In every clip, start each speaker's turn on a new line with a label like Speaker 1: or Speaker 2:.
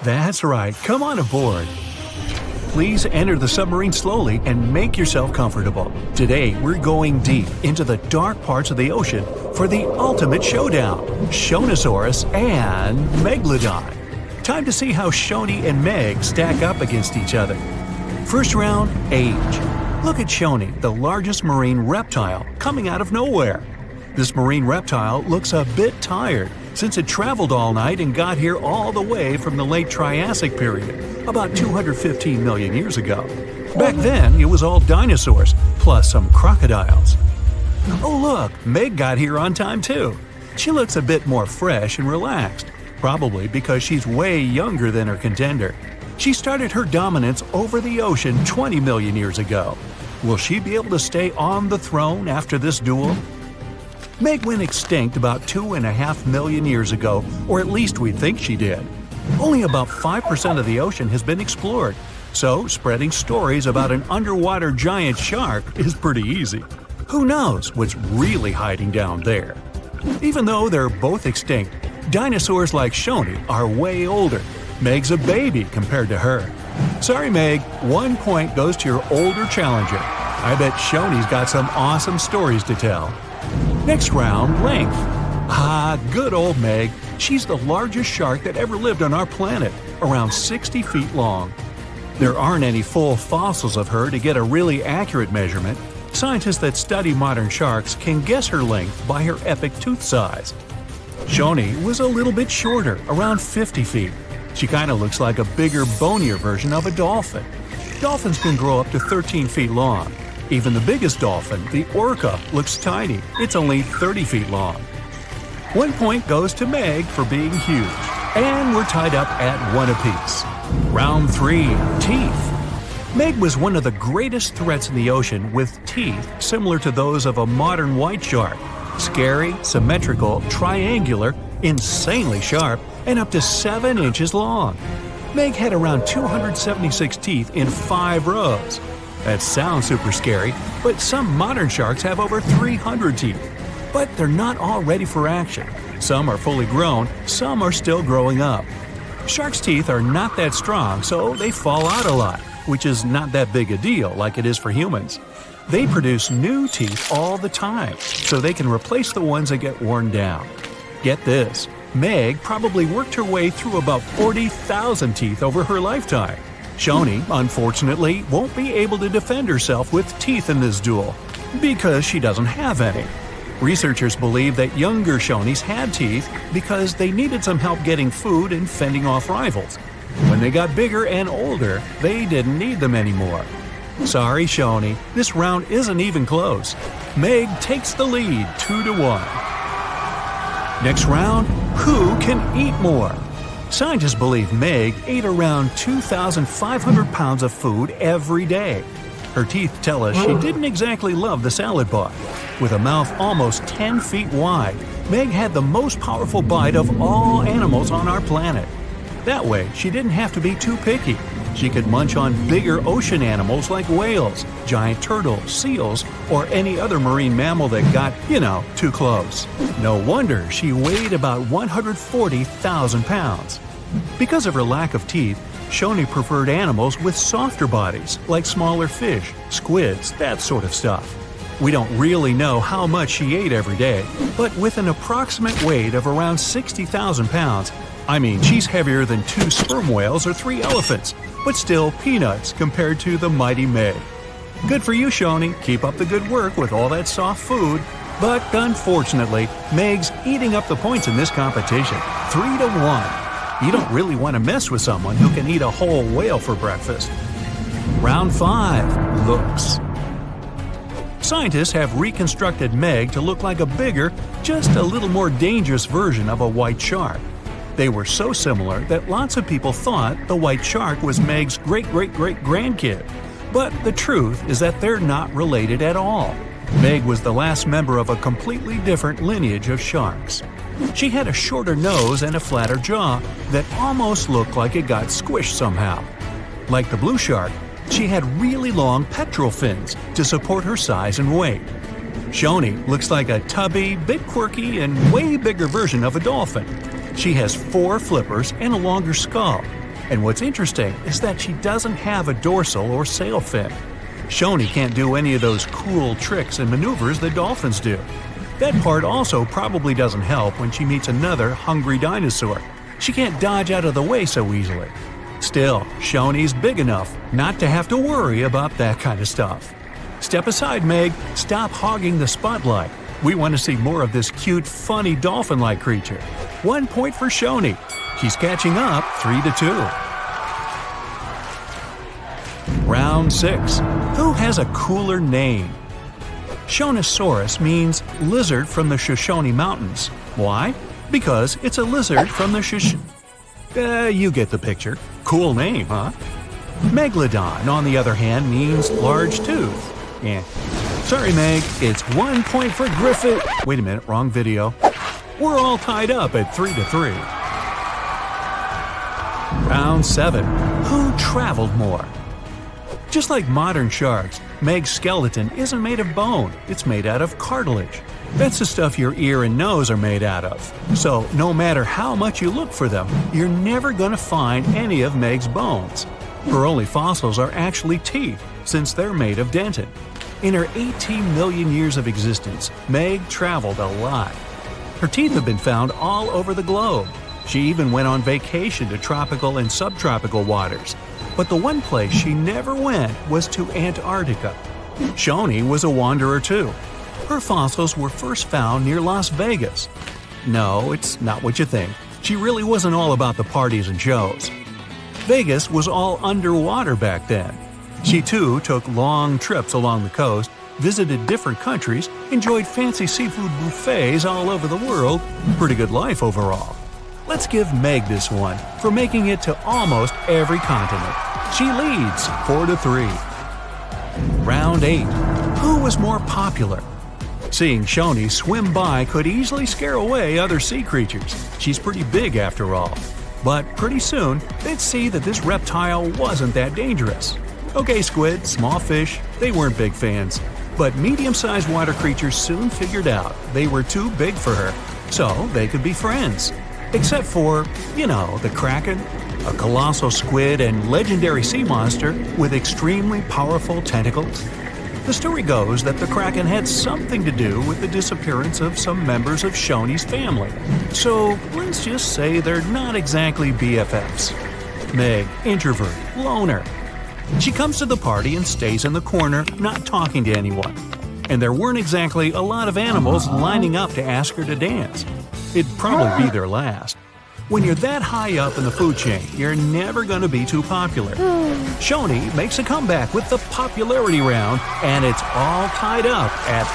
Speaker 1: That's right, come on aboard. Please enter the submarine slowly and make yourself comfortable. Today, we're going deep into the dark parts of the ocean for the ultimate showdown, Shonisaurus and Megalodon. Time to see how Shoni and Meg stack up against each other. First round, age. Look at Shoni, the largest marine reptile, coming out of nowhere. This marine reptile looks a bit tired since it traveled all night and got here all the way from the late Triassic period, about 215 million years ago. Back then, it was all dinosaurs, plus some crocodiles. Oh look, Meg got here on time too. She looks a bit more fresh and relaxed, probably because she's way younger than her contender. She started her dominance over the ocean 20 million years ago. Will she be able to stay on the throne after this duel? Meg went extinct about 2.5 million years ago, or at least we think she did. Only about 5% of the ocean has been explored, so spreading stories about an underwater giant shark is pretty easy. Who knows what's really hiding down there? Even though they're both extinct, dinosaurs like Shoni are way older. Meg's a baby compared to her. Sorry, Meg, 1 point goes to your older challenger. I bet Shoni's got some awesome stories to tell. Next round, length. Good old Meg. She's the largest shark that ever lived on our planet, around 60 feet long. There aren't any full fossils of her to get a really accurate measurement. Scientists that study modern sharks can guess her length by her epic tooth size. Shoni was a little bit shorter, around 50 feet. She kinda looks like a bigger, bonier version of a dolphin. Dolphins can grow up to 13 feet long. Even the biggest dolphin, the orca, looks tiny. It's only 30 feet long. 1 point goes to Meg for being huge. And we're tied up at 1 apiece. Round 3, teeth. Meg was one of the greatest threats in the ocean with teeth similar to those of a modern white shark. Scary, symmetrical, triangular, insanely sharp, and up to 7 inches long. Meg had around 276 teeth in 5 rows. That sounds super scary, but some modern sharks have over 300 teeth. But they're not all ready for action. Some are fully grown, some are still growing up. Sharks' teeth are not that strong, so they fall out a lot, which is not that big a deal like it is for humans. They produce new teeth all the time, so they can replace the ones that get worn down. Get this, Meg probably worked her way through about 40,000 teeth over her lifetime. Shoni, unfortunately, won't be able to defend herself with teeth in this duel, because she doesn't have any. Researchers believe that younger Shonis had teeth because they needed some help getting food and fending off rivals. When they got bigger and older, they didn't need them anymore. Sorry, Shoni, this round isn't even close. Meg takes the lead 2-1. Next round, who can eat more? Scientists believe Meg ate around 2,500 pounds of food every day. Her teeth tell us she didn't exactly love the salad bar. With a mouth almost 10 feet wide, Meg had the most powerful bite of all animals on our planet. That way, she didn't have to be too picky. She could munch on bigger ocean animals like whales, giant turtles, seals, or any other marine mammal that got, too close. No wonder she weighed about 140,000 pounds. Because of her lack of teeth, Shoni preferred animals with softer bodies, like smaller fish, squids, that sort of stuff. We don't really know how much she ate every day, but with an approximate weight of around 60,000 pounds, she's heavier than 2 sperm whales or 3 elephants, but still peanuts compared to the mighty Meg. Good for you, Shoni. Keep up the good work with all that soft food. But unfortunately, Meg's eating up the points in this competition, 3-1. You don't really want to mess with someone who can eat a whole whale for breakfast. Round 5, looks. Scientists have reconstructed Meg to look like a bigger, just a little more dangerous version of a white shark. They were so similar that lots of people thought the white shark was Meg's great-great-great-grandkid. But the truth is that they're not related at all. Meg was the last member of a completely different lineage of sharks. She had a shorter nose and a flatter jaw that almost looked like it got squished somehow. Like the blue shark, she had really long pectoral fins to support her size and weight. Shoni looks like a tubby, bit quirky, and way bigger version of a dolphin. She has 4 flippers and a longer skull. And what's interesting is that she doesn't have a dorsal or sail fin. Shoni can't do any of those cool tricks and maneuvers that dolphins do. That part also probably doesn't help when she meets another hungry dinosaur. She can't dodge out of the way so easily. Still, Shoni's big enough not to have to worry about that kind of stuff. Step aside, Meg. Stop hogging the spotlight. We want to see more of this cute, funny dolphin-like creature. 1 point for Shoni. She's catching up 3-2. Round 6. Who has a cooler name? Shonisaurus means lizard from the Shoshone Mountains. Why? Because it's a lizard from the you get the picture. Cool name, huh? Megalodon, on the other hand, means large tooth. Sorry, Meg, it's 1 point for Griffith. Wait a minute, wrong video. We're all tied up at 3-3. Round 7. Who traveled more? Just like modern sharks, Meg's skeleton isn't made of bone, it's made out of cartilage. That's the stuff your ear and nose are made out of. So, no matter how much you look for them, you're never going to find any of Meg's bones. Her only fossils are actually teeth, since they're made of dentin. In her 18 million years of existence, Meg traveled a lot. Her teeth have been found all over the globe. She even went on vacation to tropical and subtropical waters. But the one place she never went was to Antarctica. Shoni was a wanderer too. Her fossils were first found near Las Vegas. No, it's not what you think. She really wasn't all about the parties and shows. Vegas was all underwater back then. She too took long trips along the coast, visited different countries, enjoyed fancy seafood buffets all over the world. Pretty good life overall. Let's give Meg this one for making it to almost every continent. She leads 4-3. Round 8. Who was more popular? Seeing Shoni swim by could easily scare away other sea creatures. She's pretty big after all. But pretty soon, they'd see that this reptile wasn't that dangerous. Okay, squid, small fish, they weren't big fans. But medium-sized water creatures soon figured out they were too big for her, so they could be friends. Except for, the Kraken, a colossal squid and legendary sea monster with extremely powerful tentacles. The story goes that the Kraken had something to do with the disappearance of some members of Shoni's family. So let's just say they're not exactly BFFs. Meg, introvert, loner. She comes to the party and stays in the corner, not talking to anyone. And there weren't exactly a lot of animals lining up to ask her to dance. It'd probably be their last. When you're that high up in the food chain, you're never going to be too popular. Shoni makes a comeback with the popularity round, and it's all tied up at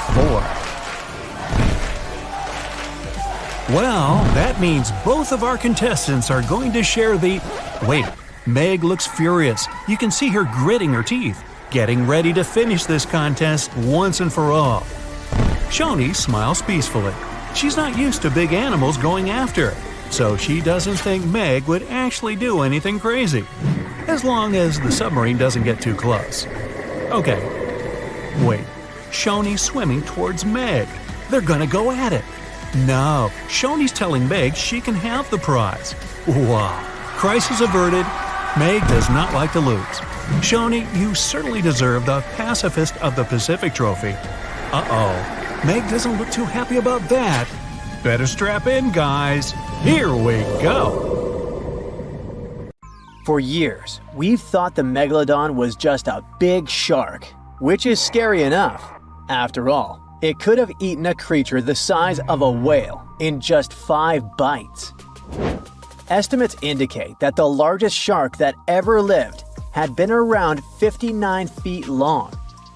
Speaker 1: 4. Well, that means both of our contestants are going to share the... Wait, Meg looks furious. You can see her gritting her teeth, getting ready to finish this contest once and for all. Shoni smiles peacefully. She's not used to big animals going after her, so she doesn't think Meg would actually do anything crazy, as long as the submarine doesn't get too close. Okay, wait, Shoni's swimming towards Meg. They're gonna go at it. No, Shoni's telling Meg she can have the prize. Wow, crisis averted. Meg does not like to lose. Shoni, you certainly deserve the Pacifist of the Pacific trophy. Uh-oh. Meg doesn't look too happy about that. Better strap in, guys. Here we go.
Speaker 2: For years, we've thought the Megalodon was just a big shark, which is scary enough. After all, it could have eaten a creature the size of a whale in just 5 bites. Estimates indicate that the largest shark that ever lived had been around 59 feet long,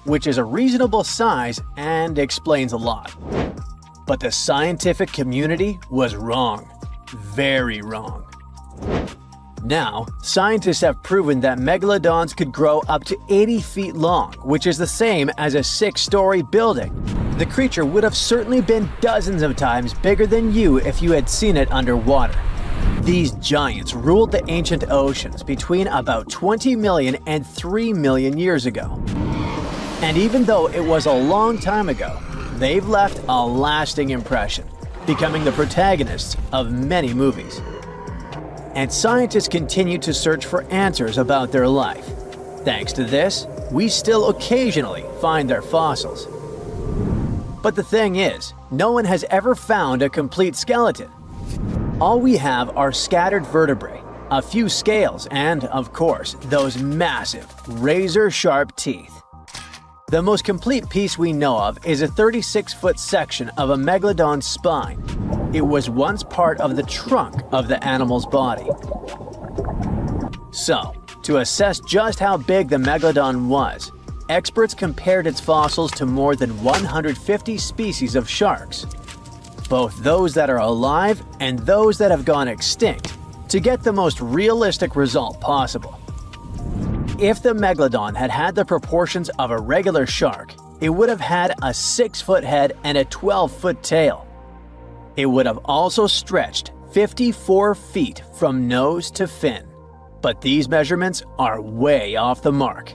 Speaker 2: which is a reasonable size and explains a lot. But the scientific community was wrong. Very wrong. Now, scientists have proven that megalodons could grow up to 80 feet long, which is the same as a 6-story building. The creature would have certainly been dozens of times bigger than you if you had seen it underwater. These giants ruled the ancient oceans between about 20 million and 3 million years ago. And even though it was a long time ago, they've left a lasting impression, becoming the protagonists of many movies. and scientists continue to search for answers about their life. Thanks to this, we still occasionally find their fossils. But the thing is, no one has ever found a complete skeleton. All we have are scattered vertebrae, a few scales, and, of course, those massive, razor-sharp teeth. The most complete piece we know of is a 36-foot section of a megalodon's spine. It was once part of the trunk of the animal's body. So, to assess just how big the megalodon was, experts compared its fossils to more than 150 species of sharks, both those that are alive and those that have gone extinct, to get the most realistic result possible. If the megalodon had had the proportions of a regular shark, it would have had a 6-foot head and a 12-foot tail. It would have also stretched 54 feet from nose to fin. But these measurements are way off the mark.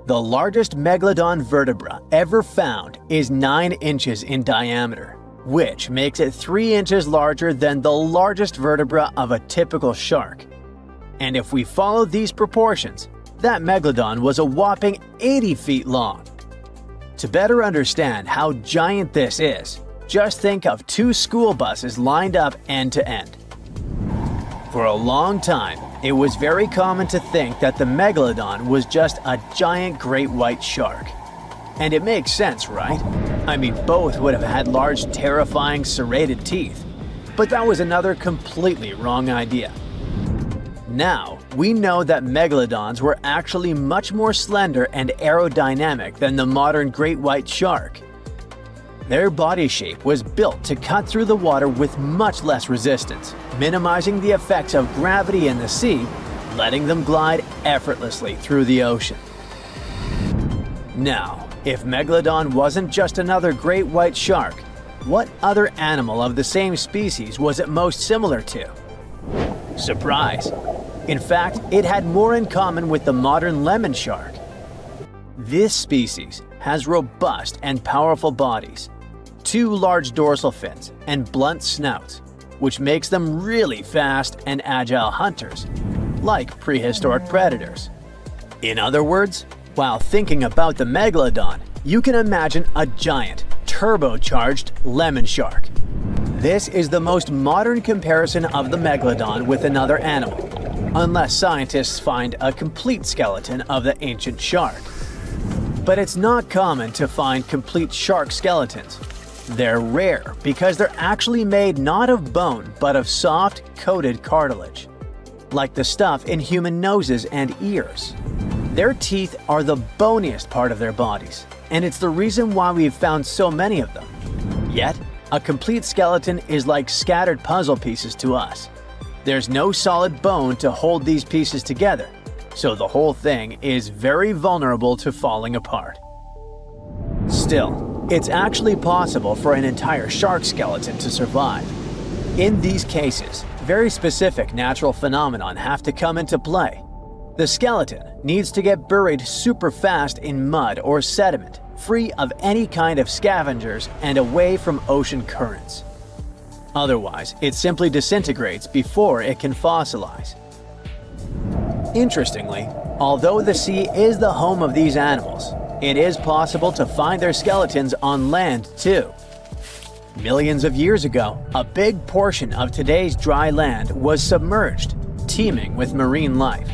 Speaker 2: The largest megalodon vertebra ever found is 9 inches in diameter, which makes it 3 inches larger than the largest vertebra of a typical shark. And if we follow these proportions, that megalodon was a whopping 80 feet long. To better understand how giant this is, just think of 2 school buses lined up end to end. For a long time, it was very common to think that the megalodon was just a giant great white shark. And it makes sense, right? I mean, both would have had large, terrifying, serrated teeth. But that was another completely wrong idea. Now, we know that megalodons were actually much more slender and aerodynamic than the modern great white shark. Their body shape was built to cut through the water with much less resistance, minimizing the effects of gravity in the sea, letting them glide effortlessly through the ocean. Now, if Megalodon wasn't just another great white shark, what other animal of the same species was it most similar to? Surprise! In fact, it had more in common with the modern lemon shark. This species has robust and powerful bodies, 2 large dorsal fins, and blunt snouts, which makes them really fast and agile hunters, like prehistoric predators. In other words, while thinking about the megalodon, you can imagine a giant, turbocharged lemon shark. This is the most modern comparison of the megalodon with another animal, unless scientists find a complete skeleton of the ancient shark. But it's not common to find complete shark skeletons. They're rare because they're actually made not of bone but of soft, coated cartilage, like the stuff in human noses and ears. Their teeth are the boniest part of their bodies, and it's the reason why we've found so many of them. Yet, a complete skeleton is like scattered puzzle pieces to us. There's no solid bone to hold these pieces together, so the whole thing is very vulnerable to falling apart. Still, it's actually possible for an entire shark skeleton to survive. In these cases, very specific natural phenomena have to come into play. The skeleton needs to get buried super fast in mud or sediment, free of any kind of scavengers and away from ocean currents. Otherwise, it simply disintegrates before it can fossilize. Interestingly, although the sea is the home of these animals, it is possible to find their skeletons on land too. Millions of years ago, a big portion of today's dry land was submerged, teeming with marine life.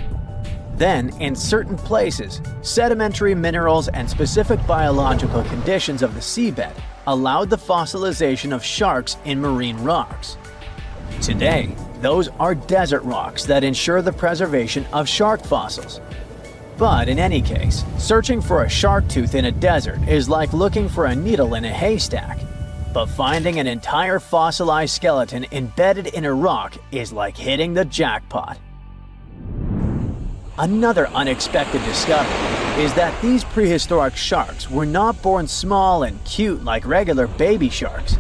Speaker 2: Then, in certain places, sedimentary minerals and specific biological conditions of the seabed allowed the fossilization of sharks in marine rocks. Today, those are desert rocks that ensure the preservation of shark fossils. But in any case, searching for a shark tooth in a desert is like looking for a needle in a haystack. But finding an entire fossilized skeleton embedded in a rock is like hitting the jackpot. Another unexpected discovery is that these prehistoric sharks were not born small and cute like regular baby sharks.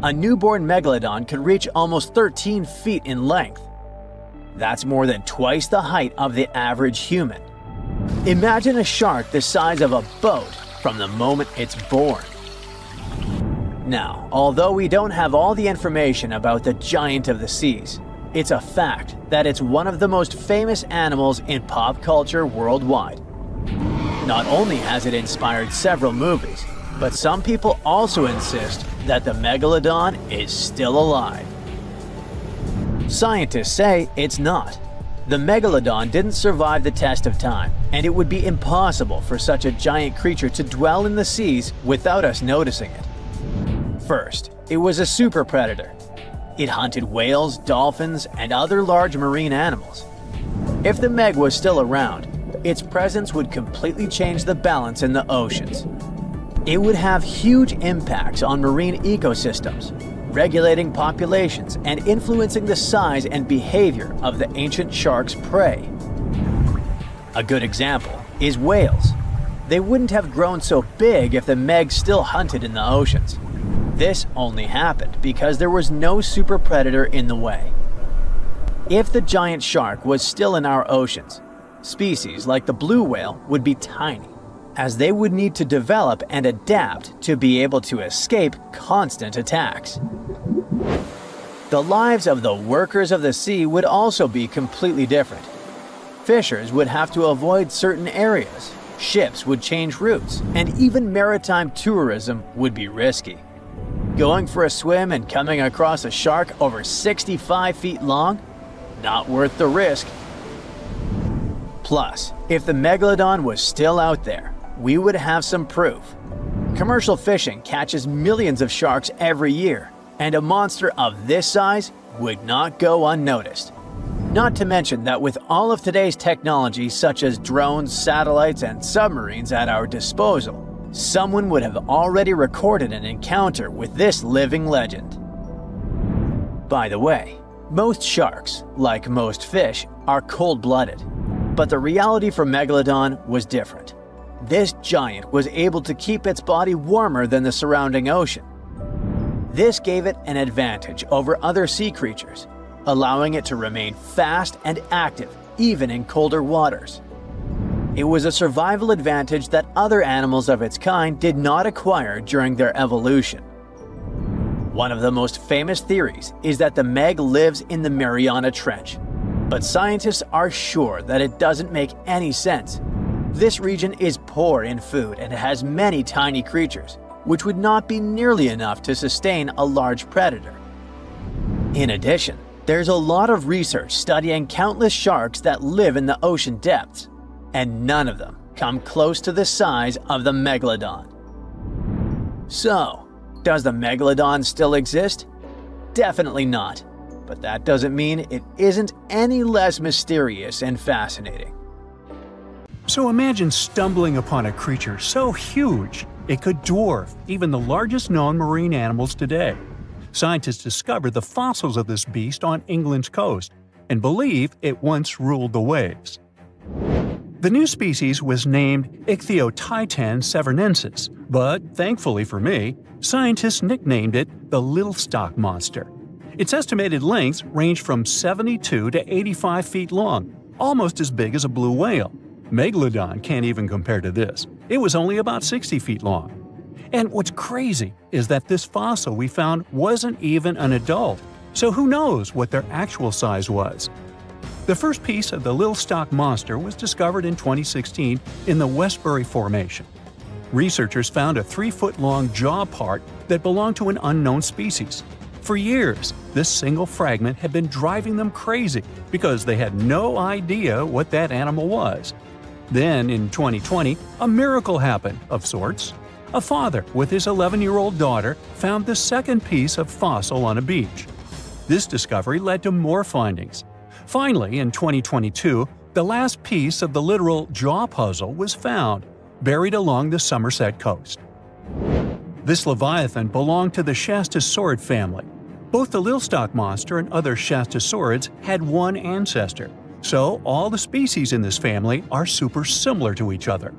Speaker 2: A newborn megalodon could reach almost 13 feet in length. That's more than twice the height of the average human. Imagine a shark the size of a boat from the moment it's born. Now, although we don't have all the information about the giant of the seas, It's a fact that it's one of the most famous animals in pop culture worldwide. Not only has it inspired several movies, but some people also insist that the Megalodon is still alive. Scientists say it's not. The Megalodon didn't survive the test of time, and it would be impossible for such a giant creature to dwell in the seas without us noticing it. First, it was a super predator. It hunted whales, dolphins, and other large marine animals. If the Meg was still around, its presence would completely change the balance in the oceans. It would have huge impacts on marine ecosystems, regulating populations and influencing the size and behavior of the ancient shark's prey. A good example is whales. They wouldn't have grown so big if the Meg still hunted in the oceans. This only happened because there was no super predator in the way. If the giant shark was still in our oceans, species like the blue whale would be tiny, as they would need to develop and adapt to be able to escape constant attacks. The lives of the workers of the sea would also be completely different. Fishers would have to avoid certain areas, ships would change routes, and even maritime tourism would be risky. Going for a swim and coming across a shark over 65 feet long? Not worth the risk. Plus, if the Megalodon was still out there, we would have some proof. Commercial fishing catches millions of sharks every year, and a monster of this size would not go unnoticed. Not to mention that with all of today's technology such as drones, satellites, and submarines at our disposal, someone would have already recorded an encounter with this living legend. By the way, most sharks, like most fish, are cold-blooded. But the reality for Megalodon was different. This giant was able to keep its body warmer than the surrounding ocean. This gave it an advantage over other sea creatures, allowing it to remain fast and active even in colder waters. It was a survival advantage that other animals of its kind did not acquire during their evolution. One of the most famous theories is that the Meg lives in the Mariana Trench, but scientists are sure that it doesn't make any sense. This region is poor in food and has many tiny creatures, which would not be nearly enough to sustain a large predator. In addition, there's a lot of research studying countless sharks that live in the ocean depths, and none of them come close to the size of the Megalodon. So, does the Megalodon still exist? Definitely not, but that doesn't mean it isn't any less mysterious and fascinating.
Speaker 1: So imagine stumbling upon a creature so huge it could dwarf even the largest known marine animals today. Scientists discovered the fossils of this beast on England's coast and believe it once ruled the waves. The new species was named Ichthyotitan severnensis, but thankfully for me, scientists nicknamed it the Little Stock Monster. Its estimated lengths range from 72 to 85 feet long, almost as big as a blue whale. Megalodon can't even compare to this. It was only about 60 feet long. And what's crazy is that this fossil we found wasn't even an adult, so who knows what their actual size was. The first piece of the Little Stock Monster was discovered in 2016 in the Westbury Formation. Researchers found a 3-foot-long jaw part that belonged to an unknown species. For years, this single fragment had been driving them crazy because they had no idea what that animal was. Then, in 2020, a miracle happened, of sorts. A father with his 11-year-old daughter found the second piece of fossil on a beach. This discovery led to more findings. Finally, in 2022, the last piece of the literal jaw puzzle was found, buried along the Somerset coast. This Leviathan belonged to the Shastasaurid family. Both the Little Stock Monster and other Shastasaurids had one ancestor, so all the species in this family are super similar to each other.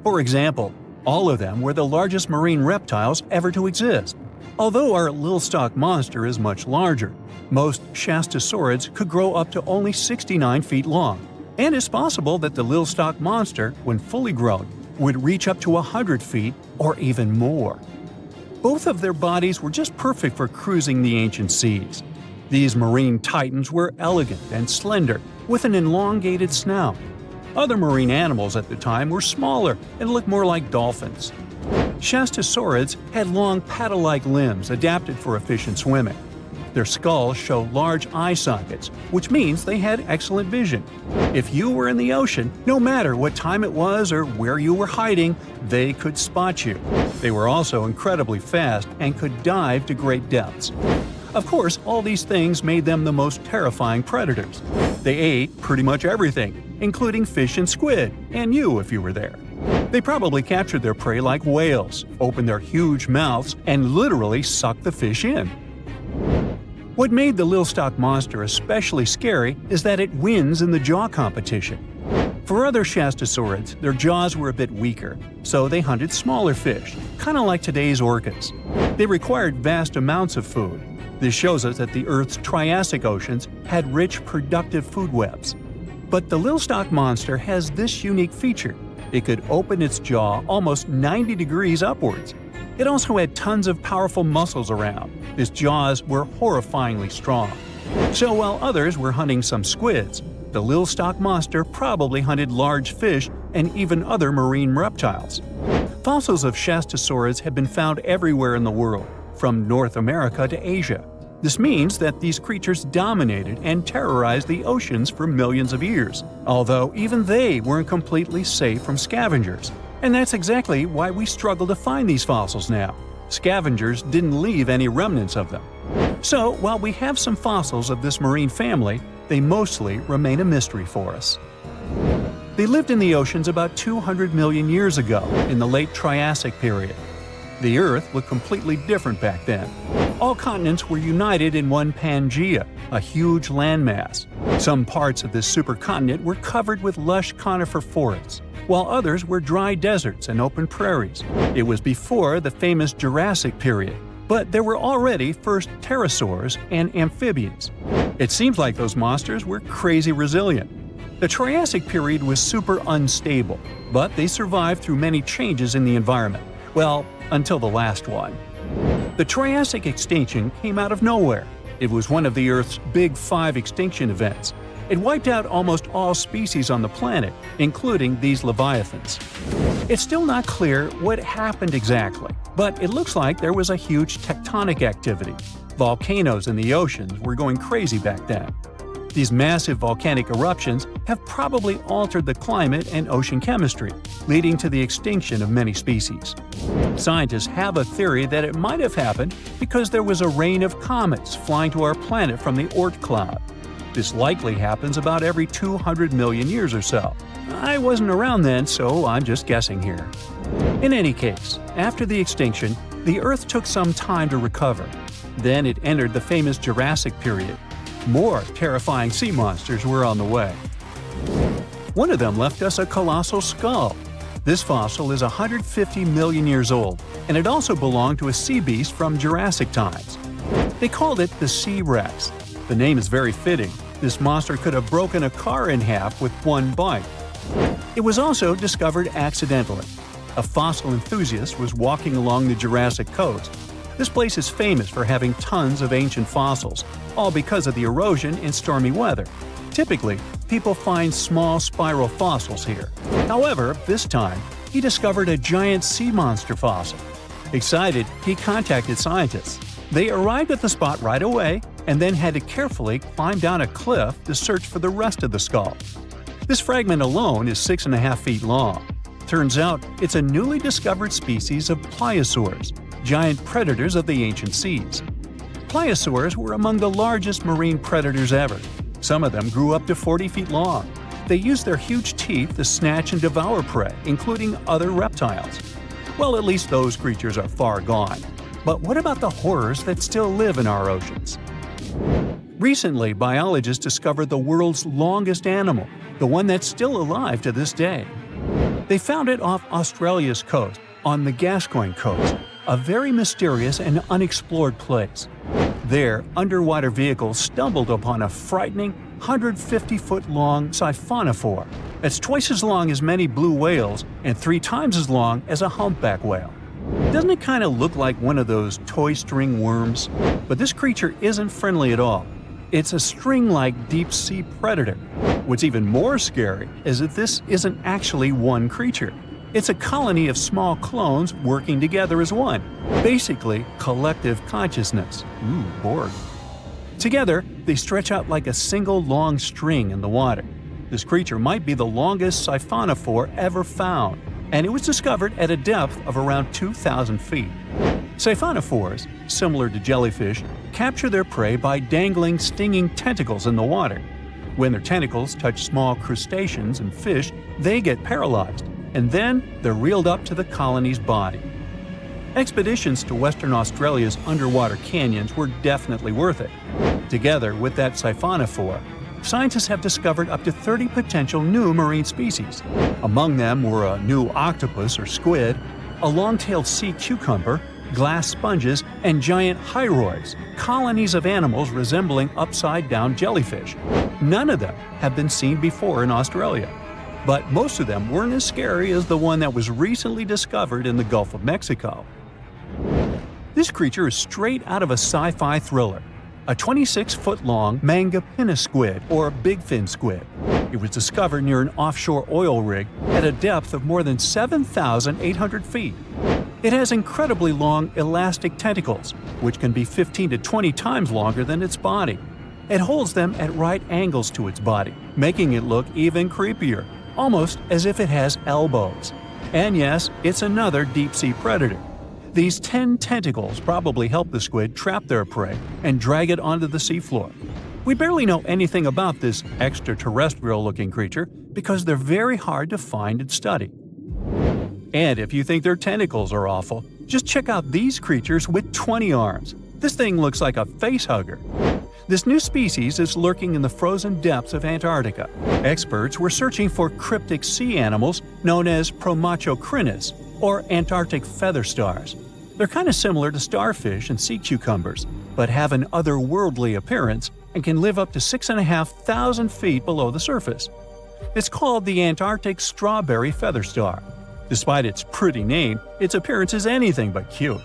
Speaker 1: For example, all of them were the largest marine reptiles ever to exist. Although our Little Stock Monster is much larger, most Shastasaurids could grow up to only 69 feet long, and it's possible that the Little Stock Monster, when fully grown, would reach up to 100 feet or even more. Both of their bodies were just perfect for cruising the ancient seas. These marine titans were elegant and slender, with an elongated snout. Other marine animals at the time were smaller and looked more like dolphins. Shastosaurids had long paddle-like limbs adapted for efficient swimming. Their skulls show large eye sockets, which means they had excellent vision. If you were in the ocean, no matter what time it was or where you were hiding, they could spot you. They were also incredibly fast and could dive to great depths. Of course, all these things made them the most terrifying predators. They ate pretty much everything, including fish and squid, and you if you were there. They probably captured their prey like whales, opened their huge mouths, and literally sucked the fish in. What made the Lilstock monster especially scary is that it wins in the jaw competition. For other Shastosaurids, their jaws were a bit weaker, so they hunted smaller fish, kind of like today's orcas. They required vast amounts of food. This shows us that the Earth's Triassic oceans had rich, productive food webs. But the Lilstock monster has this unique feature. It could open its jaw almost 90 degrees upwards. It also had tons of powerful muscles around. Its jaws were horrifyingly strong. So while others were hunting some squids, the Lilstock monster probably hunted large fish and even other marine reptiles. Fossils of Shastosaurids have been found everywhere in the world, from North America to Asia. This means that these creatures dominated and terrorized the oceans for millions of years, although even they weren't completely safe from scavengers. And that's exactly why we struggle to find these fossils now. Scavengers didn't leave any remnants of them. So, while we have some fossils of this marine family, they mostly remain a mystery for us. They lived in the oceans about 200 million years ago, in the late Triassic period. The Earth looked completely different back then. All continents were united in one Pangaea, a huge landmass. Some parts of this supercontinent were covered with lush conifer forests, while others were dry deserts and open prairies. It was before the famous Jurassic period, but there were already first pterosaurs and amphibians. It seems like those monsters were crazy resilient. The Triassic period was super unstable, but they survived through many changes in the environment. Well, until the last one. The Triassic extinction came out of nowhere. It was one of the Earth's big 5 extinction events. It wiped out almost all species on the planet, including these Leviathans. It's still not clear what happened exactly, but it looks like there was a huge tectonic activity. Volcanoes in the oceans were going crazy back then. These massive volcanic eruptions have probably altered the climate and ocean chemistry, leading to the extinction of many species. Scientists have a theory that it might have happened because there was a rain of comets flying to our planet from the Oort cloud. This likely happens about every 200 million years or so. I wasn't around then, so I'm just guessing here. In any case, after the extinction, the Earth took some time to recover. Then it entered the famous Jurassic period. More terrifying sea monsters were on the way. One of them left us a colossal skull. This fossil is 150 million years old, and it also belonged to a sea beast from Jurassic times. They called it the Sea Rex. The name is very fitting. This monster could have broken a car in half with one bite. It was also discovered accidentally. A fossil enthusiast was walking along the Jurassic coast. This place is famous for having tons of ancient fossils, all because of the erosion and stormy weather. Typically, people find small spiral fossils here. However, this time, he discovered a giant sea monster fossil. Excited, he contacted scientists. They arrived at the spot right away and then had to carefully climb down a cliff to search for the rest of the skull. This fragment alone is 6.5 feet long. Turns out, it's a newly discovered species of pliosaurs, giant predators of the ancient seas. Pliosaurs were among the largest marine predators ever. Some of them grew up to 40 feet long. They used their huge teeth to snatch and devour prey, including other reptiles. Well, at least those creatures are far gone. But what about the horrors that still live in our oceans? Recently, biologists discovered the world's longest animal, the one that's still alive to this day. They found it off Australia's coast, on the Gascoyne coast, a very mysterious and unexplored place. There, underwater vehicles stumbled upon a frightening 150-foot-long siphonophore. That's twice as long as many blue whales and 3 times as long as a humpback whale. Doesn't it kind of look like one of those toy string worms? But this creature isn't friendly at all. It's a string-like deep-sea predator. What's even more scary is that this isn't actually one creature. It's a colony of small clones working together as one. Basically, collective consciousness. Ooh, Borg. Together, they stretch out like a single long string in the water. This creature might be the longest siphonophore ever found, and it was discovered at a depth of around 2,000 feet. Siphonophores, similar to jellyfish, capture their prey by dangling stinging tentacles in the water. When their tentacles touch small crustaceans and fish, they get paralyzed, and then they're reeled up to the colony's body. Expeditions to Western Australia's underwater canyons were definitely worth it. Together with that siphonophore, scientists have discovered up to 30 potential new marine species. Among them were a new octopus or squid, a long-tailed sea cucumber, glass sponges, and giant hyroids, colonies of animals resembling upside-down jellyfish. None of them have been seen before in Australia, but most of them weren't as scary as the one that was recently discovered in the Gulf of Mexico. This creature is straight out of a sci-fi thriller, a 26-foot-long manga pinna squid or bigfin squid. It was discovered near an offshore oil rig at a depth of more than 7,800 feet. It has incredibly long elastic tentacles, which can be 15 to 20 times longer than its body. It holds them at right angles to its body, making it look even creepier, almost as if it has elbows. And yes, it's another deep-sea predator. These 10 tentacles probably help the squid trap their prey and drag it onto the seafloor. We barely know anything about this extraterrestrial-looking creature because they're very hard to find and study. And if you think their tentacles are awful, just check out these creatures with 20 arms. This thing looks like a facehugger. This new species is lurking in the frozen depths of Antarctica. Experts were searching for cryptic sea animals known as Promachocrinis, or Antarctic feather stars. They're kind of similar to starfish and sea cucumbers, but have an otherworldly appearance and can live up to 6,500 feet below the surface. It's called the Antarctic strawberry feather star. Despite its pretty name, its appearance is anything but cute.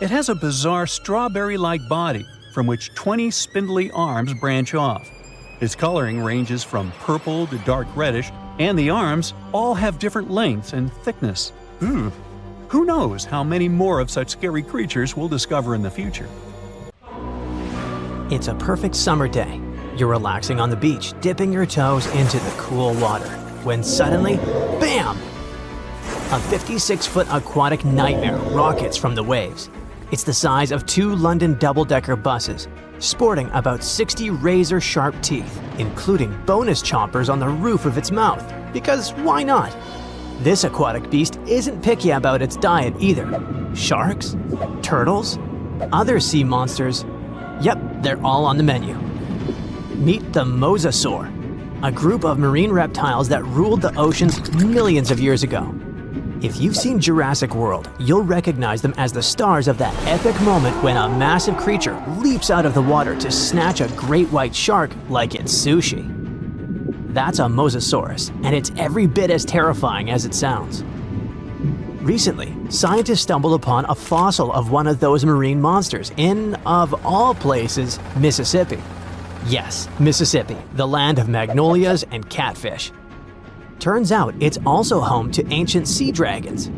Speaker 1: It has a bizarre strawberry-like body from which 20 spindly arms branch off. Its coloring ranges from purple to dark reddish, and the arms all have different lengths and thickness. Ooh. Who knows how many more of such scary creatures we'll discover in the future.
Speaker 2: It's a perfect summer day. You're relaxing on the beach, dipping your toes into the cool water, when suddenly, bam! A 56-foot aquatic nightmare rockets from the waves. It's the size of 2 London double-decker buses, sporting about 60 razor-sharp teeth, including bonus chompers on the roof of its mouth, because why not? This aquatic beast isn't picky about its diet either. Sharks? Turtles? Other sea monsters? Yep, they're all on the menu. Meet the mosasaur, a group of marine reptiles that ruled the oceans millions of years ago. If you've seen Jurassic World, you'll recognize them as the stars of that epic moment when a massive creature leaps out of the water to snatch a great white shark like it's sushi. That's a mosasaurus, and it's every bit as terrifying as it sounds. Recently, scientists stumbled upon a fossil of one of those marine monsters in, of all places, Mississippi. Yes, Mississippi, the land of magnolias and catfish. Turns out it's also home to ancient sea dragons.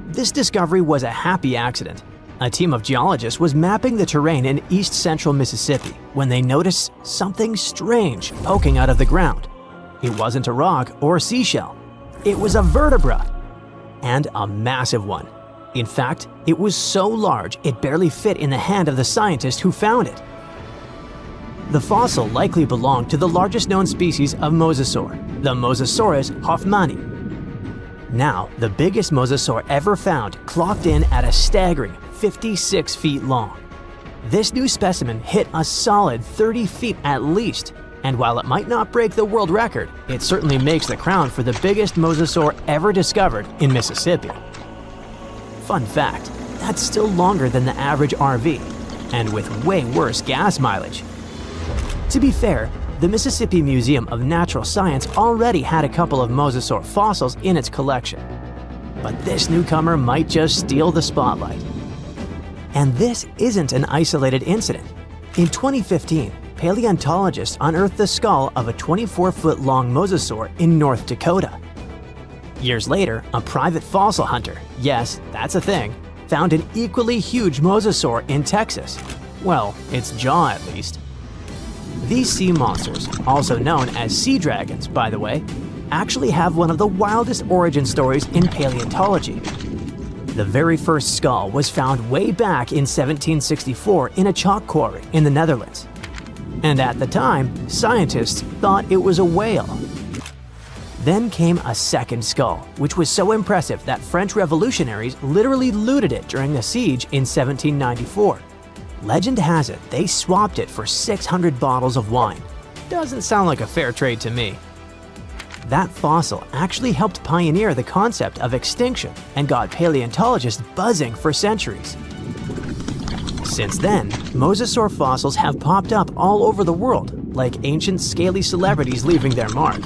Speaker 2: This discovery was a happy accident. A team of geologists was mapping the terrain in east-central Mississippi when they noticed something strange poking out of the ground. It wasn't a rock or a seashell. It was a vertebra, and a massive one. In fact, it was so large it barely fit in the hand of the scientist who found it. The fossil likely belonged to the largest known species of mosasaur, the Mosasaurus hoffmanni. Now, the biggest mosasaur ever found clocked in at a staggering 56 feet long. This new specimen hit a solid 30 feet at least, and while it might not break the world record, it certainly makes the crown for the biggest mosasaur ever discovered in Mississippi. Fun fact, that's still longer than the average RV, and with way worse gas mileage. To be fair, the Mississippi Museum of Natural Science already had a couple of mosasaur fossils in its collection. But this newcomer might just steal the spotlight. And this isn't an isolated incident. In 2015, paleontologists unearthed the skull of a 24-foot-long mosasaur in North Dakota. Years later, a private fossil hunter, yes, that's a thing, found an equally huge mosasaur in Texas. Well, its jaw at least. These sea monsters, also known as sea dragons, by the way, actually have one of the wildest origin stories in paleontology. The very first skull was found way back in 1764 in a chalk quarry in the Netherlands. And at the time, scientists thought it was a whale. Then came a second skull, which was so impressive that French revolutionaries literally looted it during the siege in 1794. Legend has it they swapped it for 600 bottles of wine. Doesn't sound like a fair trade to me. That fossil actually helped pioneer the concept of extinction and got paleontologists buzzing for centuries. Since then, mosasaur fossils have popped up all over the world, like ancient scaly celebrities leaving their mark.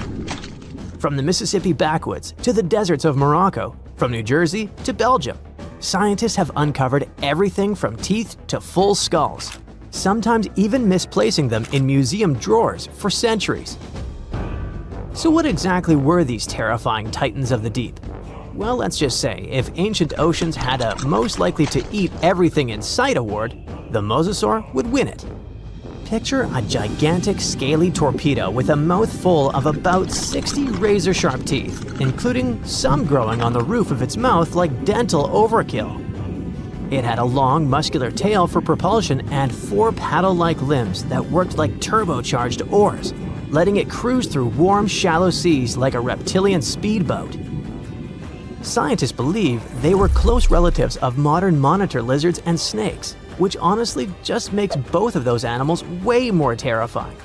Speaker 2: From the Mississippi backwoods to the deserts of Morocco, from New Jersey to Belgium, scientists have uncovered everything from teeth to full skulls, sometimes even misplacing them in museum drawers for centuries. So what exactly were these terrifying titans of the deep? Well, let's just say, if ancient oceans had a most likely to eat everything in sight award, the mosasaur would win it. Picture a gigantic scaly torpedo with a mouth full of about 60 razor-sharp teeth, including some growing on the roof of its mouth like dental overkill. It had a long, muscular tail for propulsion and 4 paddle-like limbs that worked like turbocharged oars, letting it cruise through warm, shallow seas like a reptilian speedboat. Scientists believe they were close relatives of modern monitor lizards and snakes, which honestly just makes both of those animals way more terrifying.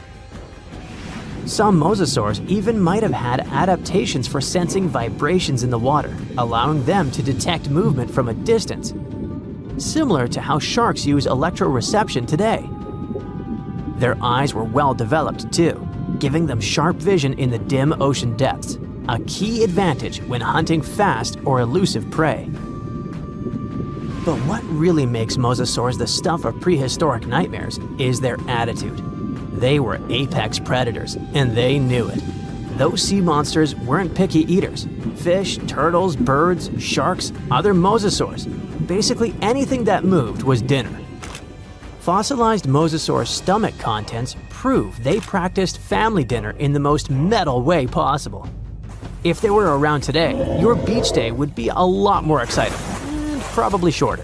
Speaker 2: Some mosasaurs even might have had adaptations for sensing vibrations in the water, allowing them to detect movement from a distance, similar to how sharks use electroreception today. Their eyes were well developed too, giving them sharp vision in the dim ocean depths, a key advantage when hunting fast or elusive prey. But what really makes mosasaurs the stuff of prehistoric nightmares is their attitude. They were apex predators, and they knew it. Those sea monsters weren't picky eaters. Fish, turtles, birds, sharks, other mosasaurs. Basically anything that moved was dinner. Fossilized mosasaur stomach contents prove they practiced family dinner in the most metal way possible. If they were around today, your beach day would be a lot more exciting. Probably shorter.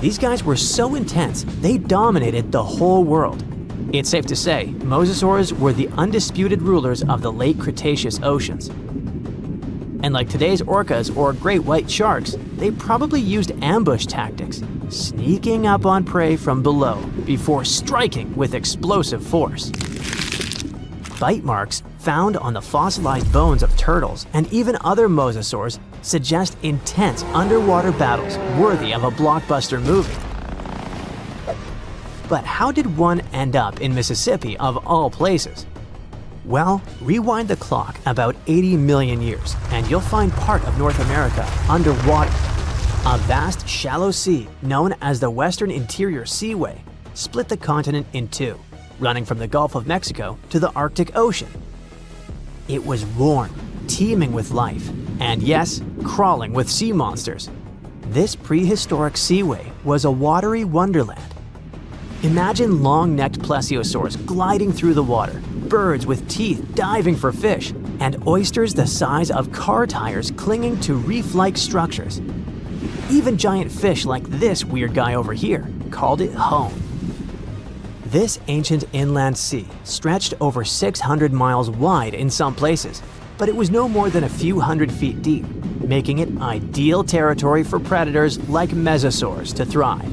Speaker 2: These guys were so intense, they dominated the whole world. It's safe to say, mosasaurs were the undisputed rulers of the late Cretaceous oceans. And like today's orcas or great white sharks, they probably used ambush tactics, sneaking up on prey from below before striking with explosive force. Bite marks found on the fossilized bones of turtles and even other mosasaurs suggest intense underwater battles worthy of a blockbuster movie. But how did one end up in Mississippi of all places? Well, rewind the clock about 80 million years and you'll find part of North America underwater. A vast shallow sea known as the Western Interior Seaway split the continent in two, running from the Gulf of Mexico to the Arctic Ocean. It was warm, teeming with life, and yes, crawling with sea monsters. This prehistoric seaway was a watery wonderland. Imagine long-necked plesiosaurs gliding through the water, birds with teeth diving for fish, and oysters the size of car tires clinging to reef-like structures. Even giant fish like this weird guy over here called it home. This ancient inland sea stretched over 600 miles wide in some places, but it was no more than a few hundred feet deep, making it ideal territory for predators like mesosaurs to thrive.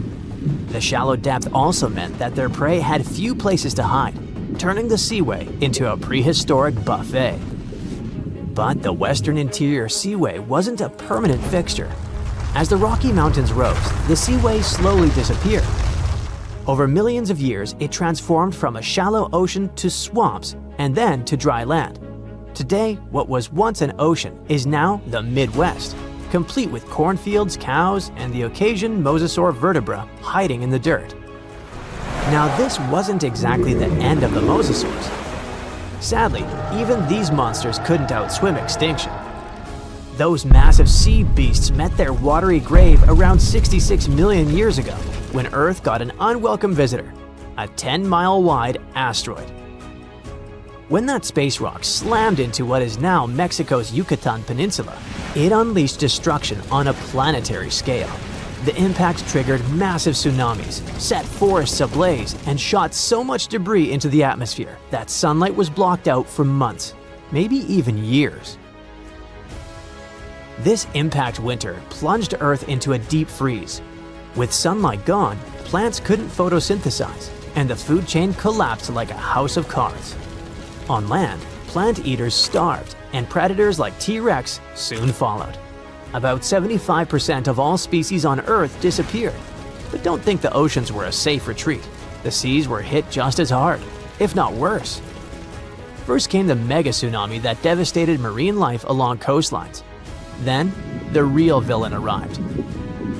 Speaker 2: The shallow depth also meant that their prey had few places to hide, turning the seaway into a prehistoric buffet. But the Western Interior Seaway wasn't a permanent fixture. As the Rocky Mountains rose, the seaway slowly disappeared. Over millions of years, it transformed from a shallow ocean to swamps and then to dry land. Today, what was once an ocean is now the Midwest, complete with cornfields, cows, and the occasional mosasaur vertebra hiding in the dirt. Now this wasn't exactly the end of the mosasaurs. Sadly, even these monsters couldn't outswim extinction. Those massive sea beasts met their watery grave around 66 million years ago when Earth got an unwelcome visitor, a 10-mile-wide asteroid. When that space rock slammed into what is now Mexico's Yucatan Peninsula, it unleashed destruction on a planetary scale. The impact triggered massive tsunamis, set forests ablaze, and shot so much debris into the atmosphere that sunlight was blocked out for months, maybe even years. This impact winter plunged Earth into a deep freeze. With sunlight gone, plants couldn't photosynthesize, and the food chain collapsed like a house of cards. On land, plant eaters starved, and predators like T-Rex soon followed. About 75% of all species on Earth disappeared. But don't think the oceans were a safe retreat. The seas were hit just as hard, if not worse. First came the mega tsunami that devastated marine life along coastlines. Then, the real villain arrived.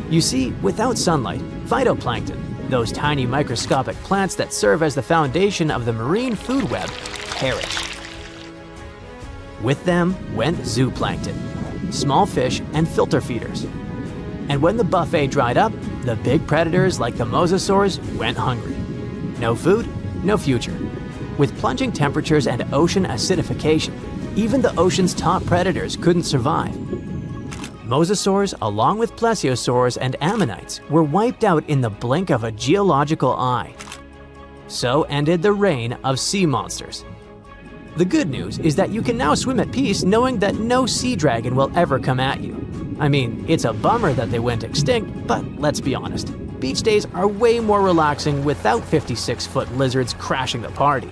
Speaker 2: You see, without sunlight, phytoplankton, those tiny microscopic plants that serve as the foundation of the marine food web, perished. With them went zooplankton, small fish and filter feeders. And when the buffet dried up, the big predators like the mosasaurs went hungry. No food, no future. With plunging temperatures and ocean acidification, even the ocean's top predators couldn't survive. Mosasaurs, along with plesiosaurs and ammonites, were wiped out in the blink of a geological eye. So ended the reign of sea monsters. The good news is that you can now swim at peace knowing that no sea dragon will ever come at you. I mean, it's a bummer that they went extinct, but let's be honest, beach days are way more relaxing without 56-foot lizards crashing the party.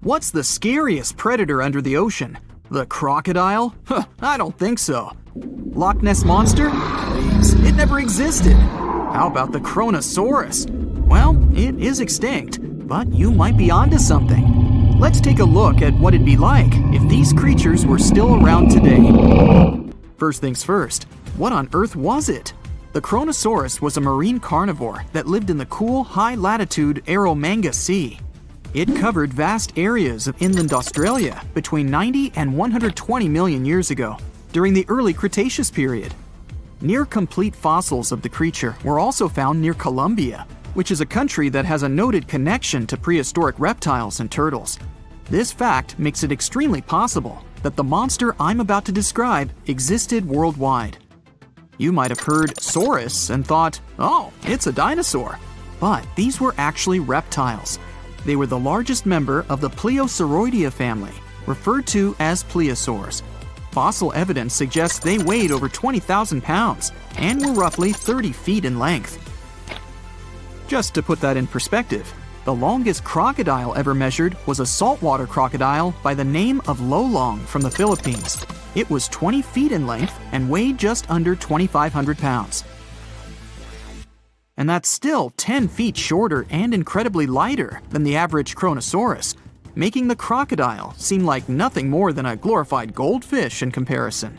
Speaker 3: What's the scariest predator under the ocean? The crocodile? Huh, I don't think so. Loch Ness Monster? Please, it never existed. How about the Kronosaurus? Well, it is extinct, but you might be onto something. Let's take a look at what it'd be like if these creatures were still around today. First things first, what on earth was it? The Kronosaurus was a marine carnivore that lived in the cool, high-latitude Eromanga Sea. It covered vast areas of inland Australia between 90 and 120 million years ago, during the early Cretaceous period. Near-complete fossils of the creature were also found near Colombia, which is a country that has a noted connection to prehistoric reptiles and turtles. This fact makes it extremely possible that the monster I'm about to describe existed worldwide. You might have heard saurus and thought, oh, it's a dinosaur. But these were actually reptiles. They were the largest member of the Pleosauroidea family, referred to as plesiosaurs. Fossil evidence suggests they weighed over 20,000 pounds and were roughly 30 feet in length. Just to put that in perspective, the longest crocodile ever measured was a saltwater crocodile by the name of Lolong from the Philippines. It was 20 feet in length and weighed just under 2,500 pounds. And that's still 10 feet shorter and incredibly lighter than the average Kronosaurus, making the crocodile seem like nothing more than a glorified goldfish in comparison.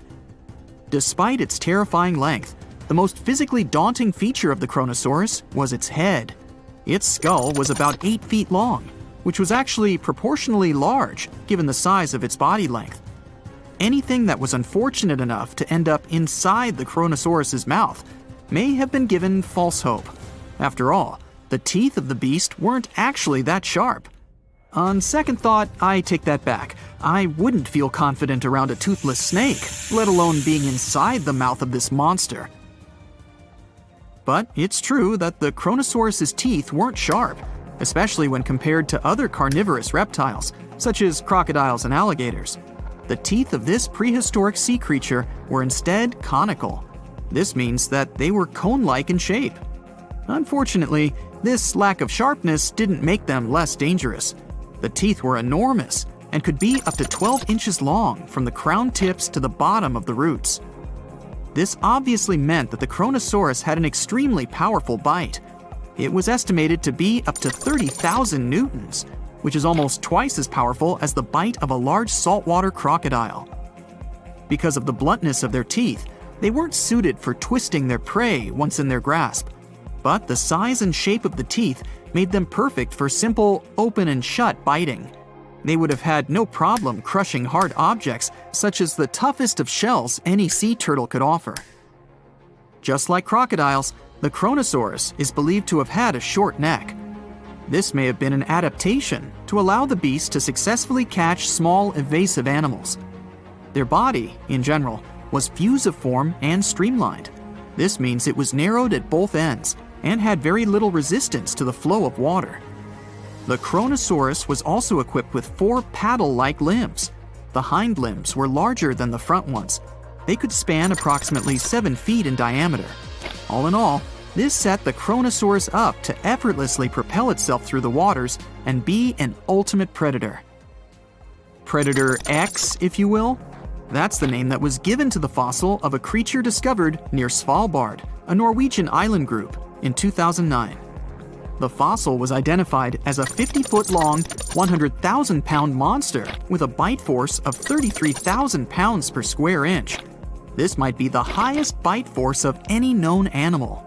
Speaker 3: Despite its terrifying length, the most physically daunting feature of the Kronosaurus was its head. Its skull was about 8 feet long, which was actually proportionally large given the size of its body length. Anything that was unfortunate enough to end up inside the Kronosaurus's mouth may have been given false hope. After all, the teeth of the beast weren't actually that sharp. On second thought, I take that back. I wouldn't feel confident around a toothless snake, let alone being inside the mouth of this monster. But it's true that the Kronosaurus's teeth weren't sharp, especially when compared to other carnivorous reptiles, such as crocodiles and alligators. The teeth of this prehistoric sea creature were instead conical. This means that they were cone-like in shape. Unfortunately, this lack of sharpness didn't make them less dangerous. The teeth were enormous and could be up to 12 inches long from the crown tips to the bottom of the roots. This obviously meant that the Kronosaurus had an extremely powerful bite. It was estimated to be up to 30,000 newtons, which is almost twice as powerful as the bite of a large saltwater crocodile. Because of the bluntness of their teeth, They weren't suited for twisting their prey once in their grasp, but the size and shape of the teeth made them perfect for simple open and shut biting. They would have had no problem crushing hard objects such as the toughest of shells any sea turtle could offer. Just like crocodiles, the Kronosaurus is believed to have had a short neck. This may have been an adaptation to allow the beast to successfully catch small evasive animals. Their body, in general, was fusiform and streamlined. This means it was narrowed at both ends and had very little resistance to the flow of water. The Kronosaurus was also equipped with 4 paddle-like limbs. The hind limbs were larger than the front ones. They could span approximately 7 feet in diameter. All in all, this set the Kronosaurus up to effortlessly propel itself through the waters and be an ultimate predator. Predator X, if you will? That's the name that was given to the fossil of a creature discovered near Svalbard, a Norwegian island group, in 2009. The fossil was identified as a 50-foot-long, 100,000-pound monster with a bite force of 33,000 pounds per square inch. This might be the highest bite force of any known animal.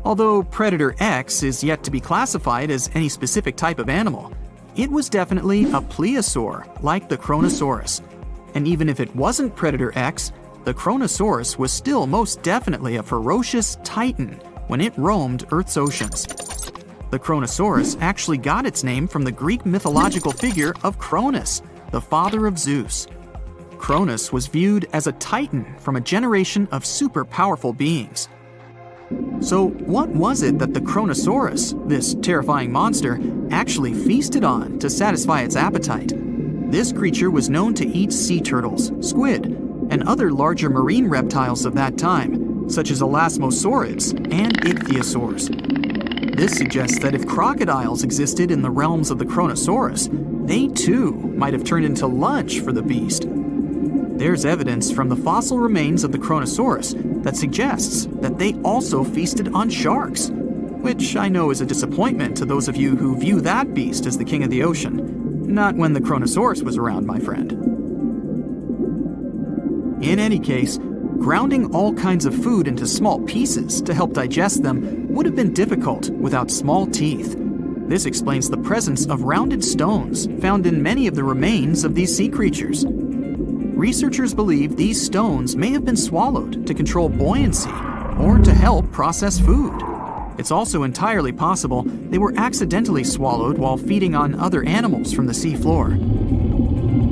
Speaker 3: Although Predator X is yet to be classified as any specific type of animal, it was definitely a plesiosaur like the Kronosaurus. And even if it wasn't Predator X, the Kronosaurus was still most definitely a ferocious titan when it roamed Earth's oceans. The Kronosaurus actually got its name from the Greek mythological figure of Cronus, the father of Zeus. Cronus was viewed as a titan from a generation of super powerful beings. So what was it that the Kronosaurus, this terrifying monster, actually feasted on to satisfy its appetite? This creature was known to eat sea turtles, squid, and other larger marine reptiles of that time, such as elasmosaurids and ichthyosaurs. This suggests that if crocodiles existed in the realms of the Kronosaurus, they too might have turned into lunch for the beast. There's evidence from the fossil remains of the Kronosaurus that suggests that they also feasted on sharks, which I know is a disappointment to those of you who view that beast as the king of the ocean. Not when the Kronosaurus was around, my friend. In any case, grounding all kinds of food into small pieces to help digest them would have been difficult without small teeth. This explains the presence of rounded stones found in many of the remains of these sea creatures. Researchers believe these stones may have been swallowed to control buoyancy or to help process food. It's also entirely possible they were accidentally swallowed while feeding on other animals from the seafloor.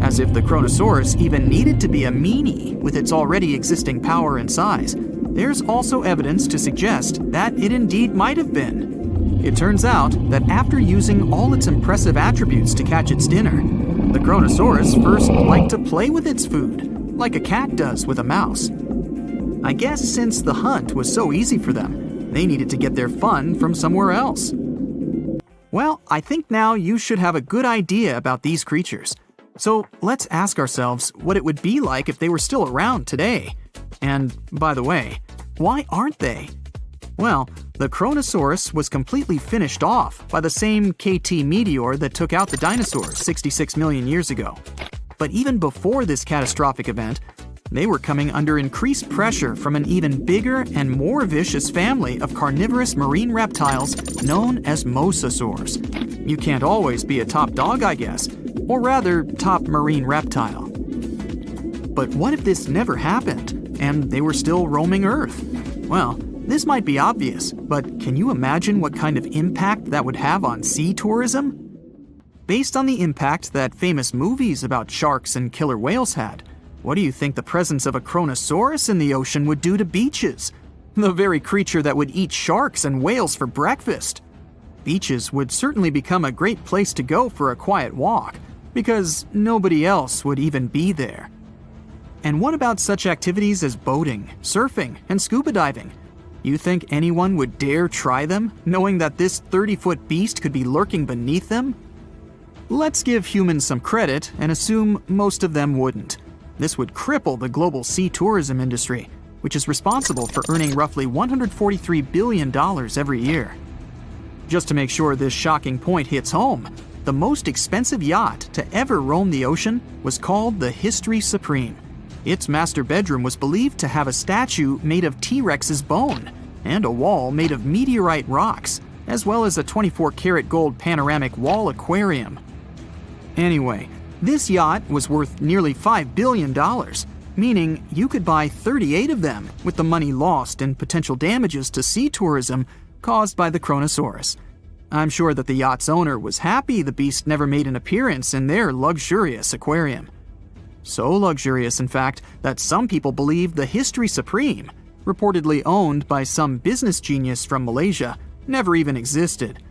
Speaker 3: As if the Kronosaurus even needed to be a meanie with its already existing power and size, there's also evidence to suggest that it indeed might have been. It turns out that after using all its impressive attributes to catch its dinner, the Kronosaurus first liked to play with its food, like a cat does with a mouse. I guess since the hunt was so easy for them, they needed to get their fun from somewhere else. Well, I think now you should have a good idea about these creatures. So let's ask ourselves what it would be like if they were still around today. And by the way, why aren't they? Well, the Kronosaurus was completely finished off by the same KT meteor that took out the dinosaurs 66 million years ago. But even before this catastrophic event, they were coming under increased pressure from an even bigger and more vicious family of carnivorous marine reptiles known as mosasaurs. You can't always be a top dog, I guess, or rather, top marine reptile. But what if this never happened, and they were still roaming Earth? Well, this might be obvious, but can you imagine what kind of impact that would have on sea tourism? Based on the impact that famous movies about sharks and killer whales had, what do you think the presence of a Kronosaurus in the ocean would do to beaches? The very creature that would eat sharks and whales for breakfast. Beaches would certainly become a great place to go for a quiet walk, because nobody else would even be there. And what about such activities as boating, surfing, and scuba diving? You think anyone would dare try them, knowing that this 30-foot beast could be lurking beneath them? Let's give humans some credit and assume most of them wouldn't. This would cripple the global sea tourism industry, which is responsible for earning roughly $143 billion every year. Just to make sure this shocking point hits home, the most expensive yacht to ever roam the ocean was called the History Supreme. Its master bedroom was believed to have a statue made of T-Rex's bone and a wall made of meteorite rocks, as well as a 24-karat gold panoramic wall aquarium. Anyway, this yacht was worth nearly $5 billion, meaning you could buy 38 of them with the money lost in potential damages to sea tourism caused by the Chronosaurus. I'm sure that the yacht's owner was happy the beast never made an appearance in their luxurious aquarium. So luxurious, in fact, that some people believe the History Supreme, reportedly owned by some business genius from Malaysia, never even existed.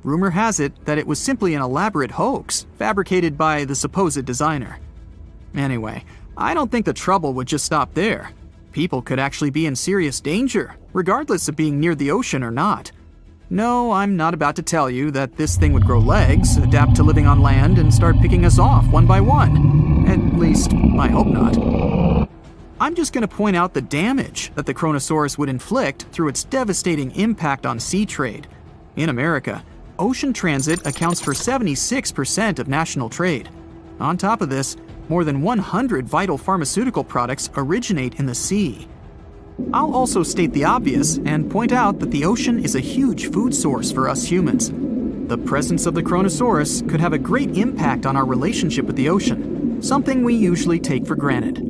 Speaker 3: Rumor has it that it was simply an elaborate hoax fabricated by the supposed designer. Anyway, I don't think the trouble would just stop there. People could actually be in serious danger, regardless of being near the ocean or not. No, I'm not about to tell you that this thing would grow legs, adapt to living on land, and start picking us off one by one. At least, I hope not. I'm just going to point out the damage that the Chronosaurus would inflict through its devastating impact on sea trade. In America, ocean transit accounts for 76% of national trade. On top of this, more than 100 vital pharmaceutical products originate in the sea. I'll also state the obvious and point out that the ocean is a huge food source for us humans. The presence of the Chronosaurus could have a great impact on our relationship with the ocean, something we usually take for granted.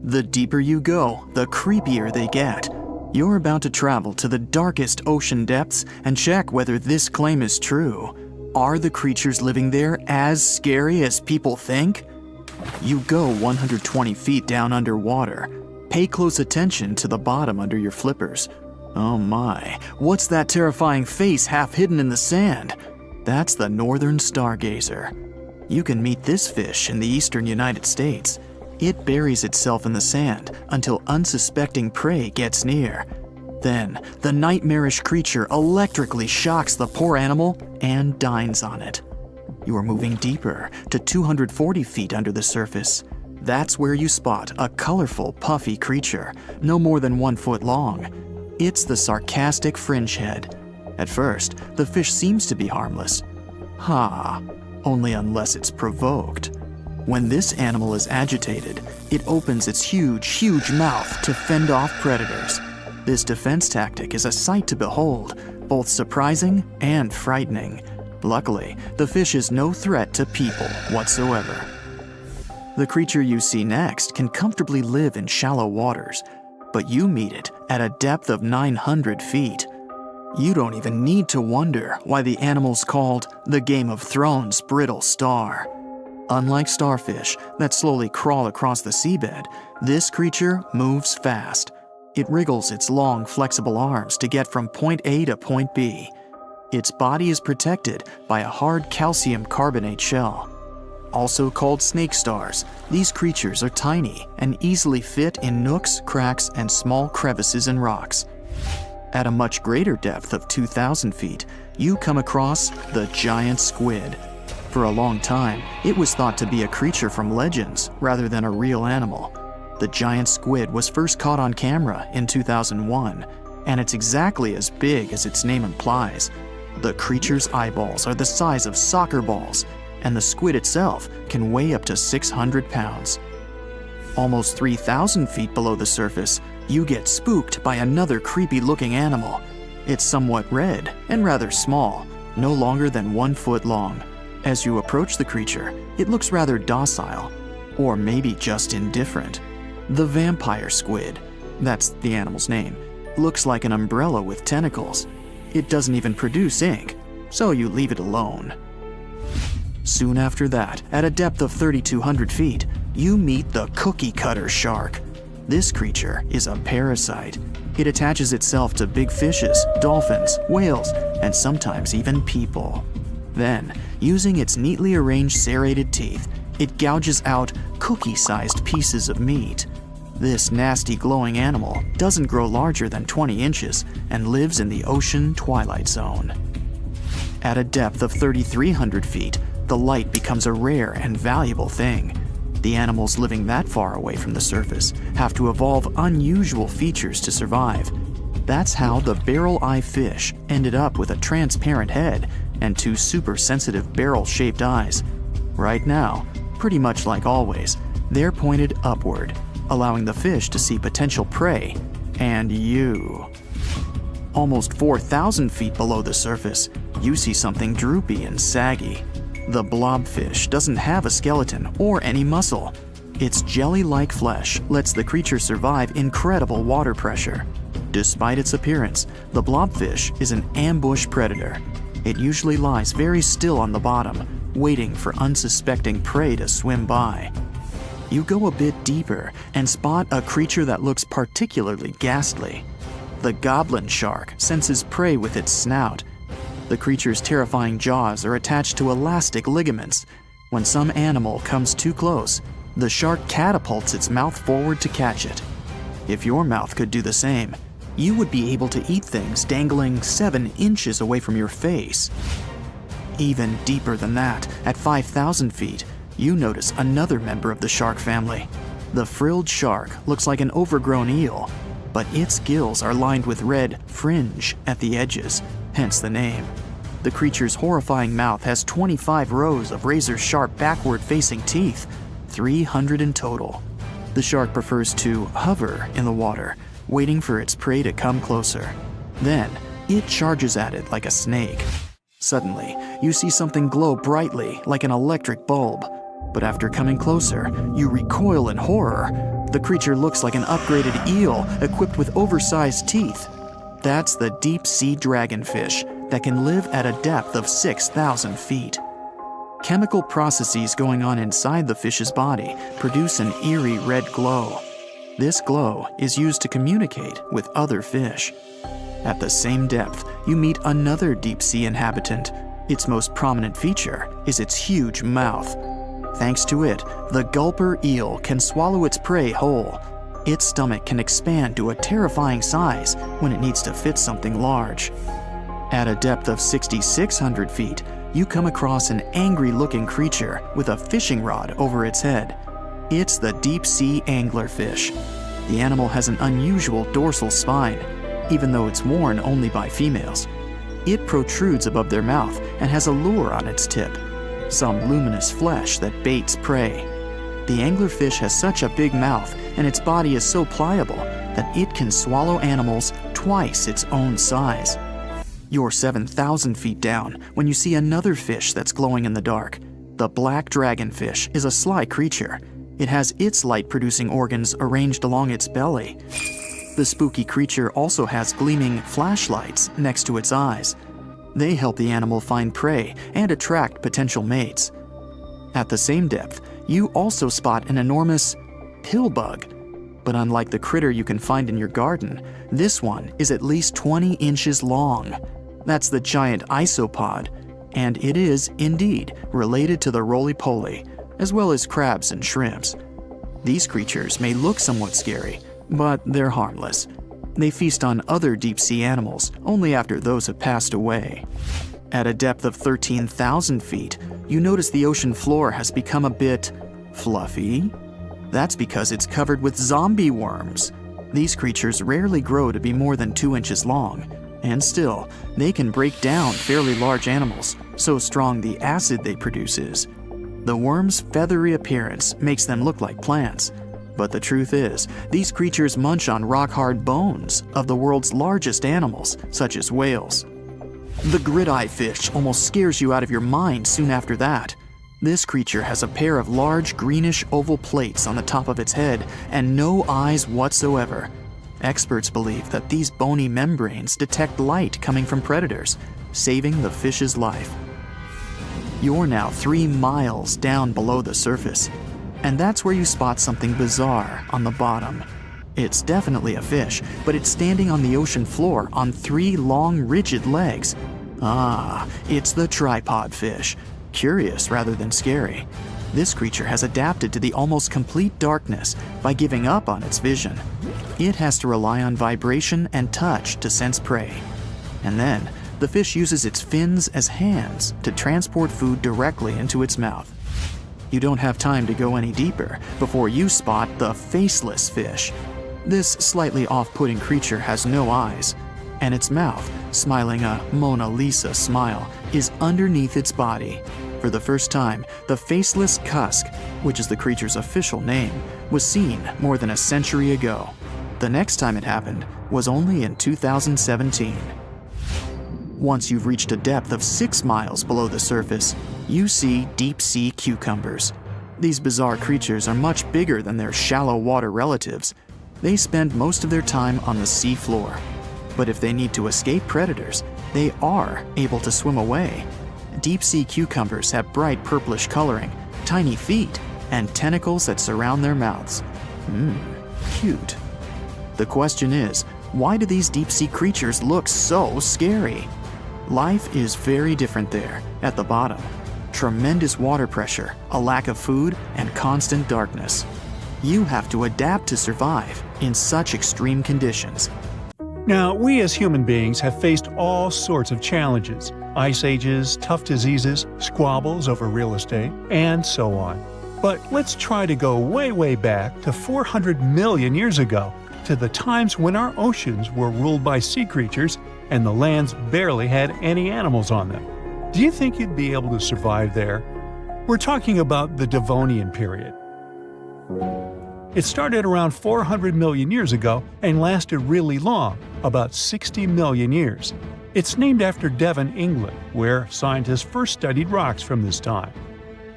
Speaker 3: The deeper you go, the creepier they get. You're about to travel to the darkest ocean depths and check whether this claim is true. Are the creatures living there as scary as people think? You go 120 feet down underwater. Pay close attention to the bottom under your flippers. Oh my, what's that terrifying face half hidden in the sand? That's the northern stargazer. You can meet this fish in the eastern United States. It buries itself in the sand until unsuspecting prey gets near. Then, the nightmarish creature electrically shocks the poor animal and dines on it. You are moving deeper to 240 feet under the surface. That's where you spot a colorful, puffy creature, no more than 1 foot long. It's the sarcastic fringehead. At first, the fish seems to be harmless. Only unless it's provoked. When this animal is agitated, it opens its huge mouth to fend off predators. This defense tactic is a sight to behold, both surprising and frightening. Luckily, the fish is no threat to people whatsoever. The creature you see next can comfortably live in shallow waters, but you meet it at a depth of 900 feet. You don't even need to wonder why the animal's called the Game of Thrones brittle star. Unlike starfish that slowly crawl across the seabed, this creature moves fast. It wriggles its long, flexible arms to get from point A to point B. Its body is protected by a hard calcium carbonate shell. Also called snake stars, these creatures are tiny and easily fit in nooks, cracks, and small crevices in rocks. At a much greater depth of 2,000 feet, you come across the giant squid. For a long time, it was thought to be a creature from legends rather than a real animal. The giant squid was first caught on camera in 2001, and it's exactly as big as its name implies. The creature's eyeballs are the size of soccer balls, and the squid itself can weigh up to 600 pounds. Almost 3,000 feet below the surface, you get spooked by another creepy-looking animal. It's somewhat red and rather small, no longer than 1 foot long. As you approach the creature, it looks rather docile, or maybe just indifferent. The vampire squid, that's the animal's name, looks like an umbrella with tentacles. It doesn't even produce ink, so you leave it alone. Soon after that, at a depth of 3,200 feet, you meet the cookie cutter shark. This creature is a parasite. It attaches itself to big fishes, dolphins, whales, and sometimes even people. Then, using its neatly arranged serrated teeth, it gouges out cookie-sized pieces of meat. This nasty glowing animal doesn't grow larger than 20 inches and lives in the ocean twilight zone. At a depth of 3,300 feet, the light becomes a rare and valuable thing. The animals living that far away from the surface have to evolve unusual features to survive. That's how the barrel-eye fish ended up with a transparent head and 2 super-sensitive barrel-shaped eyes. Right now, pretty much like always, They're pointed upward, allowing the fish to see potential prey and you. Almost 4,000 feet below the surface, you see something droopy and saggy. The blobfish doesn't have a skeleton or any muscle. Its jelly-like flesh lets the creature survive incredible water pressure. Despite its appearance, the blobfish is an ambush predator. It usually lies very still on the bottom, waiting for unsuspecting prey to swim by. You go a bit deeper and spot a creature that looks particularly ghastly. The goblin shark senses prey with its snout. The creature's terrifying jaws are attached to elastic ligaments. When some animal comes too close, the shark catapults its mouth forward to catch it. If your mouth could do the same, you would be able to eat things dangling 7 inches away from your face. Even deeper than that, at 5,000 feet, you notice another member of the shark family. The frilled shark looks like an overgrown eel, but its gills are lined with red fringe at the edges, hence the name. The creature's horrifying mouth has 25 rows of razor-sharp backward-facing teeth, 300 in total. The shark prefers to hover in the water, waiting for its prey to come closer. Then, it charges at it like a snake. Suddenly, you see something glow brightly like an electric bulb. But after coming closer, you recoil in horror. The creature looks like an upgraded eel equipped with oversized teeth. That's the deep-sea dragonfish that can live at a depth of 6,000 feet. Chemical processes going on inside the fish's body produce an eerie red glow. This glow is used to communicate with other fish. At the same depth, you meet another deep-sea inhabitant. Its most prominent feature is its huge mouth. Thanks to it, the gulper eel can swallow its prey whole. Its stomach can expand to a terrifying size when it needs to fit something large. At a depth of 6,600 feet, you come across an angry-looking creature with a fishing rod over its head. It's the deep-sea anglerfish. The animal has an unusual dorsal spine, even though it's worn only by females. It protrudes above their mouth and has a lure on its tip, some luminous flesh that baits prey. The anglerfish has such a big mouth and its body is so pliable that it can swallow animals twice its own size. You're 7,000 feet down when you see another fish that's glowing in the dark. The black dragonfish is a sly creature. It has its light-producing organs arranged along its belly. The spooky creature also has gleaming flashlights next to its eyes. They help the animal find prey and attract potential mates. At the same depth, you also spot an enormous pillbug. But unlike the critter you can find in your garden, this one is at least 20 inches long. That's the giant isopod, and it is, indeed, related to the roly-poly, as well as crabs and shrimps. These creatures may look somewhat scary, but they're harmless. They feast on other deep-sea animals only after those have passed away. At a depth of 13,000 feet, you notice the ocean floor has become a bit fluffy. That's because it's covered with zombie worms. These creatures rarely grow to be more than 2 inches long, and still, they can break down fairly large animals, so strong the acid they produce is. The worms' feathery appearance makes them look like plants, but the truth is, these creatures munch on rock-hard bones of the world's largest animals, such as whales. The grid-eye fish almost scares you out of your mind soon after that. This creature has a pair of large greenish oval plates on the top of its head and no eyes whatsoever. Experts believe that these bony membranes detect light coming from predators, saving the fish's life. You're now 3 miles down below the surface, and that's where you spot something bizarre on the bottom. It's definitely a fish, but it's standing on the ocean floor on 3 long, rigid legs. Ah, it's the tripod fish. Curious rather than scary. This creature has adapted to the almost complete darkness by giving up on its vision. It has to rely on vibration and touch to sense prey. And then, the fish uses its fins as hands to transport food directly into its mouth. You don't have time to go any deeper before you spot the faceless fish. This slightly off-putting creature has no eyes, and its mouth, smiling a Mona Lisa smile, is underneath its body. For the first time, the faceless cusk, which is the creature's official name, was seen more than a century ago. The next time it happened was only in 2017. Once you've reached a depth of 6 miles below the surface, you see deep-sea cucumbers. These bizarre creatures are much bigger than their shallow water relatives. They spend most of their time on the sea floor. But if they need to escape predators, they are able to swim away. Deep-sea cucumbers have bright purplish coloring, tiny feet, and tentacles that surround their mouths. Cute. The question is, why do these deep-sea creatures look so scary? Life is very different there, at the bottom. Tremendous water pressure, a lack of food, and constant darkness. You have to adapt to survive in such extreme conditions.
Speaker 1: Now, we as human beings have faced all sorts of challenges: ice ages, tough diseases, squabbles over real estate, and so on. But let's try to go way back to 400 million years ago, to the times when our oceans were ruled by sea creatures and the lands barely had any animals on them. Do you think you'd be able to survive there? We're talking about the Devonian period. It started around 400 million years ago and lasted really long, about 60 million years. It's named after Devon, England, where scientists first studied rocks from this time.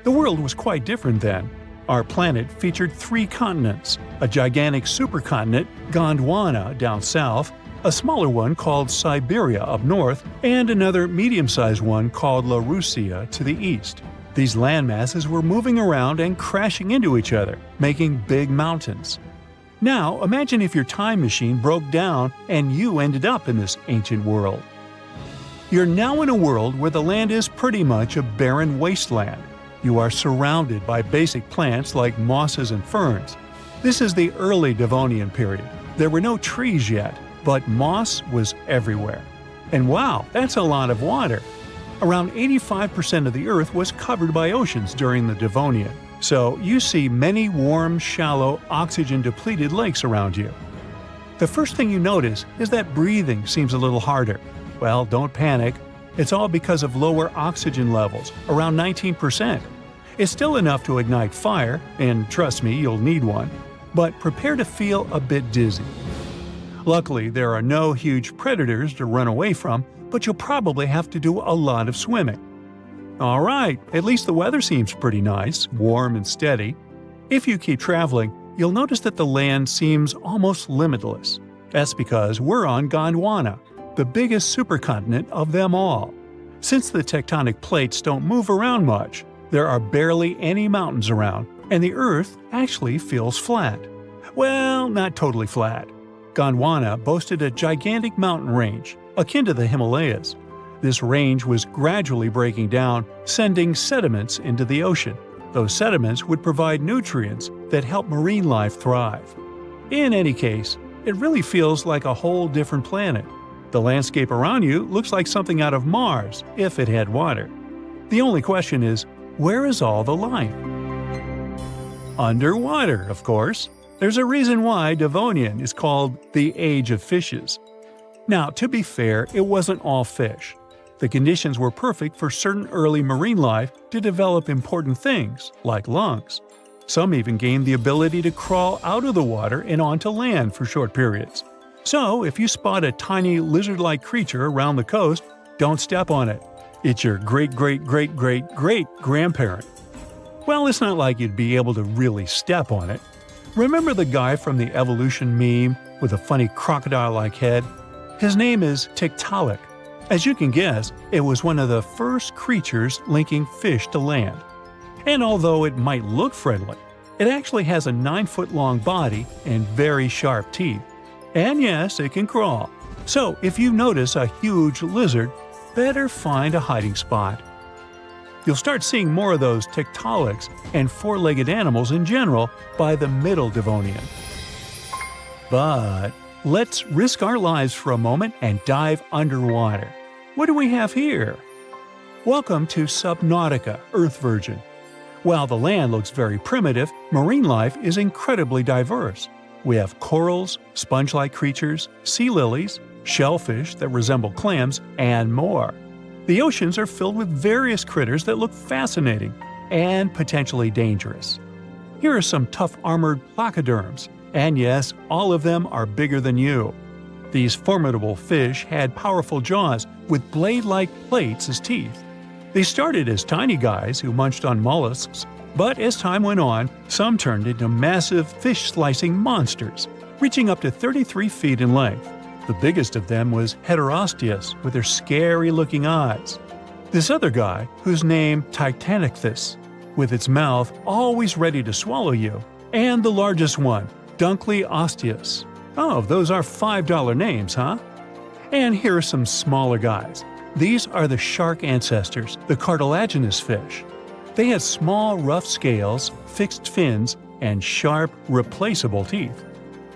Speaker 1: The world was quite different then. Our planet featured 3 continents: a gigantic supercontinent, Gondwana, down south, a smaller one called Siberia up north, and another medium-sized one called Laurasia to the east. These landmasses were moving around and crashing into each other, making big mountains. Now, imagine if your time machine broke down and you ended up in this ancient world. You're now in a world where the land is pretty much a barren wasteland. You are surrounded by basic plants like mosses and ferns. This is the early Devonian period. There were no trees yet, but moss was everywhere. And wow, that's a lot of water. Around 85% of the Earth was covered by oceans during the Devonian, so you see many warm, shallow, oxygen-depleted lakes around you. The first thing you notice is that breathing seems a little harder. Well, don't panic. It's all because of lower oxygen levels, around 19%. It's still enough to ignite fire, and trust me, you'll need one, but prepare to feel a bit dizzy. Luckily, there are no huge predators to run away from, but you'll probably have to do a lot of swimming. Alright, at least the weather seems pretty nice, warm and steady. If you keep traveling, you'll notice that the land seems almost limitless. That's because we're on Gondwana, the biggest supercontinent of them all. Since the tectonic plates don't move around much, there are barely any mountains around, and the Earth actually feels flat. Well, not totally flat. Gondwana boasted a gigantic mountain range, akin to the Himalayas. This range was gradually breaking down, sending sediments into the ocean. Those sediments would provide nutrients that help marine life thrive. In any case, it really feels like a whole different planet. The landscape around you looks like something out of Mars, if it had water. The only question is, where is all the life? Underwater, of course. There's a reason why Devonian is called the Age of Fishes. Now, to be fair, it wasn't all fish. The conditions were perfect for certain early marine life to develop important things, like lungs. Some even gained the ability to crawl out of the water and onto land for short periods. So, if you spot a tiny lizard-like creature around the coast, don't step on it. It's your great-great-great-great-grandparent. Well, it's not like you'd be able to really step on it. Remember the guy from the evolution meme with a funny crocodile-like head? His name is Tiktaalik. As you can guess, it was one of the first creatures linking fish to land. And although it might look friendly, it actually has a 9-foot-long body and very sharp teeth. And yes, it can crawl. So if you notice a huge lizard, better find a hiding spot. You'll start seeing more of those Tiktaaliks and four-legged animals in general by the Middle Devonian. But let's risk our lives for a moment and dive underwater. What do we have here? Welcome to Subnautica, Earth Virgin. While the land looks very primitive, marine life is incredibly diverse. We have corals, sponge-like creatures, sea lilies, shellfish that resemble clams, and more. The oceans are filled with various critters that look fascinating and potentially dangerous. Here are some tough armored placoderms, and yes, all of them are bigger than you. These formidable fish had powerful jaws with blade-like plates as teeth. They started as tiny guys who munched on mollusks, but as time went on, some turned into massive fish-slicing monsters, reaching up to 33 feet in length. The biggest of them was Heterosteus with their scary-looking eyes. This other guy, whose name Titanichthys, with its mouth always ready to swallow you. And the largest one, Dunkleosteus. Oh, those are $5 names, huh? And here are some smaller guys. These are the shark ancestors, the cartilaginous fish. They had small, rough scales, fixed fins, and sharp, replaceable teeth.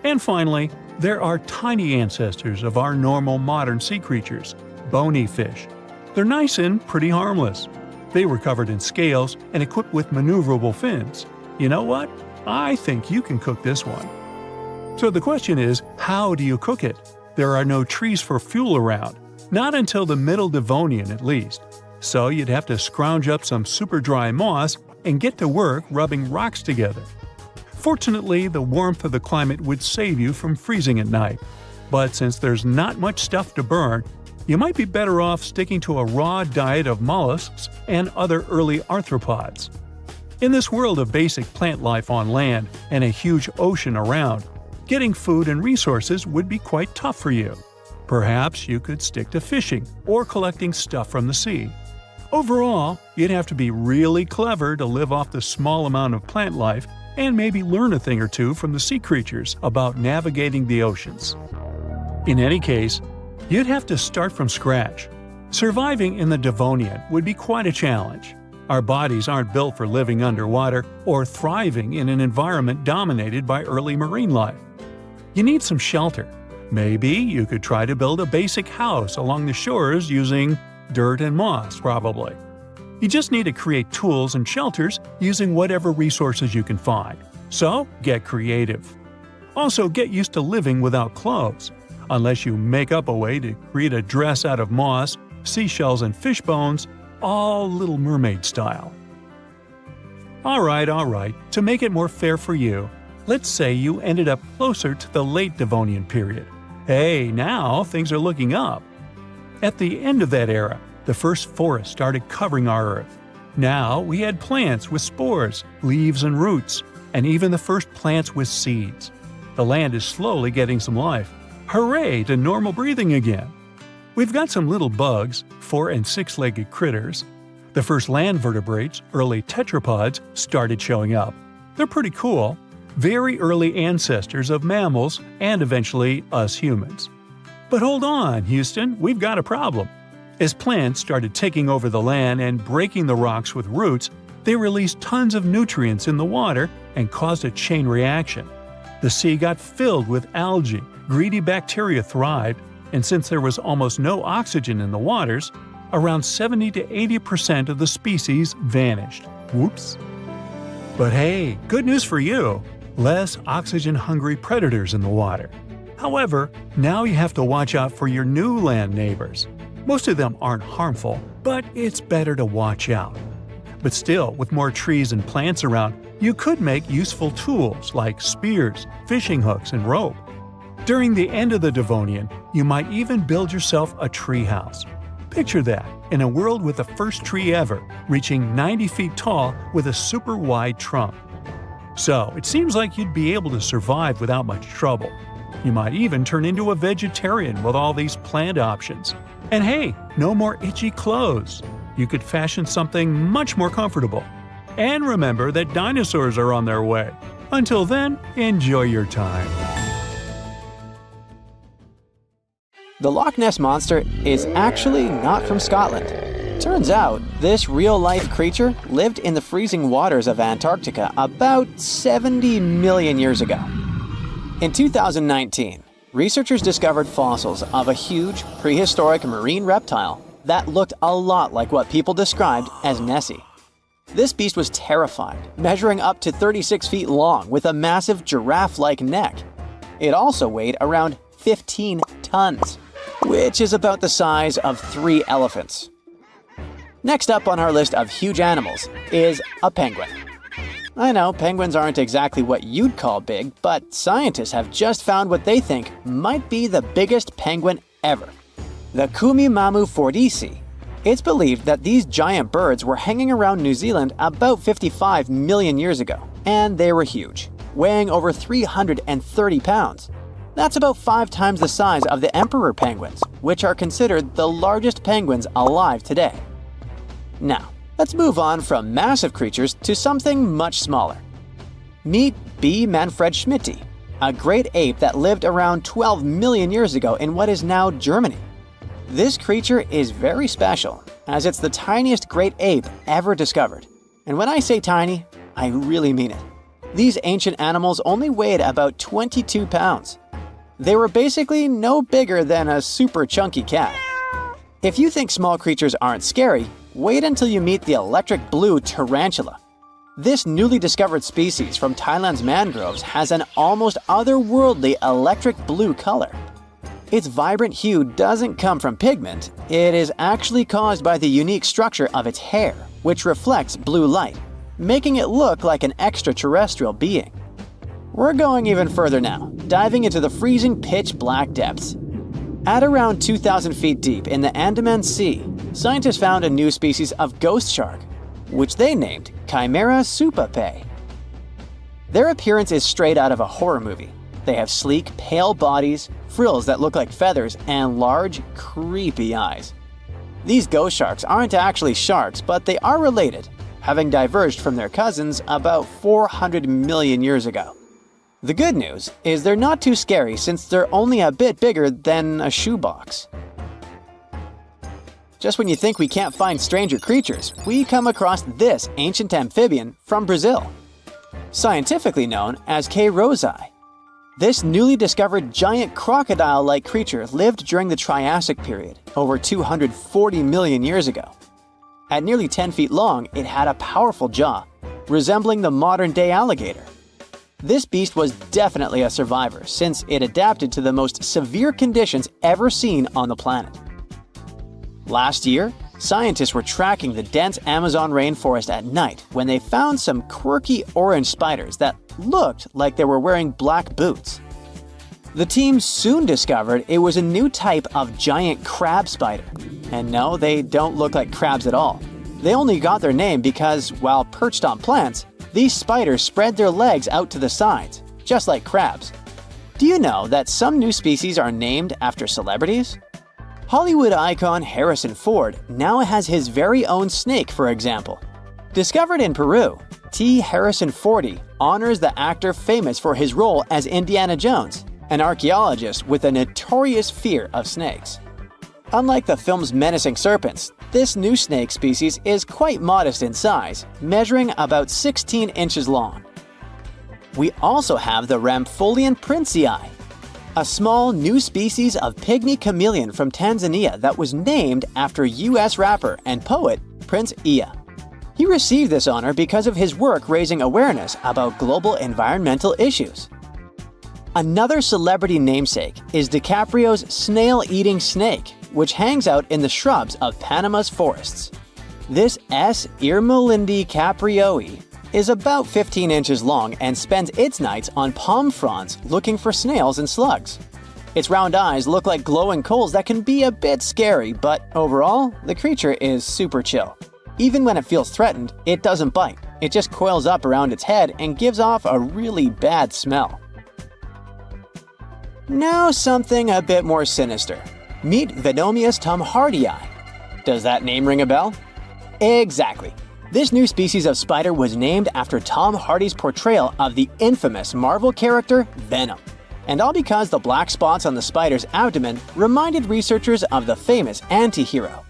Speaker 1: And finally, there are tiny ancestors of our normal modern sea creatures, bony fish. They're nice and pretty harmless. They were covered in scales and equipped with maneuverable fins. You know what? I think you can cook this one. So the question is, how do you cook it? There are no trees for fuel around, not until the Middle Devonian at least. So you'd have to scrounge up some super dry moss and get to work rubbing rocks together. Fortunately, the warmth of the climate would save you from freezing at night. But since there's not much stuff to burn, you might be better off sticking to a raw diet of mollusks and other early arthropods. In this world of basic plant life on land and a huge ocean around, getting food and resources would be quite tough for you. Perhaps you could stick to fishing or collecting stuff from the sea. Overall, you'd have to be really clever to live off the small amount of plant life and maybe learn a thing or two from the sea creatures about navigating the oceans. In any case, you'd have to start from scratch. Surviving in the Devonian would be quite a challenge. Our bodies aren't built for living underwater or thriving in an environment dominated by early marine life. You need some shelter. Maybe you could try to build a basic house along the shores using dirt and moss, probably. You just need to create tools and shelters using whatever resources you can find. So, get creative. Also, get used to living without clothes, unless you make up a way to create a dress out of moss, seashells, and fish bones, all Little Mermaid style. Alright, to make it more fair for you, let's say you ended up closer to the late Devonian period. Hey, now things are looking up. At the end of that era, the first forest started covering our Earth. Now we had plants with spores, leaves and roots, and even the first plants with seeds. The land is slowly getting some life. Hooray to normal breathing again! We've got some little bugs, 4- and 6-legged critters. The first land vertebrates, early tetrapods, started showing up. They're pretty cool. Very early ancestors of mammals and eventually us humans. But hold on, Houston, we've got a problem. As plants started taking over the land and breaking the rocks with roots, they released tons of nutrients in the water and caused a chain reaction. The sea got filled with algae, greedy bacteria thrived, and since there was almost no oxygen in the waters, around 70 to 80% of the species vanished. Whoops. But hey, good news for you! Less oxygen-hungry predators in the water. However, now you have to watch out for your new land neighbors. Most of them aren't harmful, but it's better to watch out. But still, with more trees and plants around, you could make useful tools like spears, fishing hooks, and rope. During the end of the Devonian, you might even build yourself a tree house. Picture that, in a world with the first tree ever, reaching 90 feet tall with a super wide trunk. So, it seems like you'd be able to survive without much trouble. You might even turn into a vegetarian with all these plant options. And hey, no more itchy clothes. You could fashion something much more comfortable. And remember that dinosaurs are on their way. Until then, enjoy your time.
Speaker 2: The Loch Ness Monster is actually not from Scotland. Turns out, this real-life creature lived in the freezing waters of Antarctica about 70 million years ago. In 2019, researchers discovered fossils of a huge, prehistoric marine reptile that looked a lot like what people described as Nessie. This beast was terrifying, measuring up to 36 feet long with a massive giraffe-like neck. It also weighed around 15 tons, which is about the size of 3 elephants. Next up on our list of huge animals is a penguin. I know penguins aren't exactly what you'd call big, but scientists have just found what they think might be the biggest penguin ever, the Kumimamu fordici. It's believed that these giant birds were hanging around New Zealand about 55 million years ago, and they were huge, weighing over 330 pounds. That's about 5 times the size of the emperor penguins, which are considered the largest penguins alive today. Now, let's move on from massive creatures to something much smaller. Meet B. manfredschmidti, a great ape that lived around 12 million years ago in what is now Germany. This creature is very special, as it's the tiniest great ape ever discovered. And when I say tiny, I really mean it. These ancient animals only weighed about 22 pounds. They were basically no bigger than a super chunky cat. If you think small creatures aren't scary, wait until you meet the electric blue tarantula. This newly discovered species from Thailand's mangroves has an almost otherworldly electric blue color. Its vibrant hue doesn't come from pigment, it is actually caused by the unique structure of its hair, which reflects blue light, making it look like an extraterrestrial being. We're going even further now, diving into the freezing pitch-black depths. At around 2,000 feet deep in the Andaman Sea, scientists found a new species of ghost shark, which they named Chimera supape. Their appearance is straight out of a horror movie. They have sleek, pale bodies, frills that look like feathers, and large, creepy eyes. These ghost sharks aren't actually sharks, but they are related, having diverged from their cousins about 400 million years ago. The good news is they're not too scary since they're only a bit bigger than a shoebox. Just when you think we can't find stranger creatures, we come across this ancient amphibian from Brazil. Scientifically known as K. rosei. This newly discovered giant crocodile-like creature lived during the Triassic period, over 240 million years ago. At nearly 10 feet long, it had a powerful jaw, resembling the modern-day alligator. This beast was definitely a survivor since it adapted to the most severe conditions ever seen on the planet. Last year, scientists were tracking the dense Amazon rainforest at night when they found some quirky orange spiders that looked like they were wearing black boots. The team soon discovered it was a new type of giant crab spider. And no, they don't look like crabs at all. They only got their name because, while perched on plants, these spiders spread their legs out to the sides, just like crabs. Do you know that some new species are named after celebrities? Hollywood icon Harrison Ford now has his very own snake, for example. Discovered in Peru, T. Harrison Fordy honors the actor famous for his role as Indiana Jones, an archaeologist with a notorious fear of snakes. Unlike the film's menacing serpents, this new snake species is quite modest in size, measuring about 16 inches long. We also have the Rampholion princei, a small new species of pygmy chameleon from Tanzania that was named after US rapper and poet Prince Iya. He received this honor because of his work raising awareness about global environmental issues. Another celebrity namesake is DiCaprio's snail-eating snake, which hangs out in the shrubs of Panama's forests. This S. irmelindi caprioi is about 15 inches long and spends its nights on palm fronds looking for snails and slugs. Its round eyes look like glowing coals that can be a bit scary, but overall, the creature is super chill. Even when it feels threatened, it doesn't bite. It just coils up around its head and gives off a really bad smell. Now something a bit more sinister. Meet Venomius tomhardii. Does that name ring a bell? Exactly. This new species of spider was named after Tom Hardy's portrayal of the infamous Marvel character Venom. And all because the black spots on the spider's abdomen reminded researchers of the famous anti-hero.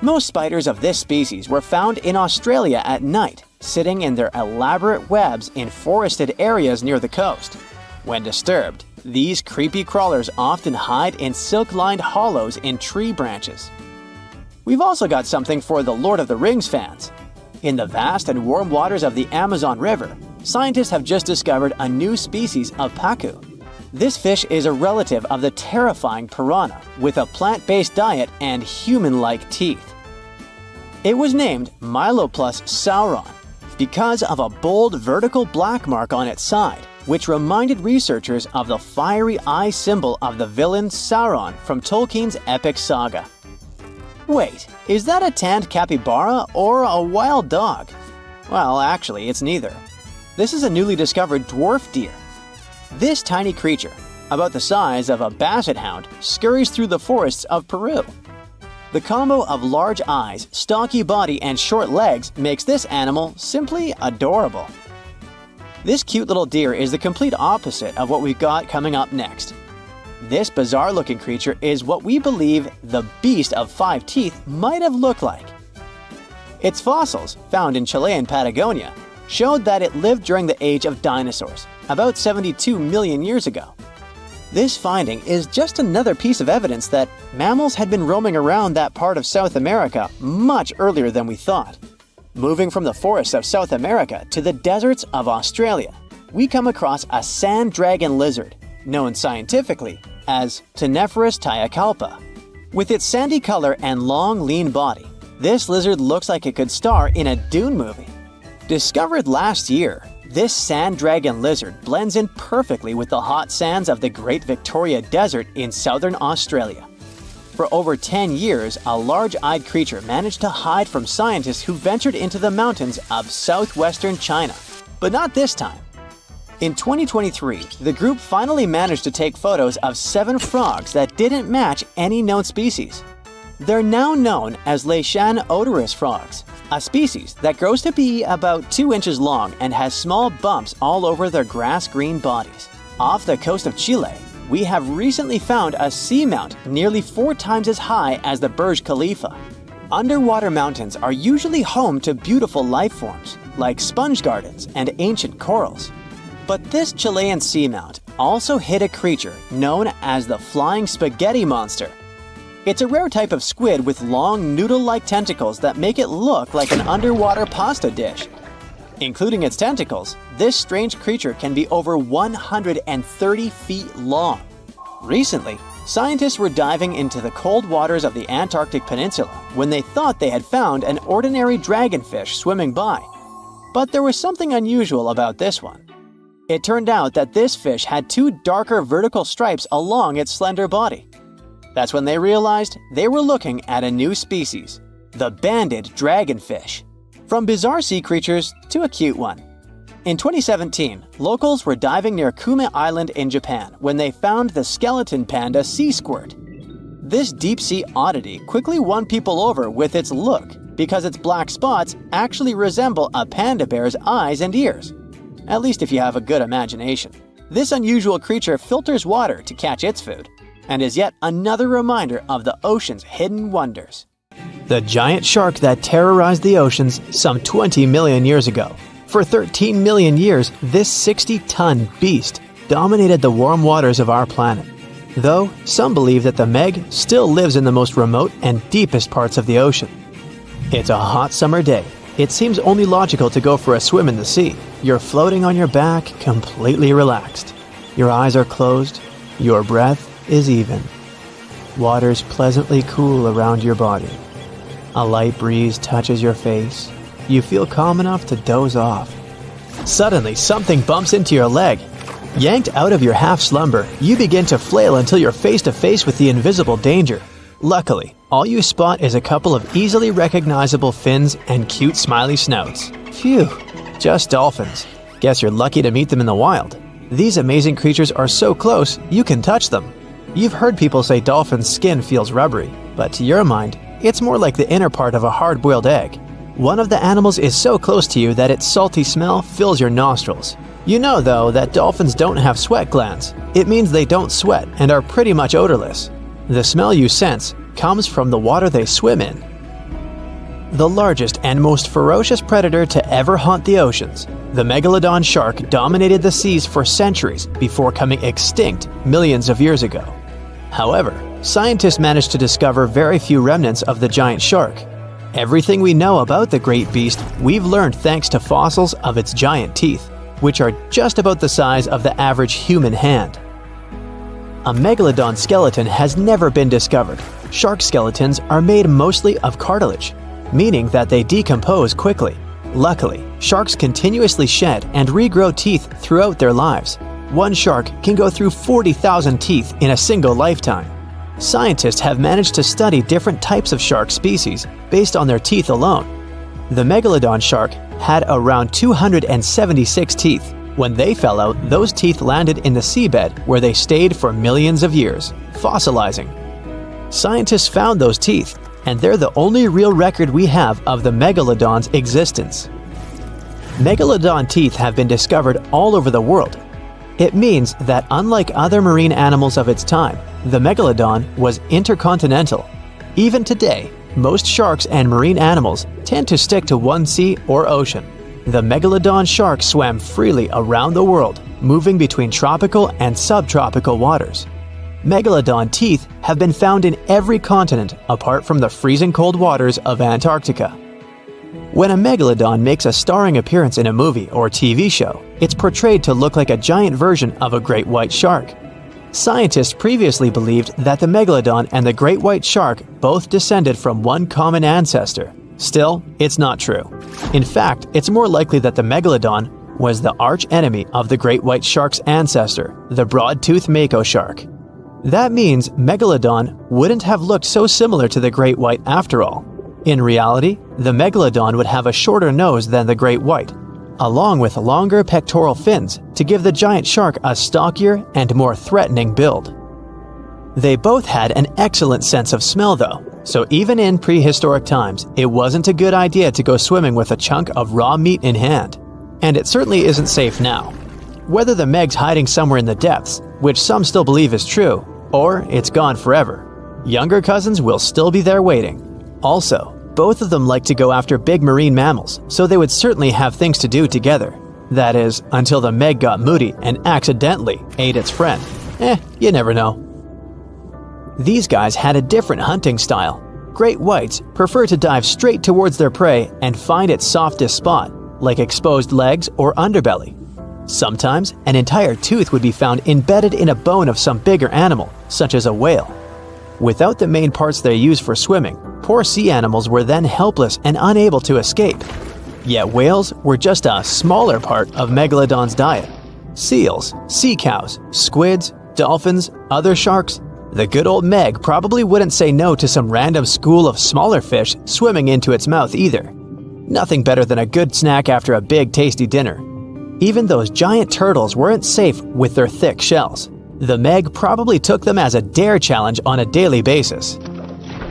Speaker 2: Most spiders of this species were found in Australia at night, sitting in their elaborate webs in forested areas near the coast. When disturbed, these creepy crawlers often hide in silk-lined hollows in tree branches. We've also got something for the Lord of the Rings fans. In the vast and warm waters of the Amazon River, scientists have just discovered a new species of pacu. This fish is a relative of the terrifying piranha with a plant-based diet and human-like teeth. It was named Myloplus sauron because of a bold vertical black mark on its side, which reminded researchers of the fiery eye symbol of the villain Sauron from Tolkien's epic saga. Wait, is that a tanned capybara or a wild dog? Well, actually, it's neither. This is a newly discovered dwarf deer. This tiny creature, about the size of a basset hound, scurries through the forests of Peru. The combo of large eyes, stocky body, and short legs makes this animal simply adorable. This cute little deer is the complete opposite of what we've got coming up next. This bizarre-looking creature is what we believe the beast of 5 teeth might have looked like. Its fossils, found in Chilean Patagonia, showed that it lived during the age of dinosaurs, about 72 million years ago. This finding is just another piece of evidence that mammals had been roaming around that part of South America much earlier than we thought. Moving from the forests of South America to the deserts of Australia, we come across a sand dragon lizard, known scientifically as Ctenophorus tayacalpa. With its sandy color and long, lean body, this lizard looks like it could star in a Dune movie. Discovered last year, this sand dragon lizard blends in perfectly with the hot sands of the Great Victoria Desert in southern Australia. For over 10 years, a large-eyed creature managed to hide from scientists who ventured into the mountains of southwestern China. But not this time. In 2023, the group finally managed to take photos of 7 frogs that didn't match any known species. They're now known as Leishan odorous frogs, a species that grows to be about 2 inches long and has small bumps all over their grass-green bodies. Off the coast of Chile, we have recently found a seamount nearly 4 times as high as the Burj Khalifa. Underwater mountains are usually home to beautiful life forms, like sponge gardens and ancient corals. But this Chilean seamount also hid a creature known as the flying spaghetti monster. It's a rare type of squid with long noodle-like tentacles that make it look like an underwater pasta dish. Including its tentacles, this strange creature can be over 130 feet long. Recently, scientists were diving into the cold waters of the Antarctic Peninsula when they thought they had found an ordinary dragonfish swimming by. But there was something unusual about this one. It turned out that this fish had 2 darker vertical stripes along its slender body. That's when they realized they were looking at a new species, the banded dragonfish. From bizarre sea creatures to a cute one. In 2017, locals were diving near Kume Island in Japan when they found the skeleton panda sea squirt. This deep-sea oddity quickly won people over with its look because its black spots actually resemble a panda bear's eyes and ears. At least if you have a good imagination. This unusual creature filters water to catch its food, and is yet another reminder of the ocean's hidden wonders. The giant shark that terrorized the oceans some 20 million years ago. For 13 million years, this 60-ton beast dominated the warm waters of our planet. Though, some believe that the Meg still lives in the most remote and deepest parts of the ocean. It's a hot summer day. It seems only logical to go for a swim in the sea. You're floating on your back, completely relaxed. Your eyes are closed. Your breath is even. Water's pleasantly cool around your body. A light breeze touches your face. You feel calm enough to doze off. Suddenly, something bumps into your leg. Yanked out of your half-slumber, you begin to flail until you're face to face with the invisible danger. Luckily, all you spot is a couple of easily recognizable fins and cute smiley snouts. Phew, just dolphins. Guess you're lucky to meet them in the wild. These amazing creatures are so close, you can touch them. You've heard people say dolphins' skin feels rubbery, but to your mind, it's more like the inner part of a hard-boiled egg. One of the animals is so close to you that its salty smell fills your nostrils. You know, though, that dolphins don't have sweat glands. It means they don't sweat and are pretty much odorless. The smell you sense comes from the water they swim in. The largest and most ferocious predator to ever haunt the oceans, the Megalodon shark dominated the seas for centuries before coming extinct millions of years ago. However, scientists managed to discover very few remnants of the giant shark. Everything we know about the great beast we've learned thanks to fossils of its giant teeth, which are just about the size of the average human hand. A megalodon skeleton has never been discovered. Shark skeletons are made mostly of cartilage. meaning that they decompose quickly. Luckily, sharks continuously shed and regrow teeth throughout their lives. One shark can go through 40,000 teeth in a single lifetime. Scientists have managed to study different types of shark species based on their teeth alone. The Megalodon shark had around 276 teeth. When they fell out, those teeth landed in the seabed where they stayed for millions of years, fossilizing. Scientists found those teeth, and they're the only real record we have of the Megalodon's existence. Megalodon teeth have been discovered all over the world. It means that unlike other marine animals of its time, the Megalodon was intercontinental. Even today, most sharks and marine animals tend to stick to one sea or ocean. The Megalodon shark swam freely around the world, moving between tropical and subtropical waters. Megalodon teeth have been found in every continent apart from the freezing cold waters of Antarctica. When a Megalodon makes a starring appearance in a movie or TV show, it's portrayed to look like a giant version of a great white shark. Scientists previously believed that the Megalodon and the great white shark both descended from one common ancestor. Still, it's not true. In fact, it's more likely that the Megalodon was the arch-enemy of the great white shark's ancestor, the broad-toothed mako shark. That means Megalodon wouldn't have looked so similar to the great white after all. In reality, the Megalodon would have a shorter nose than the great white, along with longer pectoral fins to give the giant shark a stockier and more threatening build. They both had an excellent sense of smell though, so even in prehistoric times, it wasn't a good idea to go swimming with a chunk of raw meat in hand. And it certainly isn't safe now. Whether the Meg's hiding somewhere in the depths, which some still believe is true, or it's gone forever, younger cousins will still be there waiting. Also, both of them like to go after big marine mammals, so they would certainly have things to do together. That is, until the Meg got moody and accidentally ate its friend. You never know. These guys had a different hunting style. Great whites prefer to dive straight towards their prey and find its softest spot, like exposed legs or underbelly. Sometimes, an entire tooth would be found embedded in a bone of some bigger animal, such as a whale. Without the main parts they use for swimming, poor sea animals were then helpless and unable to escape. Yet whales were just a smaller part of Megalodon's diet. Seals, sea cows, squids, dolphins, other sharks. The good old Meg probably wouldn't say no to some random school of smaller fish swimming into its mouth either. Nothing better than a good snack after a big tasty dinner. Even those giant turtles weren't safe with their thick shells. The Meg probably took them as a dare challenge on a daily basis.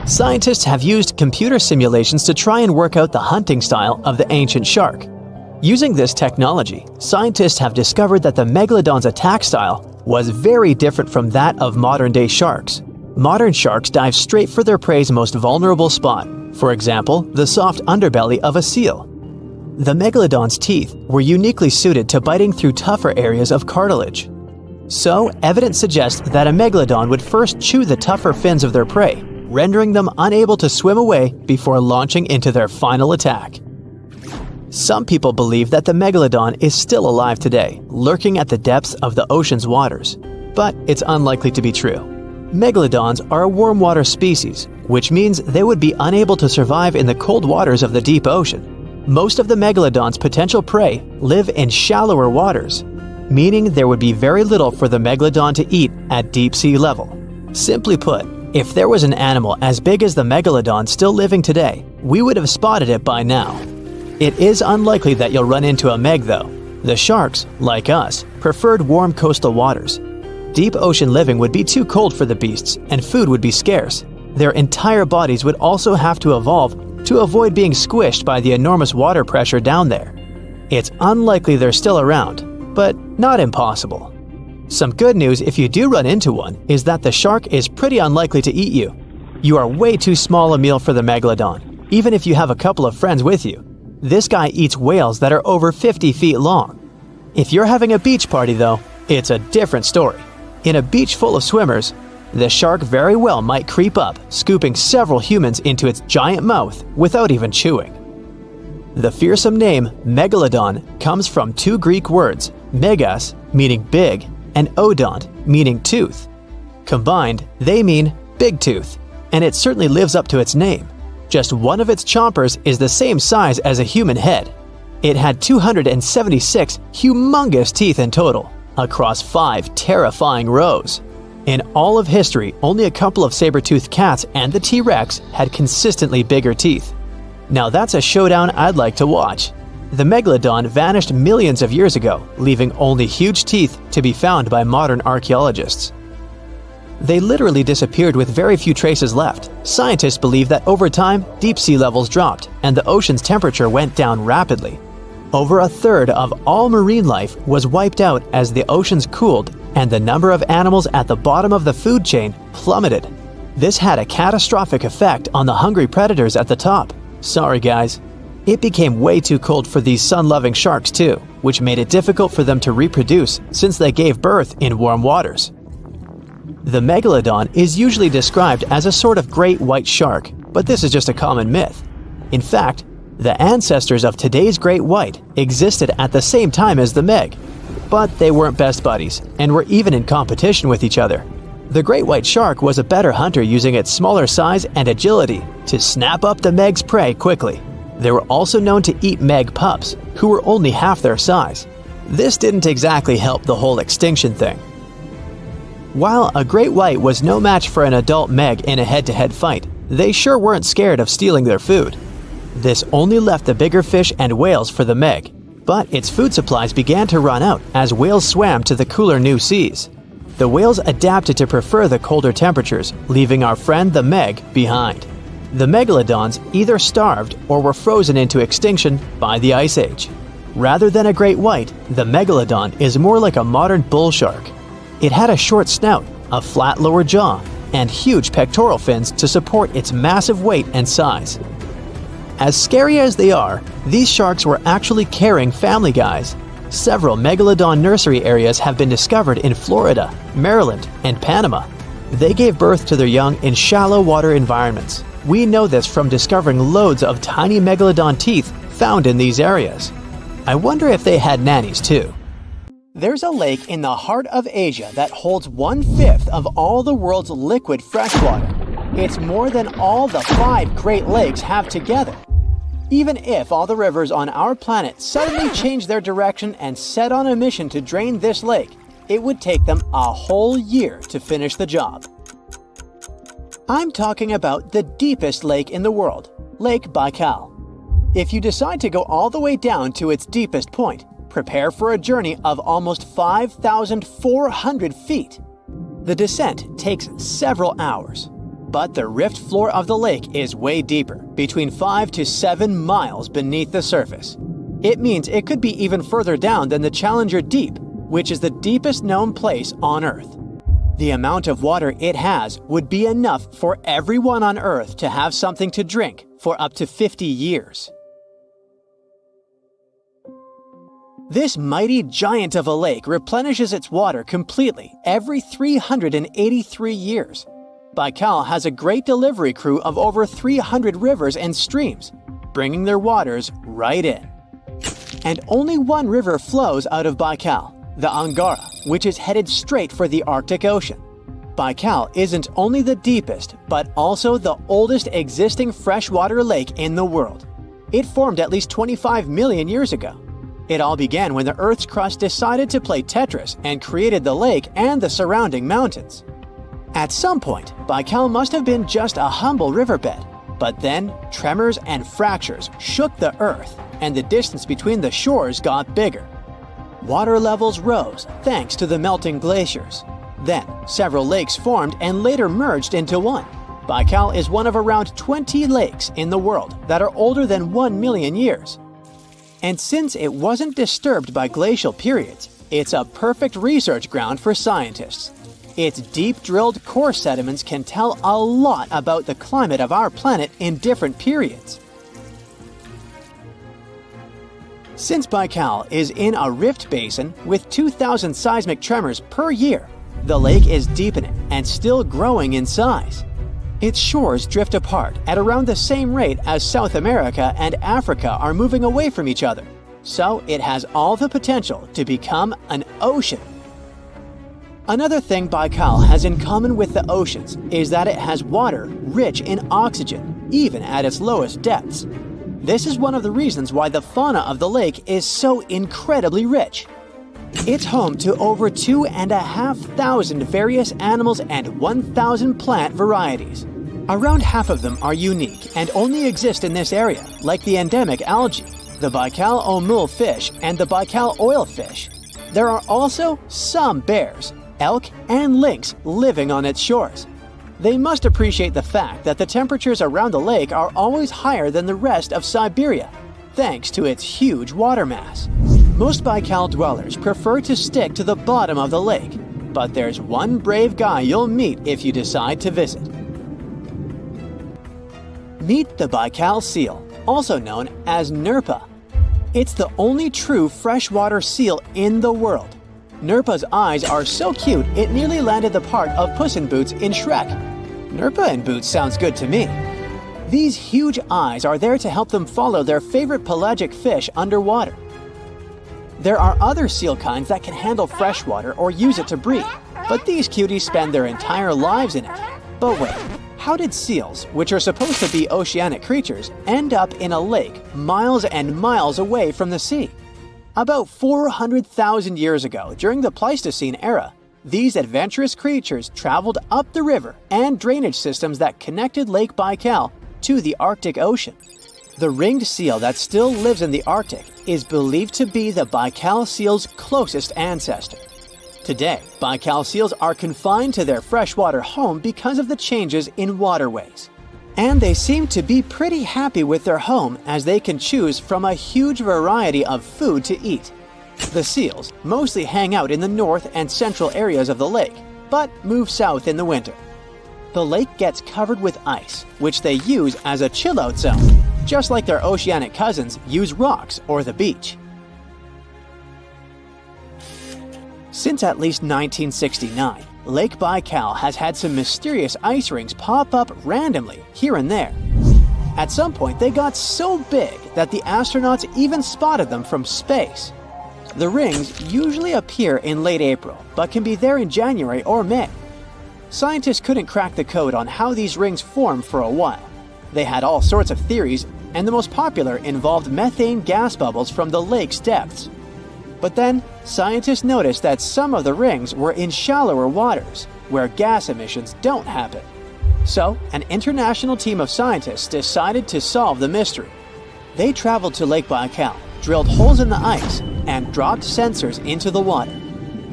Speaker 2: Scientists have used computer simulations to try and work out the hunting style of the ancient shark. Using this technology, scientists have discovered that the Megalodon's attack style was very different from that of modern-day sharks. Modern sharks dive straight for their prey's most vulnerable spot, for example, the soft underbelly of a seal. The Megalodon's teeth were uniquely suited to biting through tougher areas of cartilage. So, evidence suggests that a Megalodon would first chew the tougher fins of their prey, rendering them unable to swim away before launching into their final attack. Some people believe that the Megalodon is still alive today, lurking at the depths of the ocean's waters. But it's unlikely to be true. Megalodons are a warm water species, which means they would be unable to survive in the cold waters of the deep ocean. Most of the Megalodon's potential prey live in shallower waters, meaning there would be very little for the Megalodon to eat at deep sea level. Simply put, if there was an animal as big as the Megalodon still living today, we would have spotted it by now. It is unlikely that you'll run into a Meg though. The sharks, like us, preferred warm coastal waters. Deep ocean living would be too cold for the beasts, and food would be scarce. Their entire bodies would also have to evolve to avoid being squished by the enormous water pressure down there. It's unlikely they're still around, but not impossible. Some good news if you do run into one is that the shark is pretty unlikely to eat you. You are way too small a meal for the Megalodon, even if you have a couple of friends with you. This guy eats whales that are over 50 feet long. If you're having a beach party though, it's a different story. In a beach full of swimmers, the shark very well might creep up, scooping several humans into its giant mouth without even chewing. The fearsome name Megalodon comes from two Greek words, megas, meaning big, and odont, meaning tooth. Combined, they mean big tooth, and it certainly lives up to its name. Just one of its chompers is the same size as a human head. It had 276 humongous teeth in total, across 5 terrifying rows. In all of history, only a couple of saber-toothed cats and the T-Rex had consistently bigger teeth. Now that's a showdown I'd like to watch. The Megalodon vanished millions of years ago, leaving only huge teeth to be found by modern archaeologists. They literally disappeared with very few traces left. Scientists believe that over time, deep sea levels dropped and the ocean's temperature went down rapidly. Over a third of all marine life was wiped out as the oceans cooled and the number of animals at the bottom of the food chain plummeted. This had a catastrophic effect on the hungry predators at the top. Sorry guys. It became way too cold for these sun-loving sharks too, which made it difficult for them to reproduce since they gave birth in warm waters. The Megalodon is usually described as a sort of great white shark, but this is just a common myth. In fact, the ancestors of today's great white existed at the same time as the Meg, but they weren't best buddies and were even in competition with each other. The great white shark was a better hunter using its smaller size and agility to snap up the Meg's prey quickly. They were also known to eat Meg pups, who were only half their size. This didn't exactly help the whole extinction thing. While a great white was no match for an adult Meg in a head-to-head fight, they sure weren't scared of stealing their food. This only left the bigger fish and whales for the Meg, but its food supplies began to run out as whales swam to the cooler new seas. The whales adapted to prefer the colder temperatures, leaving our friend the Meg behind. The Megalodons either starved or were frozen into extinction by the Ice Age. Rather than a great white, the Megalodon is more like a modern bull shark. It had a short snout, a flat lower jaw, and huge pectoral fins to support its massive weight and size. As scary as they are, these sharks were actually caring family guys. Several Megalodon nursery areas have been discovered in Florida, Maryland, and Panama. They gave birth to their young in shallow water environments. We know this from discovering loads of tiny Megalodon teeth found in these areas. I wonder if they had nannies too. There's a lake in the heart of Asia that holds 1/5 of all the world's liquid freshwater. It's more than all the 5 Great Lakes have together. Even if all the rivers on our planet suddenly changed their direction and set on a mission to drain this lake, it would take them a whole year to finish the job. I'm talking about the deepest lake in the world, Lake Baikal. If you decide to go all the way down to its deepest point, prepare for a journey of almost 5,400 feet. The descent takes several hours, but the rift floor of the lake is way deeper, between 5 to 7 miles beneath the surface. It means it could be even further down than the Challenger Deep, which is the deepest known place on Earth. The amount of water it has would be enough for everyone on Earth to have something to drink for up to 50 years. This mighty giant of a lake replenishes its water completely every 383 years. Baikal has a great delivery crew of over 300 rivers and streams, bringing their waters right in. And only one river flows out of Baikal, the Angara, which is headed straight for the Arctic Ocean. Baikal isn't only the deepest, but also the oldest existing freshwater lake in the world. It formed at least 25 million years ago. It all began when the Earth's crust decided to play Tetris and created the lake and the surrounding mountains. At some point, Baikal must have been just a humble riverbed, but then tremors and fractures shook the Earth, and the distance between the shores got bigger. Water levels rose thanks to the melting glaciers. Then, several lakes formed and later merged into one. Baikal is one of around 20 lakes in the world that are older than 1 million years. And since it wasn't disturbed by glacial periods, it's a perfect research ground for scientists. Its deep-drilled core sediments can tell a lot about the climate of our planet in different periods. Since Baikal is in a rift basin with 2,000 seismic tremors per year, the lake is deepening and still growing in size. Its shores drift apart at around the same rate as South America and Africa are moving away from each other, so it has all the potential to become an ocean. Another thing Baikal has in common with the oceans is that it has water rich in oxygen. even at its lowest depths. This is one of the reasons why the fauna of the lake is so incredibly rich. It's home to over 2,500 various animals and 1,000 plant varieties. Around half of them are unique and only exist in this area, like the endemic algae, the Baikal omul fish, and the Baikal oilfish. There are also some bears, elk, and lynx living on its shores. They must appreciate the fact that the temperatures around the lake are always higher than the rest of Siberia, thanks to its huge water mass. Most Baikal dwellers prefer to stick to the bottom of the lake, but there's one brave guy you'll meet if you decide to visit. Meet the Baikal seal, also known as Nerpa. It's the only true freshwater seal in the world. Nerpa's eyes are so cute it nearly landed the part of Puss in Boots in Shrek. Nerpa in Boots sounds good to me. These huge eyes are there to help them follow their favorite pelagic fish underwater. There are other seal kinds that can handle freshwater or use it to breed, but these cuties spend their entire lives in it. But wait, how did seals, which are supposed to be oceanic creatures, end up in a lake miles and miles away from the sea? About 400,000 years ago, during the Pleistocene era, these adventurous creatures traveled up the river and drainage systems that connected Lake Baikal to the Arctic Ocean. The ringed seal that still lives in the Arctic is believed to be the Baikal seal's closest ancestor. Today, Baikal seals are confined to their freshwater home because of the changes in waterways. And they seem to be pretty happy with their home as they can choose from a huge variety of food to eat. The seals mostly hang out in the north and central areas of the lake, but move south in the winter. The lake gets covered with ice, which they use as a chill-out zone, just like their oceanic cousins use rocks or the beach. Since at least 1969, Lake Baikal has had some mysterious ice rings pop up randomly here and there. At some point, they got so big that the astronauts even spotted them from space. The rings usually appear in late April, but can be there in January or May. Scientists couldn't crack the code on how these rings form for a while. They had all sorts of theories, and the most popular involved methane gas bubbles from the lake's depths. But then, scientists noticed that some of the rings were in shallower waters, where gas emissions don't happen. So, an international team of scientists decided to solve the mystery. They traveled to Lake Baikal, drilled holes in the ice, and dropped sensors into the water.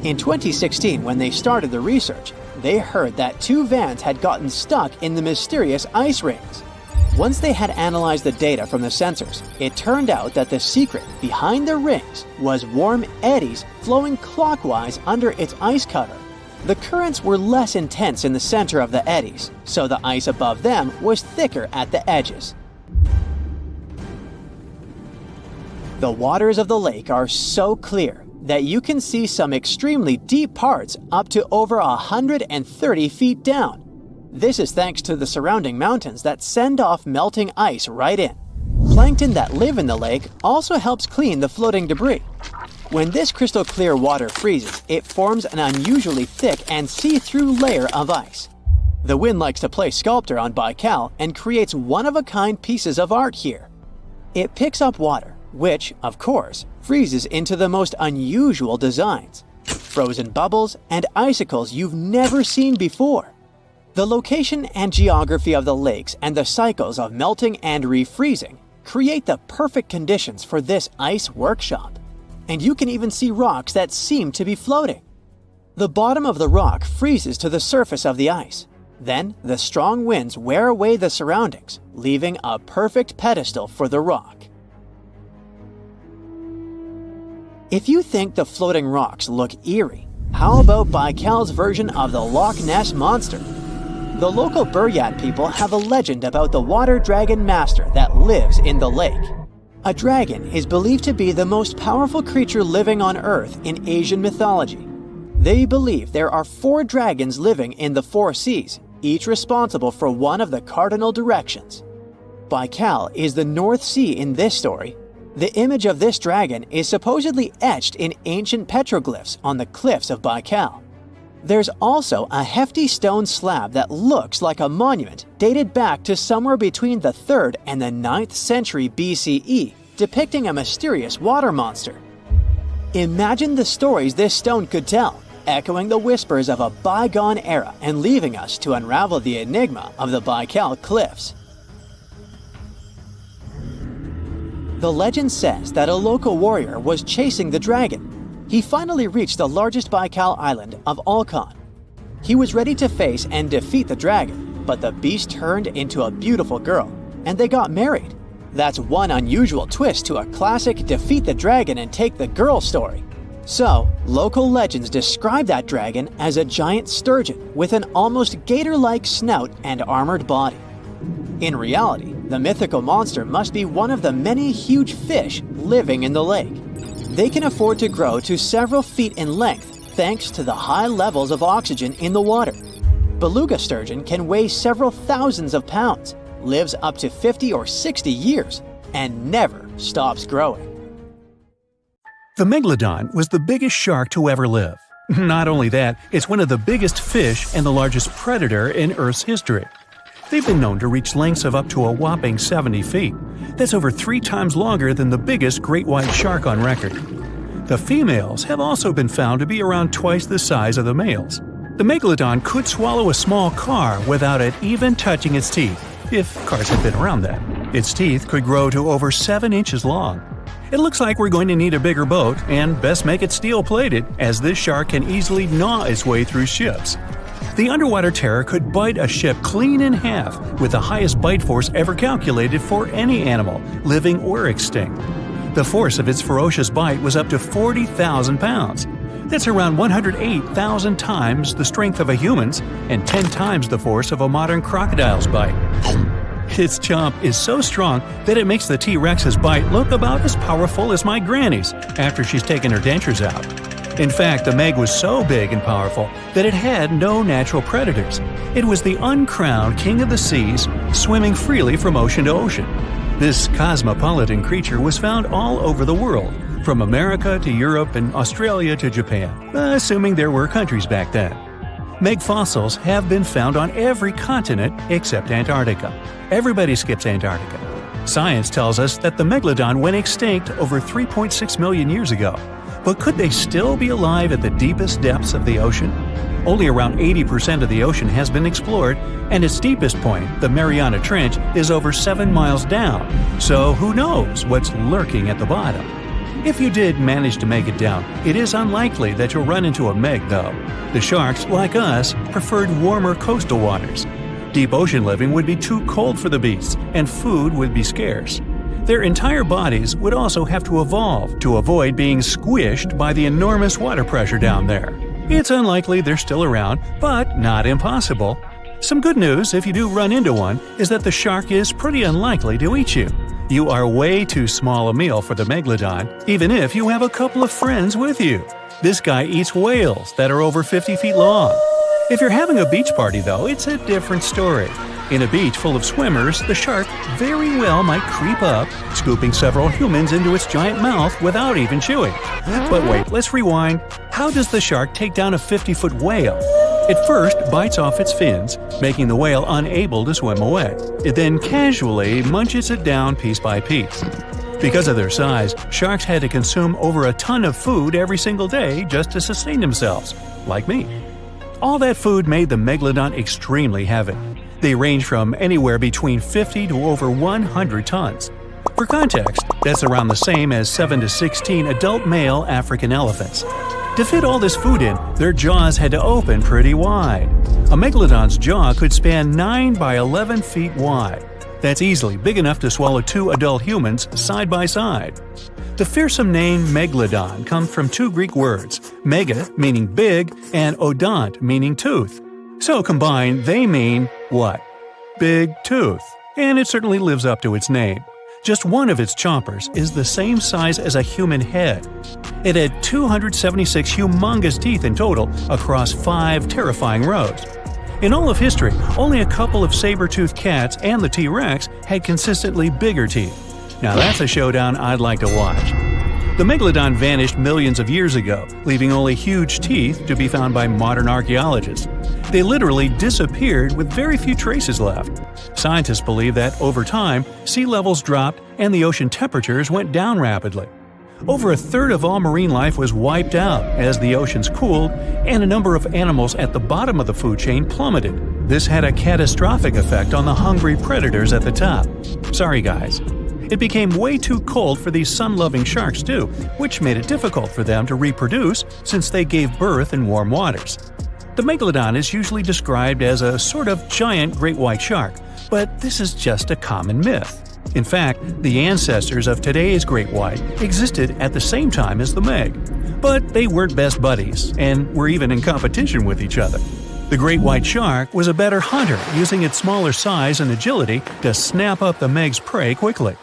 Speaker 2: In 2016, when they started the research, they heard that 2 vans had gotten stuck in the mysterious ice rings. Once they had analyzed the data from the sensors, it turned out that the secret behind the rings was warm eddies flowing clockwise under its ice cover. The currents were less intense in the center of the eddies, so the ice above them was thicker at the edges. The waters of the lake are so clear that you can see some extremely deep parts up to over 130 feet down. This is thanks to the surrounding mountains that send off melting ice right in. Plankton that live in the lake also helps clean the floating debris. When this crystal clear water freezes, it forms an unusually thick and see-through layer of ice. The wind likes to play sculptor on Baikal and creates one-of-a-kind pieces of art here. It picks up water, which, of course, freezes into the most unusual designs. Frozen bubbles and icicles you've never seen before. The location and geography of the lakes and the cycles of melting and refreezing create the perfect conditions for this ice workshop. And you can even see rocks that seem to be floating. The bottom of the rock freezes to the surface of the ice. Then, the strong winds wear away the surroundings, leaving a perfect pedestal for the rock. If you think the floating rocks look eerie, how about Baikal's version of the Loch Ness Monster? The local Buryat people have a legend about the water dragon master that lives in the lake. A dragon is believed to be the most powerful creature living on Earth in Asian mythology. They believe there are 4 dragons living in the 4 seas, each responsible for one of the cardinal directions. Baikal is the North Sea in this story. The image of this dragon is supposedly etched in ancient petroglyphs on the cliffs of Baikal. There's also a hefty stone slab that looks like a monument dated back to somewhere between the 3rd and the 9th century BCE, depicting a mysterious water monster. Imagine the stories this stone could tell, echoing the whispers of a bygone era and leaving us to unravel the enigma of the Baikal Cliffs. The legend says that a local warrior was chasing the dragon. He finally reached the largest Baikal island of Alkan. He was ready to face and defeat the dragon, but the beast turned into a beautiful girl, and they got married. That's one unusual twist to a classic defeat the dragon and take the girl story. So, local legends describe that dragon as a giant sturgeon with an almost gator-like snout and armored body. In reality, the mythical monster must be one of the many huge fish living in the lake. They can afford to grow to several feet in length thanks to the high levels of oxygen in the water. Beluga sturgeon can weigh several thousands of pounds, lives up to 50 or 60 years, and never stops growing.
Speaker 1: The Megalodon was the biggest shark to ever live. Not only that, it's one of the biggest fish and the largest predator in Earth's history. They've been known to reach lengths of up to a whopping 70 feet. That's over 3 times longer than the biggest great white shark on record. The females have also been found to be around twice the size of the males. The Megalodon could swallow a small car without it even touching its teeth, if cars had been around that. Its teeth could grow to over 7 inches long. It looks like we're going to need a bigger boat, and best make it steel-plated, as this shark can easily gnaw its way through ships. The underwater terror could bite a ship clean in half, with the highest bite force ever calculated for any animal, living or extinct. The force of its ferocious bite was up to 40,000 pounds. That's around 108,000 times the strength of a human's and 10 times the force of a modern crocodile's bite. Its chomp is so strong that it makes the T-Rex's bite look about as powerful as my granny's after she's taken her dentures out. In fact, the Meg was so big and powerful that it had no natural predators. It was the uncrowned king of the seas, swimming freely from ocean to ocean. This cosmopolitan creature was found all over the world, from America to Europe and Australia to Japan, assuming there were countries back then. Meg fossils have been found on every continent except Antarctica. Everybody skips Antarctica. Science tells us that the Megalodon went extinct over 3.6 million years ago. But could they still be alive at the deepest depths of the ocean? Only around 80% of the ocean has been explored, and its deepest point, the Mariana Trench, is over 7 miles down. So who knows what's lurking at the bottom? If you did manage to make it down, it is unlikely that you'll run into a Meg, though. The sharks, like us, preferred warmer coastal waters. Deep ocean living would be too cold for the beasts, and food would be scarce. Their entire bodies would also have to evolve to avoid being squished by the enormous water pressure down there. It's unlikely they're still around, but not impossible. Some good news, if you do run into one, is that the shark is pretty unlikely to eat you. You are way too small a meal for the Megalodon, even if you have a couple of friends with you. This guy eats whales that are over 50 feet long. If you're having a beach party, though, it's a different story. In a beach full of swimmers, the shark very well might creep up, scooping several humans into its giant mouth without even chewing. But wait, let's rewind. How does the shark take down a 50-foot whale? It first bites off its fins, making the whale unable to swim away. It then casually munches it down piece by piece. Because of their size, sharks had to consume over a ton of food every single day just to sustain themselves, like me. All that food made the Megalodon extremely heavy. They range from anywhere between 50 to over 100 tons. For context, that's around the same as 7 to 16 adult male African elephants. To fit all this food in, their jaws had to open pretty wide. A Megalodon's jaw could span 9 by 11 feet wide. That's easily big enough to swallow 2 adult humans side by side. The fearsome name Megalodon comes from 2 Greek words, mega meaning big and odont meaning tooth. So combined, they mean what? Big tooth. And it certainly lives up to its name. Just one of its chompers is the same size as a human head. It had 276 humongous teeth in total across 5 terrifying rows. In all of history, only a couple of saber-toothed cats and the T-Rex had consistently bigger teeth. Now that's a showdown I'd like to watch. The Megalodon vanished millions of years ago, leaving only huge teeth to be found by modern archaeologists. They literally disappeared with very few traces left. Scientists believe that over time, sea levels dropped and the ocean temperatures went down rapidly. Over a third of all marine life was wiped out as the oceans cooled and a number of animals at the bottom of the food chain plummeted. This had a catastrophic effect on the hungry predators at the top. Sorry guys. It became way too cold for these sun-loving sharks too, which made it difficult for them to reproduce since they gave birth in warm waters. The Megalodon is usually described as a sort of giant great white shark, but this is just a common myth. In fact, the ancestors of today's great white existed at the same time as the Meg, but they weren't best buddies and were even in competition with each other. The great white shark was a better hunter, using its smaller size and agility to snap up the Meg's prey quickly.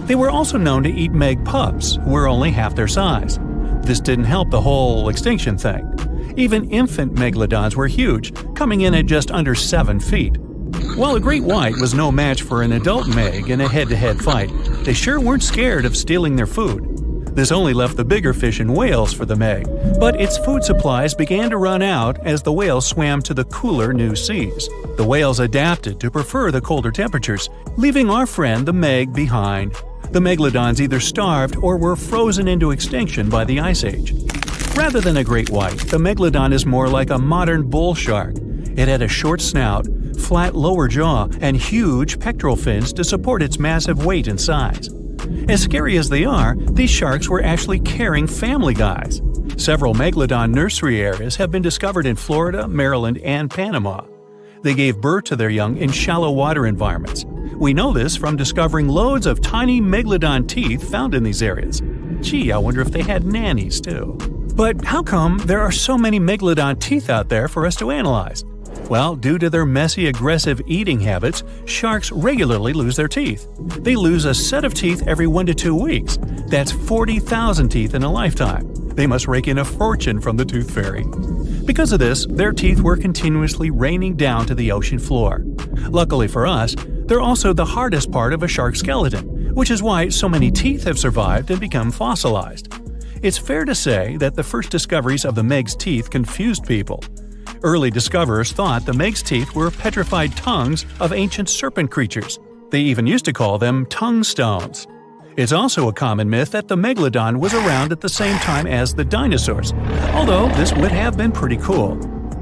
Speaker 1: They were also known to eat Meg pups, who were only half their size. This didn't help the whole extinction thing. Even infant megalodons were huge, coming in at just under 7 feet. While a great white was no match for an adult Meg in a head-to-head fight, they sure weren't scared of stealing their food. This only left the bigger fish and whales for the Meg, but its food supplies began to run out as the whales swam to the cooler new seas. The whales adapted to prefer the colder temperatures, leaving our friend the Meg behind. The megalodons either starved or were frozen into extinction by the Ice Age. Rather than a great white, the megalodon is more like a modern bull shark. It had a short snout, flat lower jaw, and huge pectoral fins to support its massive weight and size. As scary as they are, these sharks were actually caring family guys. Several megalodon nursery areas have been discovered in Florida, Maryland, and Panama. They gave birth to their young in shallow water environments. We know this from discovering loads of tiny megalodon teeth found in these areas. Gee, I wonder if they had nannies too. But how come there are so many megalodon teeth out there for us to analyze? Well, due to their messy, aggressive eating habits, sharks regularly lose their teeth. They lose a set of teeth every 1 to 2 weeks. That's 40,000 teeth in a lifetime. They must rake in a fortune from the tooth fairy. Because of this, their teeth were continuously raining down to the ocean floor. Luckily for us, they're also the hardest part of a shark's skeleton, which is why so many teeth have survived and become fossilized. It's fair to say that the first discoveries of the Meg's teeth confused people. Early discoverers thought the Meg's teeth were petrified tongues of ancient serpent creatures. They even used to call them tongue stones. It's also a common myth that the Megalodon was around at the same time as the dinosaurs, although this would have been pretty cool.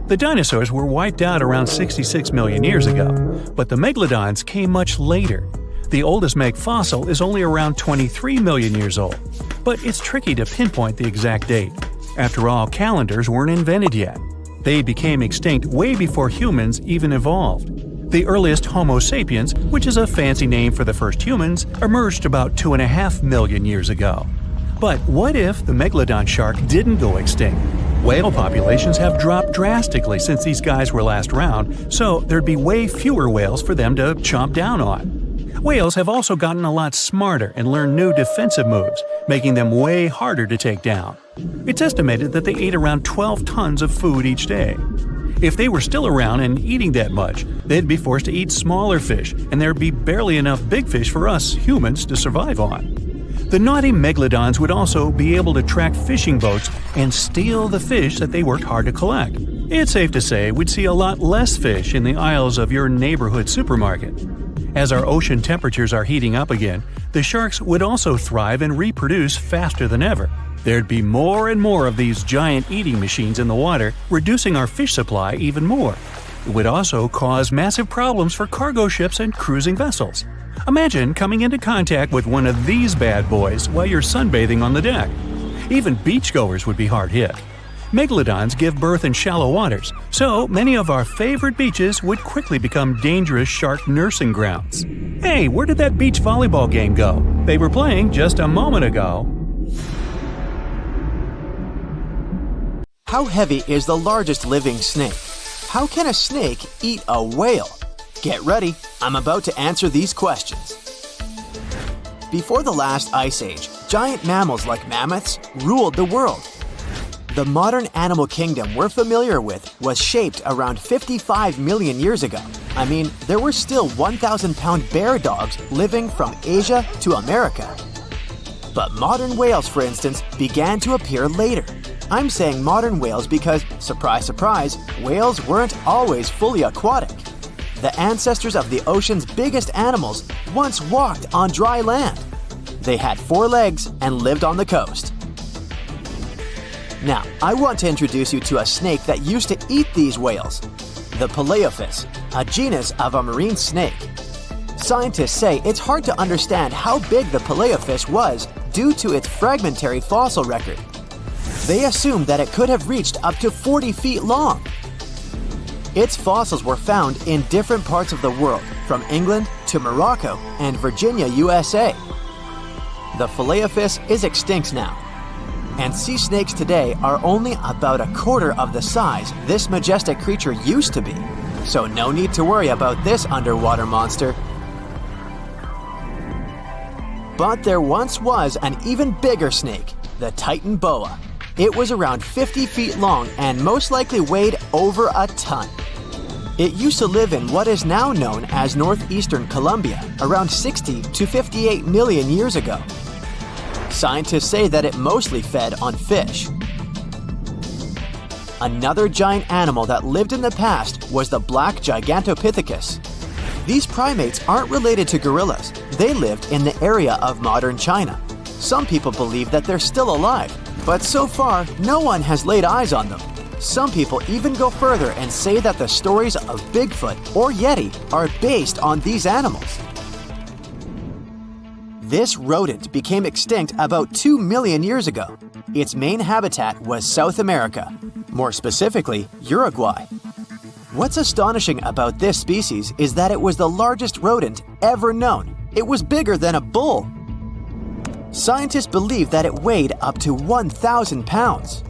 Speaker 1: The dinosaurs were wiped out around 66 million years ago, but the Megalodons came much later. The oldest Meg fossil is only around 23 million years old, but it's tricky to pinpoint the exact date. After all, calendars weren't invented yet. They became extinct way before humans even evolved. The earliest Homo sapiens, which is a fancy name for the first humans, emerged about 2.5 million years ago. But what if the Megalodon shark didn't go extinct? Whale populations have dropped drastically since these guys were last around, so there'd be way fewer whales for them to chomp down on. Whales have also gotten a lot smarter and learned new defensive moves, making them way harder to take down. It's estimated that they ate around 12 tons of food each day. If they were still around and eating that much, they'd be forced to eat smaller fish, and there'd be barely enough big fish for us humans to survive on. The naughty megalodons would also be able to track fishing boats and steal the fish that they worked hard to collect. It's safe to say we'd see a lot less fish in the aisles of your neighborhood supermarket. As our ocean temperatures are heating up again, the sharks would also thrive and reproduce faster than ever. There'd be more and more of these giant eating machines in the water, reducing our fish supply even more. It would also cause massive problems for cargo ships and cruising vessels. Imagine coming into contact with one of these bad boys while you're sunbathing on the deck. Even beachgoers would be hard hit. Megalodons give birth in shallow waters, so many of our favorite beaches would quickly become dangerous shark nursing grounds. Hey, where did that beach volleyball game go? They were playing just a moment ago.
Speaker 2: How heavy is the largest living snake? How can a snake eat a whale? Get ready, I'm about to answer these questions. Before the last ice age, giant mammals like mammoths ruled the world. The modern animal kingdom we're familiar with was shaped around 55 million years ago. I mean, there were still 1,000-pound bear dogs living from Asia to America. But modern whales, for instance, began to appear later. I'm saying modern whales because, surprise, surprise, whales weren't always fully aquatic. The ancestors of the ocean's biggest animals once walked on dry land. They had 4 legs and lived on the coast. Now, I want to introduce you to a snake that used to eat these whales, the Paleophis, a genus of a marine snake. Scientists say it's hard to understand how big the Paleophis was due to its fragmentary fossil record. They assumed that it could have reached up to 40 feet long. Its fossils were found in different parts of the world, from England to Morocco and Virginia, USA. The Paleophis is extinct now, and sea snakes today are only about a quarter of the size this majestic creature used to be. So no need to worry about this underwater monster. But there once was an even bigger snake, the Titan boa. It was around 50 feet long and most likely weighed over a ton. It used to live in what is now known as northeastern Colombia around 60 to 58 million years ago. Scientists say that it mostly fed on fish. Another giant animal that lived in the past was the black Gigantopithecus. These primates aren't related to gorillas. They lived in the area of modern China. Some people believe that they're still alive, but so far, no one has laid eyes on them. Some people even go further and say that the stories of Bigfoot or Yeti are based on these animals. This rodent became extinct about 2 million years ago. Its main habitat was South America, more specifically, Uruguay. What's astonishing about this species is that it was the largest rodent ever known. It was bigger than a bull. Scientists believe that it weighed up to 1,000 pounds.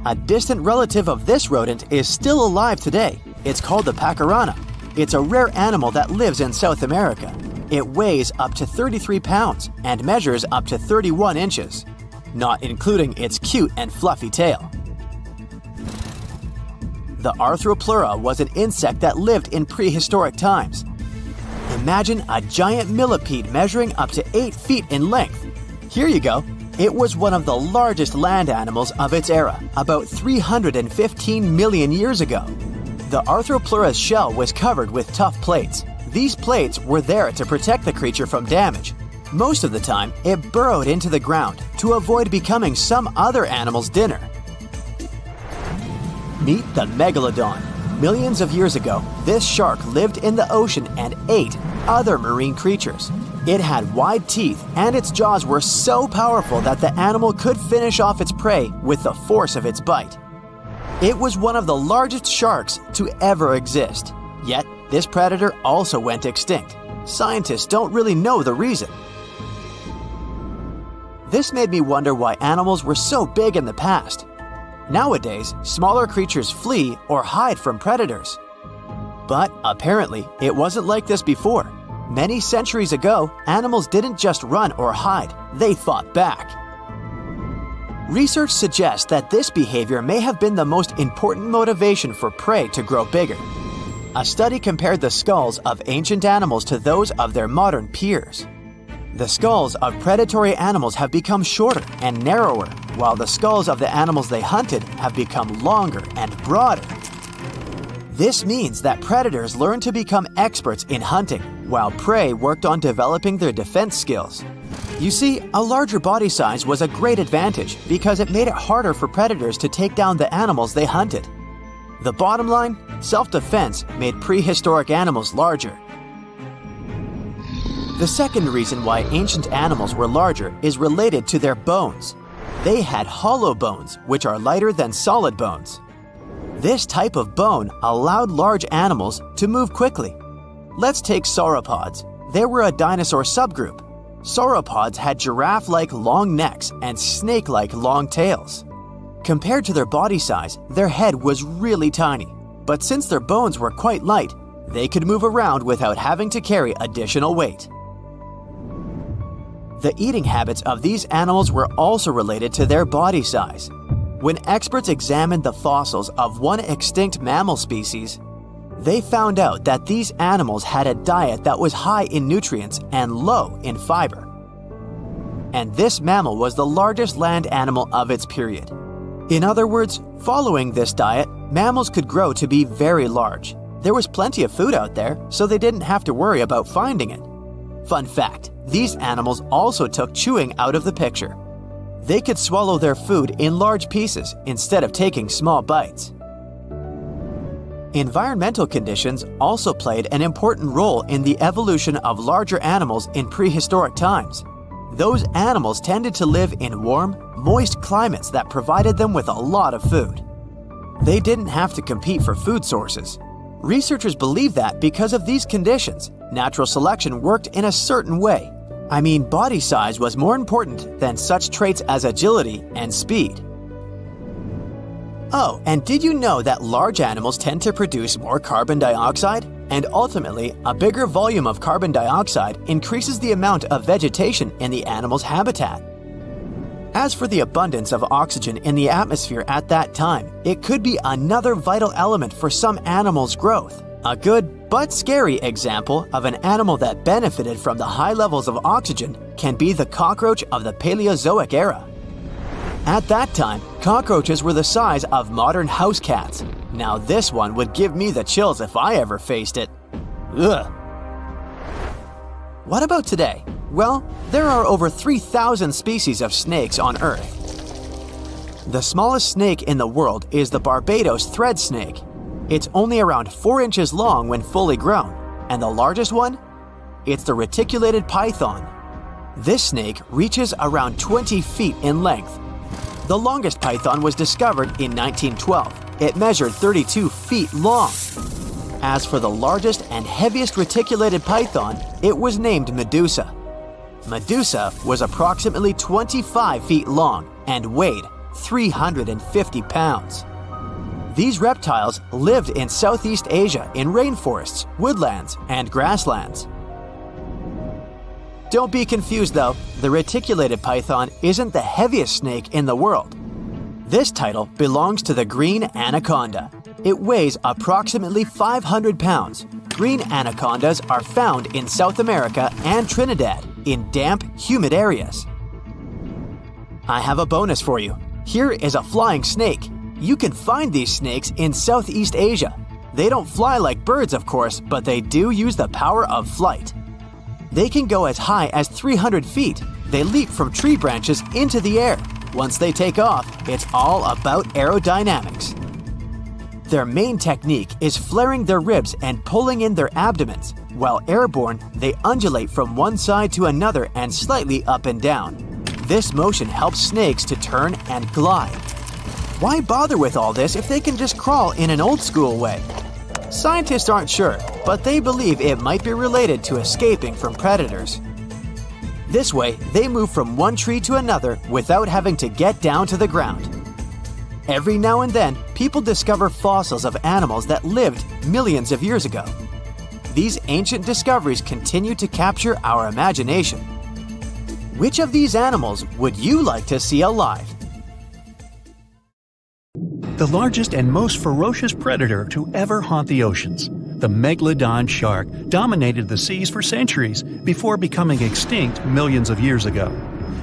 Speaker 2: A distant relative of this rodent is still alive today. It's called the pacarana. It's a rare animal that lives in South America. It weighs up to 33 pounds and measures up to 31 inches, not including its cute and fluffy tail. The Arthropleura was an insect that lived in prehistoric times. Imagine a giant millipede measuring up to 8 feet in length. Here you go. It was one of the largest land animals of its era, about 315 million years ago. The Arthropleura's shell was covered with tough plates. These plates were there to protect the creature from damage. Most of the time, it burrowed into the ground to avoid becoming some other animal's dinner. Meet the Megalodon. Millions of years ago, this shark lived in the ocean and ate other marine creatures. It had wide teeth, and its jaws were so powerful that the animal could finish off its prey with the force of its bite. It was one of the largest sharks to ever exist. Yet, this predator also went extinct. Scientists don't really know the reason. This made me wonder why animals were so big in the past. Nowadays, smaller creatures flee or hide from predators. But apparently, it wasn't like this before. Many centuries ago, animals didn't just run or hide, they fought back. Research suggests that this behavior may have been the most important motivation for prey to grow bigger. A study compared the skulls of ancient animals to those of their modern peers. The skulls of predatory animals have become shorter and narrower, while the skulls of the animals they hunted have become longer and broader. This means that predators learned to become experts in hunting, while prey worked on developing their defense skills. You see, a larger body size was a great advantage because it made it harder for predators to take down the animals they hunted. The bottom line, self-defense made prehistoric animals larger. The second reason why ancient animals were larger is related to their bones. They had hollow bones, which are lighter than solid bones. This type of bone allowed large animals to move quickly. Let's take sauropods. They were a dinosaur subgroup. Sauropods had giraffe-like long necks and snake-like long tails. Compared to their body size, their head was really tiny. But since their bones were quite light, they could move around without having to carry additional weight. The eating habits of these animals were also related to their body size. When experts examined the fossils of one extinct mammal species, they found out that these animals had a diet that was high in nutrients and low in fiber. and this mammal was the largest land animal of its period. In other words, following this diet, mammals could grow to be very large. There was plenty of food out there, so they didn't have to worry about finding it. Fun fact, these animals also took chewing out of the picture. They could swallow their food in large pieces instead of taking small bites. Environmental conditions also played an important role in the evolution of larger animals in prehistoric times. Those animals tended to live in warm, moist climates that provided them with a lot of food. They didn't have to compete for food sources. Researchers believe that because of these conditions, natural selection worked in a certain way. I mean, body size was more important than such traits as agility and speed. Oh, and did you know that large animals tend to produce more carbon dioxide? And ultimately, a bigger volume of carbon dioxide increases the amount of vegetation in the animal's habitat. As for the abundance of oxygen in the atmosphere at that time, it could be another vital element for some animals' growth. A good but scary example of an animal that benefited from the high levels of oxygen can be the cockroach of the Paleozoic era. At that time, cockroaches were the size of modern house cats. Now this one would give me the chills if I ever faced it. Ugh. What about today? Well, there are over 3,000 species of snakes on Earth. The smallest snake in the world is the Barbados thread snake. It's only around 4 inches long when fully grown, and the largest one? It's the reticulated python. This snake reaches around 20 feet in length. The longest python was discovered in 1912. It measured 32 feet long. As for the largest and heaviest reticulated python, it was named Medusa. Medusa was approximately 25 feet long and weighed 350 pounds. These reptiles lived in Southeast Asia in rainforests, woodlands, and grasslands. Don't be confused though, the reticulated python isn't the heaviest snake in the world. This title belongs to the green anaconda. It weighs approximately 500 pounds. Green anacondas are found in South America and Trinidad in damp, humid areas. I have a bonus for you. Here is a flying snake. You can find these snakes in Southeast Asia. They don't fly like birds, of course, but they do use the power of flight. They can go as high as 300 feet. They leap from tree branches into the air. Once they take off, it's all about aerodynamics. Their main technique is flaring their ribs and pulling in their abdomens. While airborne, they undulate from one side to another and slightly up and down. This motion helps snakes to turn and glide. Why bother with all this if they can just crawl in an old-school way? Scientists aren't sure, but they believe it might be related to escaping from predators. This way, they move from one tree to another without having to get down to the ground. Every now and then, people discover fossils of animals that lived millions of years ago. These ancient discoveries continue to capture our imagination. Which of these animals would you like to see alive?
Speaker 1: The largest and most ferocious predator to ever haunt the oceans, the Megalodon shark, dominated the seas for centuries before becoming extinct millions of years ago.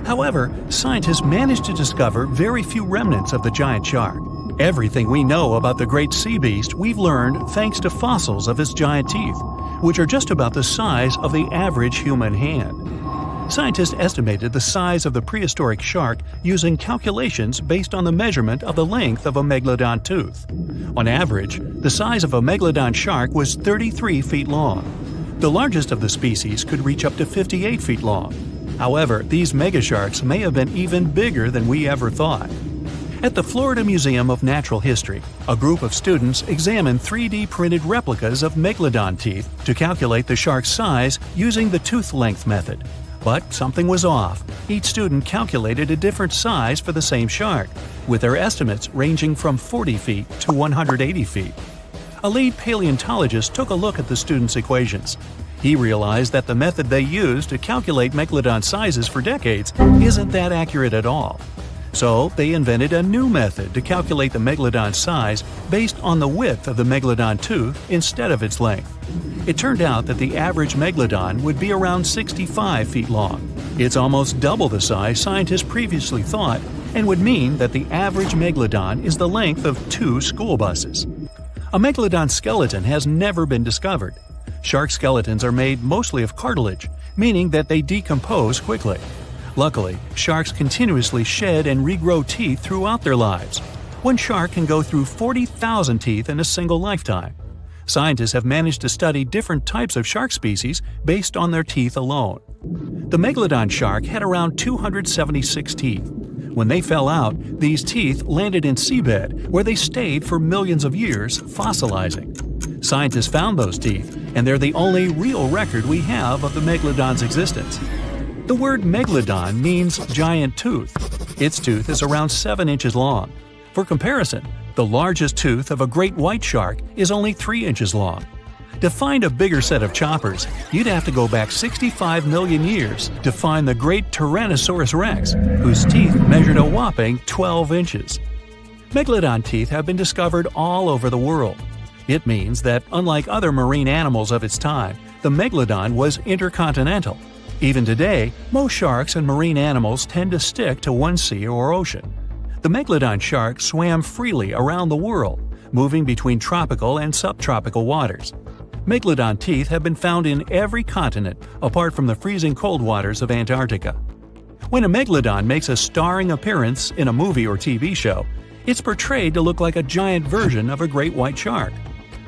Speaker 1: However, scientists managed to discover very few remnants of the giant shark. Everything we know about the great sea beast we've learned thanks to fossils of its giant teeth, which are just about the size of the average human hand. Scientists estimated the size of the prehistoric shark using calculations based on the measurement of the length of a megalodon tooth. On average, the size of a megalodon shark was 33 feet long. The largest of the species could reach up to 58 feet long. However, these megasharks may have been even bigger than we ever thought. At the Florida Museum of Natural History, a group of students examined 3D printed replicas of megalodon teeth to calculate the shark's size using the tooth length method. But something was off. Each student calculated a different size for the same shark, with their estimates ranging from 40 feet to 180 feet. A lead paleontologist took a look at the students' equations. He realized that the method they used to calculate megalodon sizes for decades isn't that accurate at all. So they invented a new method to calculate the megalodon size based on the width of the megalodon tooth instead of its length. It turned out that the average megalodon would be around 65 feet long. It's almost double the size scientists previously thought and would mean that the average megalodon is the length of 2 school buses. A megalodon skeleton has never been discovered. Shark skeletons are made mostly of cartilage, meaning that they decompose quickly. Luckily, sharks continuously shed and regrow teeth throughout their lives. One shark can go through 40,000 teeth in a single lifetime. Scientists have managed to study different types of shark species based on their teeth alone. The Megalodon shark had around 276 teeth. When they fell out, these teeth landed in seabed, where they stayed for millions of years, fossilizing. Scientists found those teeth, and they're the only real record we have of the Megalodon's existence. The word Megalodon means giant tooth. Its tooth is around 7 inches long. For comparison, the largest tooth of a great white shark is only 3 inches long. To find a bigger set of choppers, you'd have to go back 65 million years to find the great Tyrannosaurus rex, whose teeth measured a whopping 12 inches. Megalodon teeth have been discovered all over the world. It means that, unlike other marine animals of its time, the Megalodon was intercontinental. Even today, most sharks and marine animals tend to stick to one sea or ocean. The Megalodon shark swam freely around the world, moving between tropical and subtropical waters. Megalodon teeth have been found in every continent apart from the freezing cold waters of Antarctica. When a megalodon makes a starring appearance in a movie or TV show, it's portrayed to look like a giant version of a great white shark.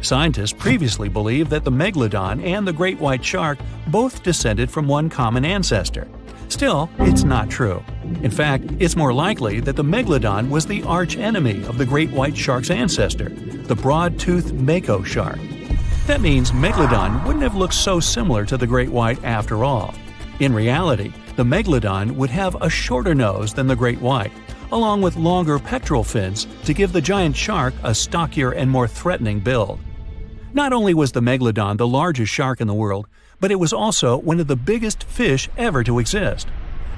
Speaker 1: Scientists previously believed that the megalodon and the great white shark both descended from one common ancestor. Still, it's not true. In fact, it's more likely that the megalodon was the arch-enemy of the great white shark's ancestor, the broad-toothed mako shark. That means Megalodon wouldn't have looked so similar to the great white after all. In reality, the Megalodon would have a shorter nose than the great white, along with longer pectoral fins to give the giant shark a stockier and more threatening build. Not only was the Megalodon the largest shark in the world, but it was also one of the biggest fish ever to exist.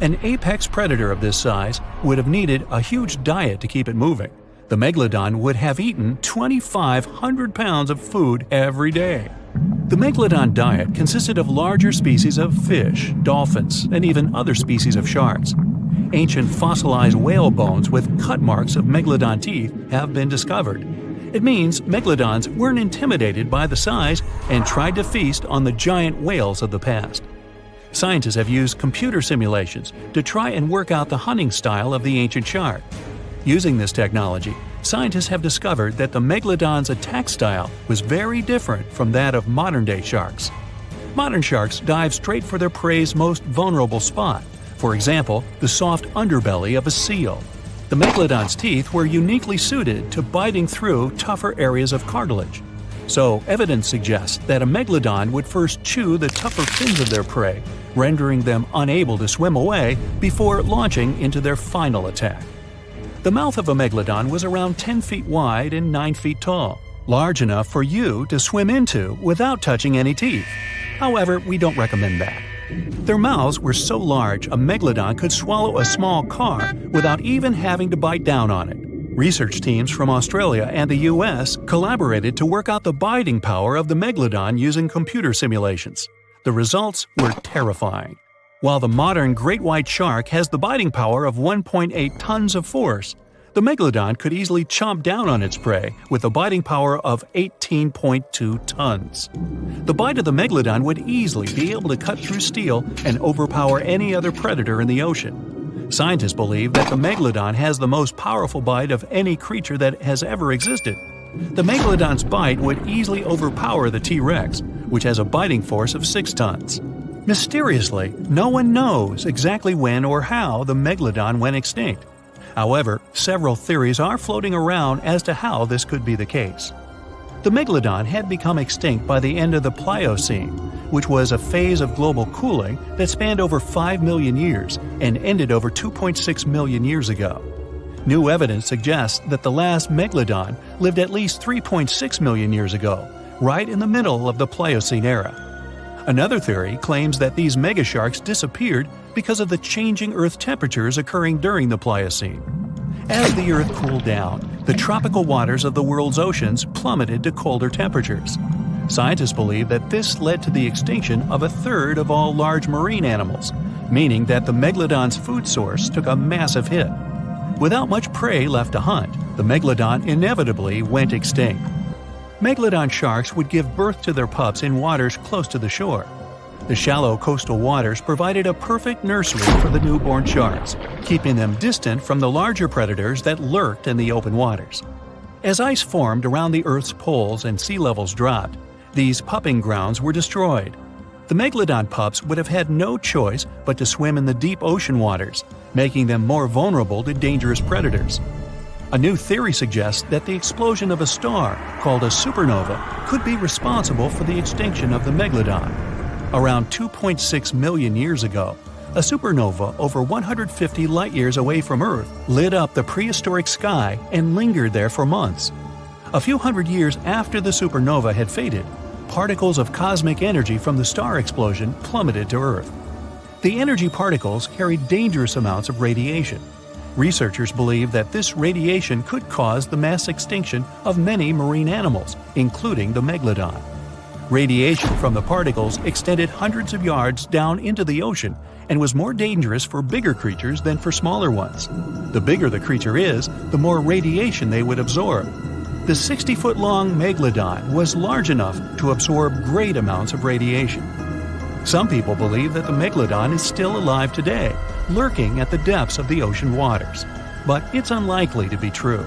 Speaker 1: An apex predator of this size would have needed a huge diet to keep it moving. The Megalodon would have eaten 2,500 pounds of food every day. The Megalodon diet consisted of larger species of fish, dolphins, and even other species of sharks. Ancient fossilized whale bones with cut marks of Megalodon teeth have been discovered. It means Megalodons weren't intimidated by the size and tried to feast on the giant whales of the past. Scientists have used computer simulations to try and work out the hunting style of the ancient shark. Using this technology, scientists have discovered that the Megalodon's attack style was very different from that of modern-day sharks. Modern sharks dive straight for their prey's most vulnerable spot, for example, the soft underbelly of a seal. The Megalodon's teeth were uniquely suited to biting through tougher areas of cartilage. So, evidence suggests that a Megalodon would first chew the tougher fins of their prey, rendering them unable to swim away before launching into their final attack. The mouth of a Megalodon was around 10 feet wide and 9 feet tall, large enough for you to swim into without touching any teeth. However, we don't recommend that. Their mouths were so large a Megalodon could swallow a small car without even having to bite down on it. Research teams from Australia and the US collaborated to work out the biting power of the Megalodon using computer simulations. The results were terrifying. While the modern great white shark has the biting power of 1.8 tons of force, the Megalodon could easily chomp down on its prey with a biting power of 18.2 tons. The bite of the Megalodon would easily be able to cut through steel and overpower any other predator in the ocean. Scientists believe that the Megalodon has the most powerful bite of any creature that has ever existed. The Megalodon's bite would easily overpower the T-Rex, which has a biting force of 6 tons. Mysteriously, no one knows exactly when or how the Megalodon went extinct. However, several theories are floating around as to how this could be the case. The Megalodon had become extinct by the end of the Pliocene, which was a phase of global cooling that spanned over 5 million years and ended over 2.6 million years ago. New evidence suggests that the last Megalodon lived at least 3.6 million years ago, right in the middle of the Pliocene era. Another theory claims that these megasharks disappeared because of the changing Earth temperatures occurring during the Pliocene. As the Earth cooled down, the tropical waters of the world's oceans plummeted to colder temperatures. Scientists believe that this led to the extinction of a third of all large marine animals, meaning that the Megalodon's food source took a massive hit. Without much prey left to hunt, the Megalodon inevitably went extinct. Megalodon sharks would give birth to their pups in waters close to the shore. The shallow coastal waters provided a perfect nursery for the newborn sharks, keeping them distant from the larger predators that lurked in the open waters. As ice formed around the Earth's poles and sea levels dropped, these pupping grounds were destroyed. The Megalodon pups would have had no choice but to swim in the deep ocean waters, making them more vulnerable to dangerous predators. A new theory suggests that the explosion of a star, called a supernova, could be responsible for the extinction of the Megalodon. Around 2.6 million years ago, a supernova over 150 light-years away from Earth lit up the prehistoric sky and lingered there for months. A few hundred years after the supernova had faded, particles of cosmic energy from the star explosion plummeted to Earth. The energy particles carried dangerous amounts of radiation. Researchers believe that this radiation could cause the mass extinction of many marine animals, including the Megalodon. Radiation from the particles extended hundreds of yards down into the ocean and was more dangerous for bigger creatures than for smaller ones. The bigger the creature is, the more radiation they would absorb. The 60-foot-long Megalodon was large enough to absorb great amounts of radiation. Some people believe that the Megalodon is still alive today, lurking at the depths of the ocean waters. But it's unlikely to be true.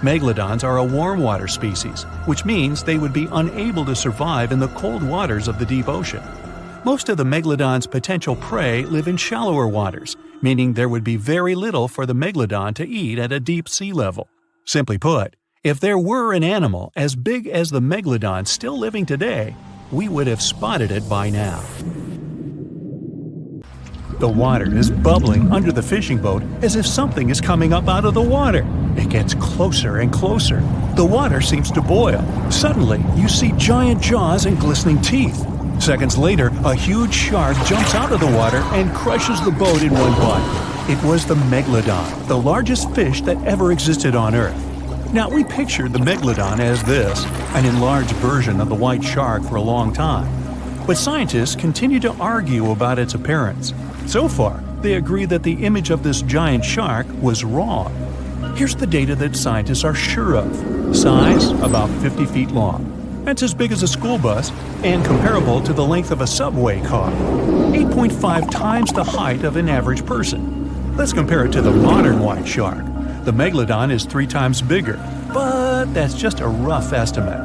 Speaker 1: Megalodons are a warm water species, which means they would be unable to survive in the cold waters of the deep ocean. Most of the Megalodon's potential prey live in shallower waters, meaning there would be very little for the Megalodon to eat at a deep sea level. Simply put, if there were an animal as big as the Megalodon still living today, we would have spotted it by now. The water is bubbling under the fishing boat as if something is coming up out of the water. It gets closer and closer. The water seems to boil. Suddenly, you see giant jaws and glistening teeth. Seconds later, a huge shark jumps out of the water and crushes the boat in one bite. It was the Megalodon, the largest fish that ever existed on Earth. Now, we pictured the Megalodon as this, an enlarged version of the white shark for a long time. But scientists continue to argue about its appearance. So far, they agree that the image of this giant shark was wrong. Here's the data that scientists are sure of. Size, about 50 feet long. That's as big as a school bus and comparable to the length of a subway car. 8.5 times the height of an average person. Let's compare it to the modern white shark. The Megalodon is 3 times bigger, but that's just a rough estimate.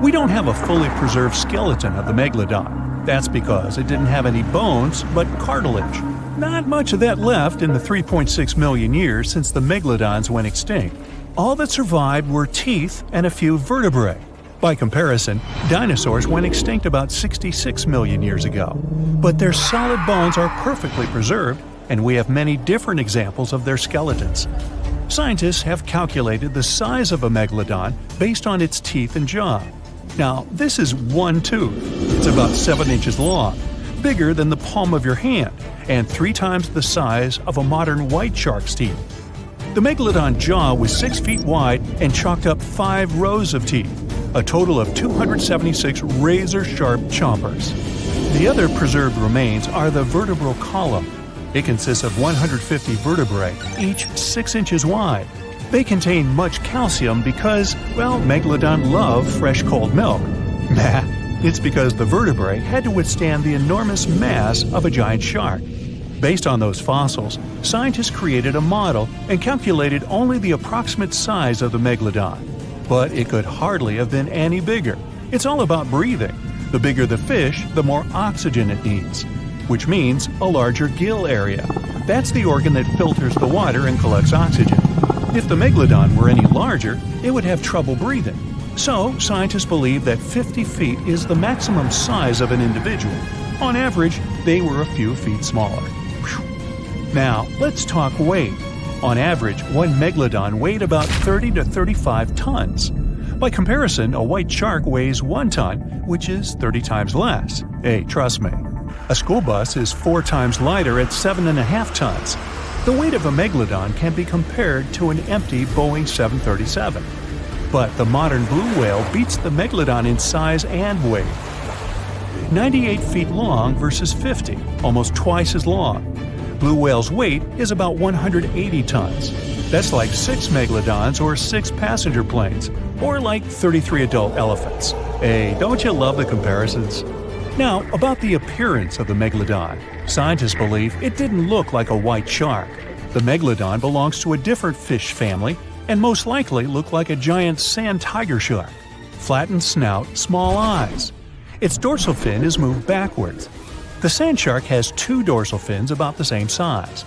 Speaker 1: We don't have a fully preserved skeleton of the Megalodon. That's because it didn't have any bones, but cartilage. Not much of that left in the 3.6 million years since the Megalodons went extinct. All that survived were teeth and a few vertebrae. By comparison, dinosaurs went extinct about 66 million years ago. But their solid bones are perfectly preserved, and we have many different examples of their skeletons. Scientists have calculated the size of a Megalodon based on its teeth and jaw. Now, this is one tooth. It's about 7 inches long, bigger than the palm of your hand, and 3 times the size of a modern white shark's teeth. The Megalodon jaw was 6 feet wide and chalked up 5 rows of teeth, a total of 276 razor-sharp chompers. The other preserved remains are the vertebral column. It consists of 150 vertebrae, each 6 inches wide. They contain much calcium because, well, Megalodon love fresh cold milk. Nah, it's because the vertebrae had to withstand the enormous mass of a giant shark. Based on those fossils, scientists created a model and calculated only the approximate size of the Megalodon. But it could hardly have been any bigger. It's all about breathing. The bigger the fish, the more oxygen it needs, which means a larger gill area. That's the organ that filters the water and collects oxygen. If the Megalodon were any larger, it would have trouble breathing. So, scientists believe that 50 feet is the maximum size of an individual. On average, they were a few feet smaller. Whew. Now, let's talk weight. On average, one Megalodon weighed about 30 to 35 tons. By comparison, a white shark weighs 1 ton, which is 30 times less. Hey, trust me. A school bus is 4 times lighter at 7.5 tons. The weight of a Megalodon can be compared to an empty Boeing 737. But the modern blue whale beats the Megalodon in size and weight. 98 feet long versus 50, almost twice as long. Blue whale's weight is about 180 tons. That's like 6 megalodons or 6 passenger planes, or like 33 adult elephants. Hey, don't you love the comparisons? Now, about the appearance of the megalodon. Scientists believe it didn't look like a white shark. The megalodon belongs to a different fish family and most likely looked like a giant sand tiger shark. Flattened snout, small eyes. Its dorsal fin is moved backwards. The sand shark has 2 dorsal fins about the same size.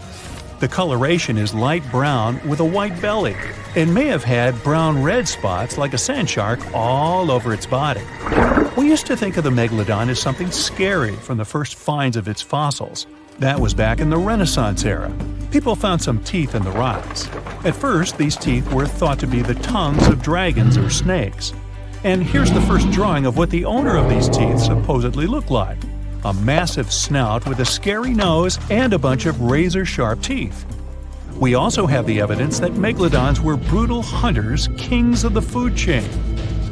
Speaker 1: The coloration is light brown with a white belly. It may have had brown-red spots like a sand shark all over its body. We used to think of the megalodon as something scary from the first finds of its fossils. That was back in the Renaissance era. People found some teeth in the rocks. At first, these teeth were thought to be the tongues of dragons or snakes. And here's the first drawing of what the owner of these teeth supposedly looked like. A massive snout with a scary nose and a bunch of razor-sharp teeth. We also have the evidence that megalodons were brutal hunters, kings of the food chain.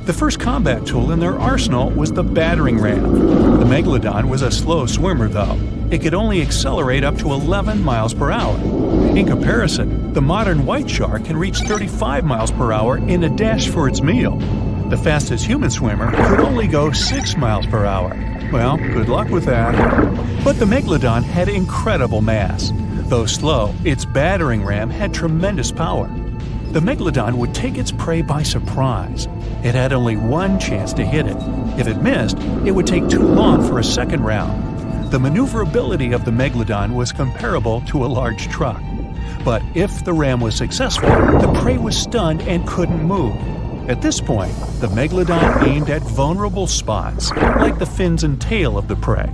Speaker 1: The first combat tool in their arsenal was the battering ram. The megalodon was a slow swimmer, though. It could only accelerate up to 11 miles per hour. In comparison, the modern white shark can reach 35 miles per hour in a dash for its meal. The fastest human swimmer could only go 6 miles per hour. Well, good luck with that. But the megalodon had incredible mass. Though slow, its battering ram had tremendous power. The megalodon would take its prey by surprise. It had only one chance to hit it. If it missed, it would take too long for a second round. The maneuverability of the megalodon was comparable to a large truck. But if the ram was successful, the prey was stunned and couldn't move. At this point, the megalodon aimed at vulnerable spots, like the fins and tail of the prey.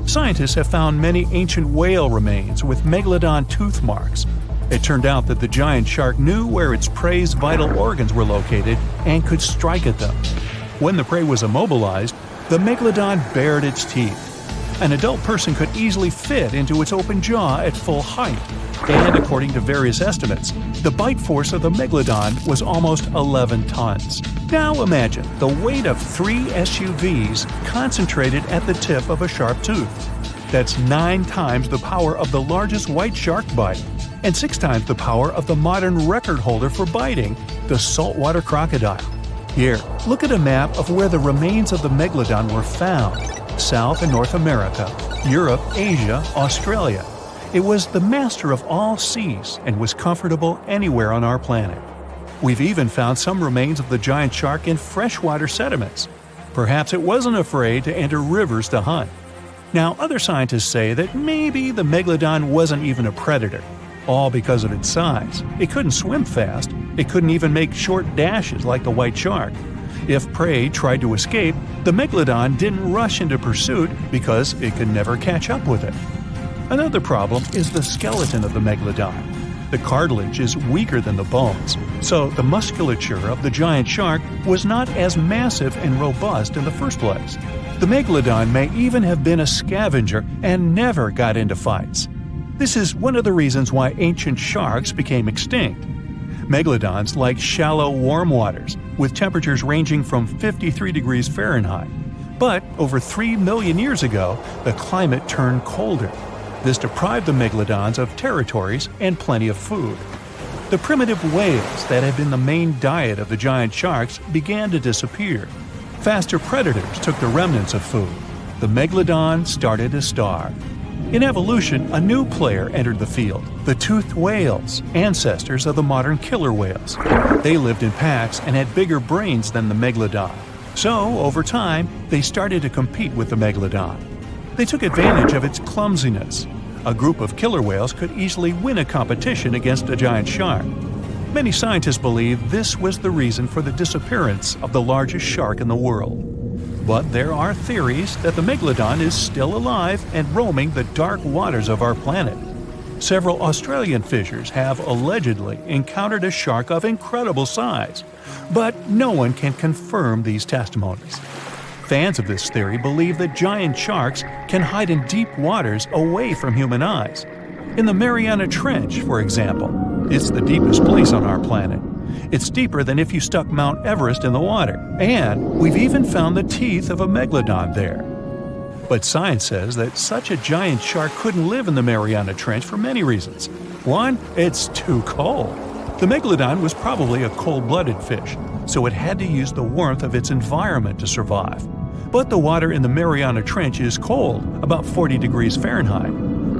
Speaker 1: Scientists have found many ancient whale remains with megalodon tooth marks. It turned out that the giant shark knew where its prey's vital organs were located and could strike at them. When the prey was immobilized, the megalodon bared its teeth. An adult person could easily fit into its open jaw at full height. And according to various estimates, the bite force of the megalodon was almost 11 tons. Now imagine the weight of 3 SUVs concentrated at the tip of a sharp tooth. That's 9 times the power of the largest white shark bite, and 6 times the power of the modern record holder for biting, the saltwater crocodile. Here, look at a map of where the remains of the megalodon were found. South and North America, Europe, Asia, Australia. It was the master of all seas and was comfortable anywhere on our planet. We've even found some remains of the giant shark in freshwater sediments. Perhaps it wasn't afraid to enter rivers to hunt. Now, other scientists say that maybe the megalodon wasn't even a predator, all because of its size. It couldn't swim fast. It couldn't even make short dashes like the white shark. If prey tried to escape, the megalodon didn't rush into pursuit because it could never catch up with it. Another problem is the skeleton of the megalodon. The cartilage is weaker than the bones, so the musculature of the giant shark was not as massive and robust in the first place. The megalodon may even have been a scavenger and never got into fights. This is one of the reasons why ancient sharks became extinct. Megalodons like shallow, warm waters, with temperatures ranging from 53 degrees Fahrenheit. But over 3 million years ago, the climate turned colder. This deprived the megalodons of territories and plenty of food. The primitive whales that had been the main diet of the giant sharks began to disappear. Faster predators took the remnants of food. The megalodon started to starve. In evolution, a new player entered the field, the toothed whales, ancestors of the modern killer whales. They lived in packs and had bigger brains than the megalodon. So, over time, they started to compete with the megalodon. They took advantage of its clumsiness. A group of killer whales could easily win a competition against a giant shark. Many scientists believe this was the reason for the disappearance of the largest shark in the world. But there are theories that the megalodon is still alive and roaming the dark waters of our planet. Several Australian fishers have allegedly encountered a shark of incredible size, but no one can confirm these testimonies. Fans of this theory believe that giant sharks can hide in deep waters away from human eyes. In the Mariana Trench, for example, it's the deepest place on our planet. It's deeper than if you stuck Mount Everest in the water, and we've even found the teeth of a megalodon there. But science says that such a giant shark couldn't live in the Mariana Trench for many reasons. One, it's too cold. The Megalodon was probably a cold-blooded fish, so it had to use the warmth of its environment to survive. But the water in the Mariana Trench is cold, about 40 degrees Fahrenheit.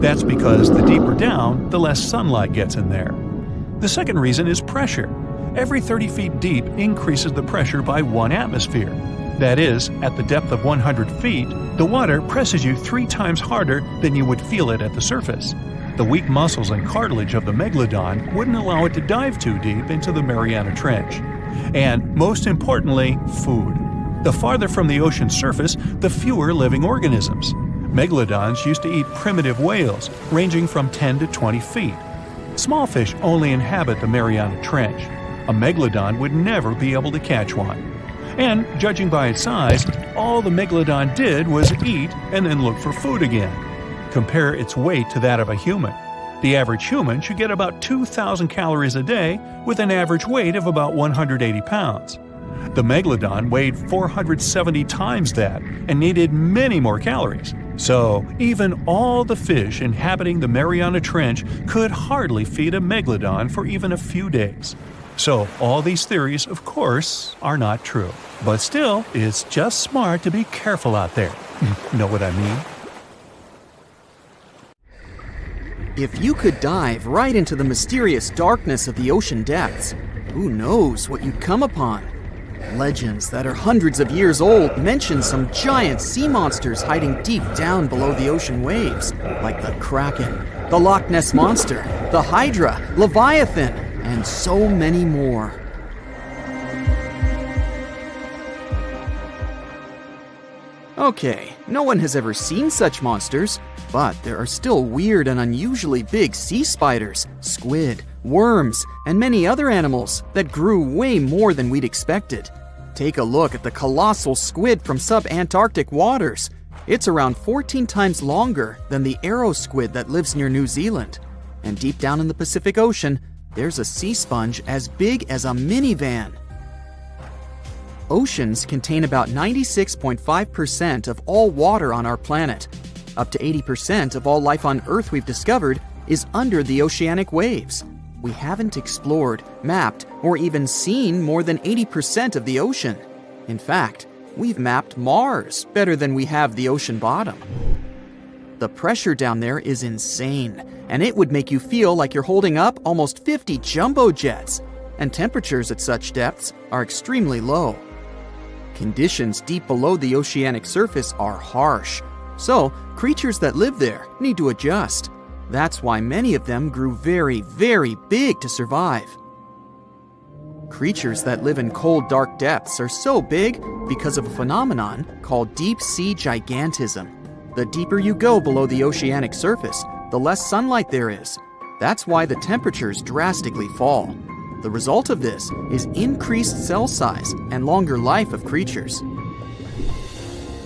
Speaker 1: That's because the deeper down, the less sunlight gets in there. The second reason is pressure. Every 30 feet deep increases the pressure by 1 atmosphere. That is, at the depth of 100 feet, the water presses you 3 times harder than you would feel it at the surface. The weak muscles and cartilage of the Megalodon wouldn't allow it to dive too deep into the Mariana Trench. And, most importantly, food. The farther from the ocean's surface, the fewer living organisms. Megalodons used to eat primitive whales, ranging from 10 to 20 feet. Small fish only inhabit the Mariana Trench. A Megalodon would never be able to catch one. And, judging by its size, all the Megalodon did was eat and then look for food again. Compare its weight to that of a human. The average human should get about 2,000 calories a day with an average weight of about 180 pounds. The Megalodon weighed 470 times that and needed many more calories. So, even all the fish inhabiting the Mariana Trench could hardly feed a Megalodon for even a few days. So, all these theories, of course, are not true. But still, it's just smart to be careful out there. Know what I mean?
Speaker 3: If you could dive right into the mysterious darkness of the ocean depths, who knows what you'd come upon? Legends that are hundreds of years old mention some giant sea monsters hiding deep down below the ocean waves, like the Kraken, the Loch Ness Monster, the Hydra, Leviathan, and so many more. Okay, no one has ever seen such monsters, but there are still weird and unusually big sea spiders, squid, worms, and many other animals that grew way more than we'd expected. Take a look at the colossal squid from sub-Antarctic waters. It's around 14 times longer than the arrow squid that lives near New Zealand. And deep down in the Pacific Ocean, there's a sea sponge as big as a minivan. Oceans contain about 96.5% of all water on our planet. Up to 80% of all life on Earth we've discovered is under the oceanic waves. We haven't explored, mapped, or even seen more than 80% of the ocean. In fact, we've mapped Mars better than we have the ocean bottom. The pressure down there is insane, and it would make you feel like you're holding up almost 50 jumbo jets. And temperatures at such depths are extremely low. Conditions deep below the oceanic surface are harsh, so creatures that live there need to adjust. That's why many of them grew very, very big to survive. Creatures that live in cold, dark depths are so big because of a phenomenon called deep sea gigantism. The deeper you go below the oceanic surface, the less sunlight there is. That's why the temperatures drastically fall. The result of this is increased cell size and longer life of creatures.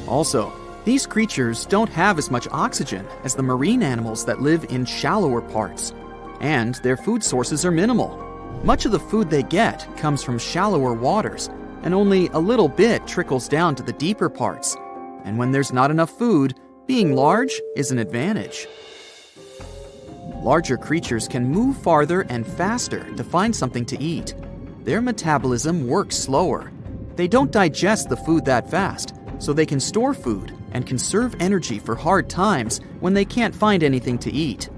Speaker 3: Also, these creatures don't have as much oxygen as the marine animals that live in shallower parts, and their food sources are minimal. Much of the food they get comes from shallower waters, and only a little bit trickles down to the deeper parts. And when there's not enough food, being large is an advantage. Larger creatures can move farther and faster to find something to eat. Their metabolism works slower. They don't digest the food that fast, so they can store food and conserve energy for hard times when they can't find anything to eat.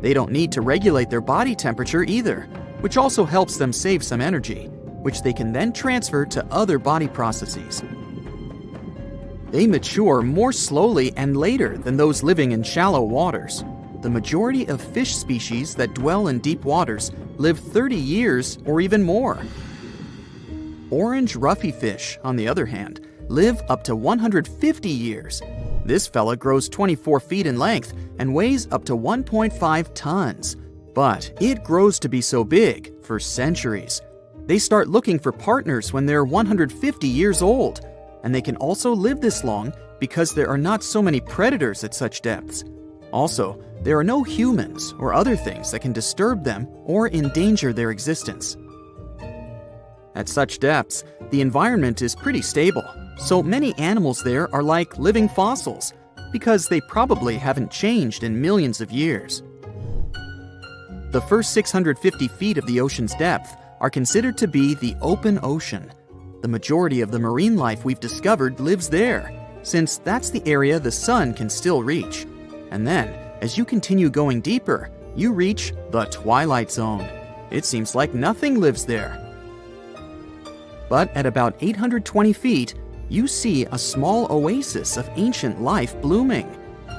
Speaker 3: They don't need to regulate their body temperature either, which also helps them save some energy, which they can then transfer to other body processes. They mature more slowly and later than those living in shallow waters. The majority of fish species that dwell in deep waters live 30 years or even more. Orange ruffy fish, on the other hand, live up to 150 years. This fella grows 24 feet in length and weighs up to 1.5 tons. But it grows to be so big for centuries. They start looking for partners when they're 150 years old, and they can also live this long because there are not so many predators at such depths. Also, there are no humans or other things that can disturb them or endanger their existence. At such depths, the environment is pretty stable, so many animals there are like living fossils. because they probably haven't changed in millions of years. The first 650 feet of the ocean's depth are considered to be the open ocean. The majority of the marine life we've discovered lives there, since that's the area the sun can still reach. And then, as you continue going deeper, you reach the twilight zone. It seems like nothing lives there. But at about 820 feet, you see a small oasis of ancient life blooming.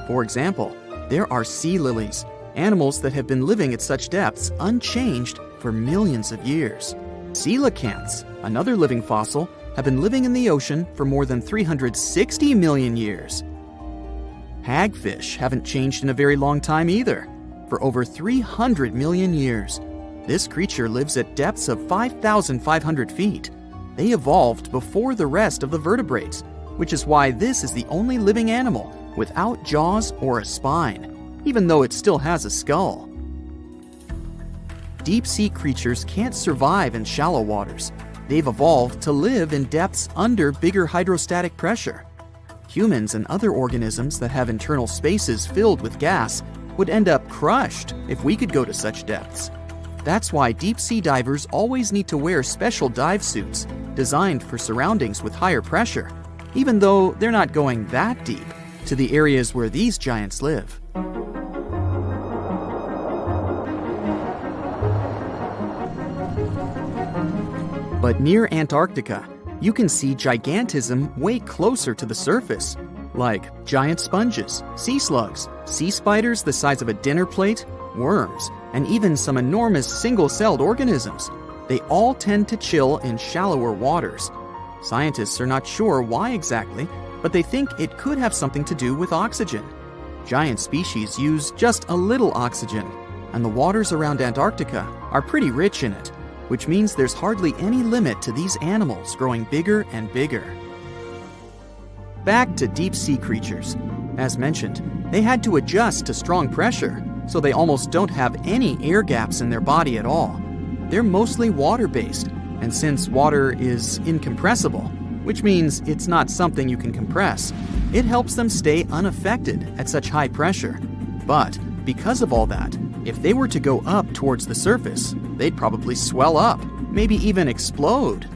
Speaker 3: For example, there are sea lilies, animals that have been living at such depths unchanged for millions of years. Coelacanths, another living fossil, have been living in the ocean for more than 360 million years. Hagfish haven't changed in a very long time either, for over 300 million years. This creature lives at depths of 5,500 feet. They evolved before the rest of the vertebrates, which is why this is the only living animal without jaws or a spine, even though it still has a skull. Deep-sea creatures can't survive in shallow waters. They've evolved to live in depths under bigger hydrostatic pressure. Humans and other organisms that have internal spaces filled with gas would end up crushed if we could go to such depths. That's why deep-sea divers always need to wear special dive suits designed for surroundings with higher pressure, even though they're not going that deep to the areas where these giants live. But near Antarctica, you can see gigantism way closer to the surface, like giant sponges, sea slugs, sea spiders the size of a dinner plate, worms, and even some enormous single-celled organisms. They all tend to chill in shallower waters. Scientists are not sure why exactly, but they think it could have something to do with oxygen. Giant species use just a little oxygen, and the waters around Antarctica are pretty rich in it, which means there's hardly any limit to these animals growing bigger and bigger. Back to deep-sea creatures. As mentioned, they had to adjust to strong pressure, so they almost don't have any air gaps in their body at all. They're mostly water-based, and since water is incompressible, which means it's not something you can compress, it helps them stay unaffected at such high pressure. But because of all that, if they were to go up towards the surface, they'd probably swell up, maybe even explode.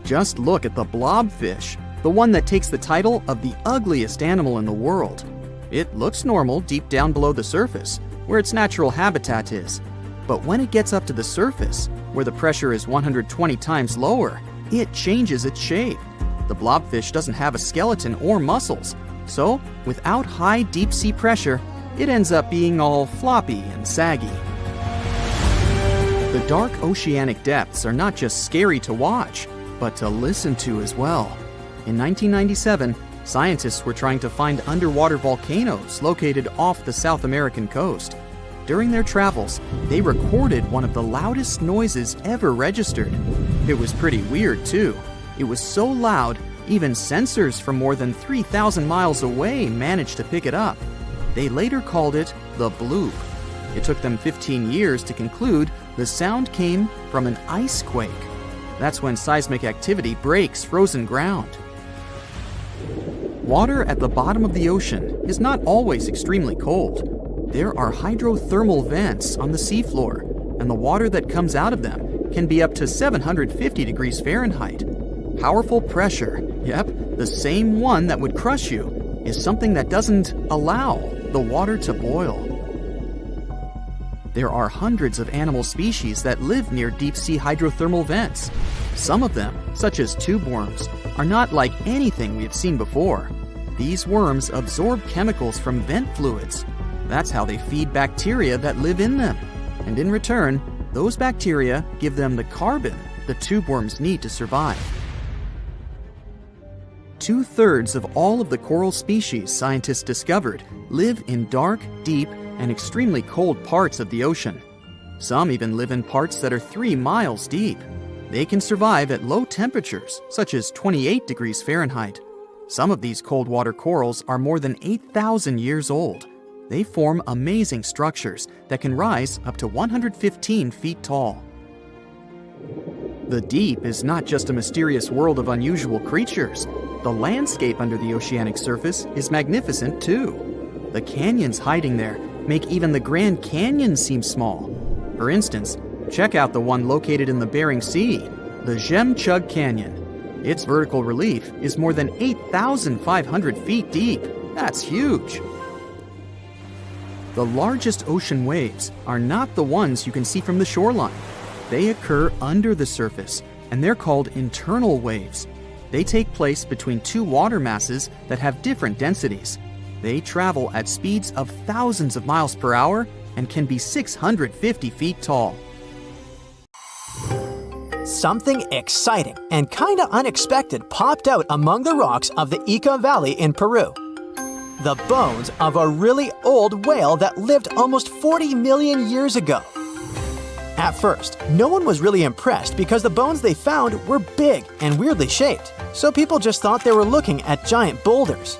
Speaker 3: Just look at the blobfish, the one that takes the title of the ugliest animal in the world. It looks normal deep down below the surface, where its natural habitat is. But when it gets up to the surface, where the pressure is 120 times lower, it changes its shape. The blobfish doesn't have a skeleton or muscles, so without high deep-sea pressure, it ends up being all floppy and saggy. The dark oceanic depths are not just scary to watch, but to listen to as well. In 1997, scientists were trying to find underwater volcanoes located off the South American coast. During their travels, they recorded one of the loudest noises ever registered. It was pretty weird, too. It was so loud, even sensors from more than 3,000 miles away managed to pick it up. They later called it the bloop. It took them 15 years to conclude the sound came from an ice quake. That's when seismic activity breaks frozen ground. Water at the bottom of the ocean is not always extremely cold. There are hydrothermal vents on the seafloor, and the water that comes out of them can be up to 750 degrees Fahrenheit. Powerful pressure, yep, the same one that would crush you, is something that doesn't allow the water to boil. There are hundreds of animal species that live near deep-sea hydrothermal vents. Some of them, such as tube worms, are not like anything we have seen before. These worms absorb chemicals from vent fluids. That's how they feed bacteria that live in them. And in return, those bacteria give them the carbon the tube worms need to survive. 2/3 of all of the coral species scientists discovered live in dark, deep, and extremely cold parts of the ocean. Some even live in parts that are 3 miles deep. They can survive at low temperatures, such as 28 degrees Fahrenheit. Some of these cold water corals are more than 8,000 years old. They form amazing structures that can rise up to 115 feet tall. The deep is not just a mysterious world of unusual creatures. The landscape under the oceanic surface is magnificent too. The canyons hiding there make even the Grand Canyon seem small. For instance, check out the one located in the Bering Sea, the Jemchug Canyon. Its vertical relief is more than 8,500 feet deep. That's huge. The largest ocean waves are not the ones you can see from the shoreline. They occur under the surface, and they're called internal waves. They take place between two water masses that have different densities. They travel at speeds of thousands of miles per hour and can be 650 feet tall.
Speaker 2: Something exciting and kinda unexpected popped out among the rocks of the Ica Valley in Peru. The bones of a really old whale that lived almost 40 million years ago. At first, no one was really impressed because the bones they found were big and weirdly shaped, so people just thought they were looking at giant boulders.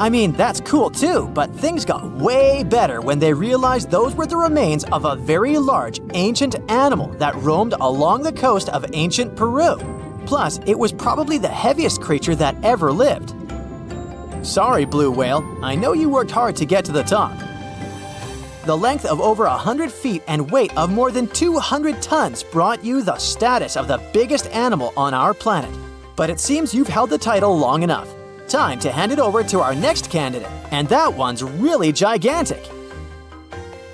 Speaker 2: I mean, that's cool too, but things got way better when they realized those were the remains of a very large ancient animal that roamed along the coast of ancient Peru. Plus, it was probably the heaviest creature that ever lived. Sorry, blue whale, I know you worked hard to get to the top. The length of over 100 feet and weight of more than 200 tons brought you the status of the biggest animal on our planet. But it seems you've held the title long enough. Time to hand it over to our next candidate, and that one's really gigantic.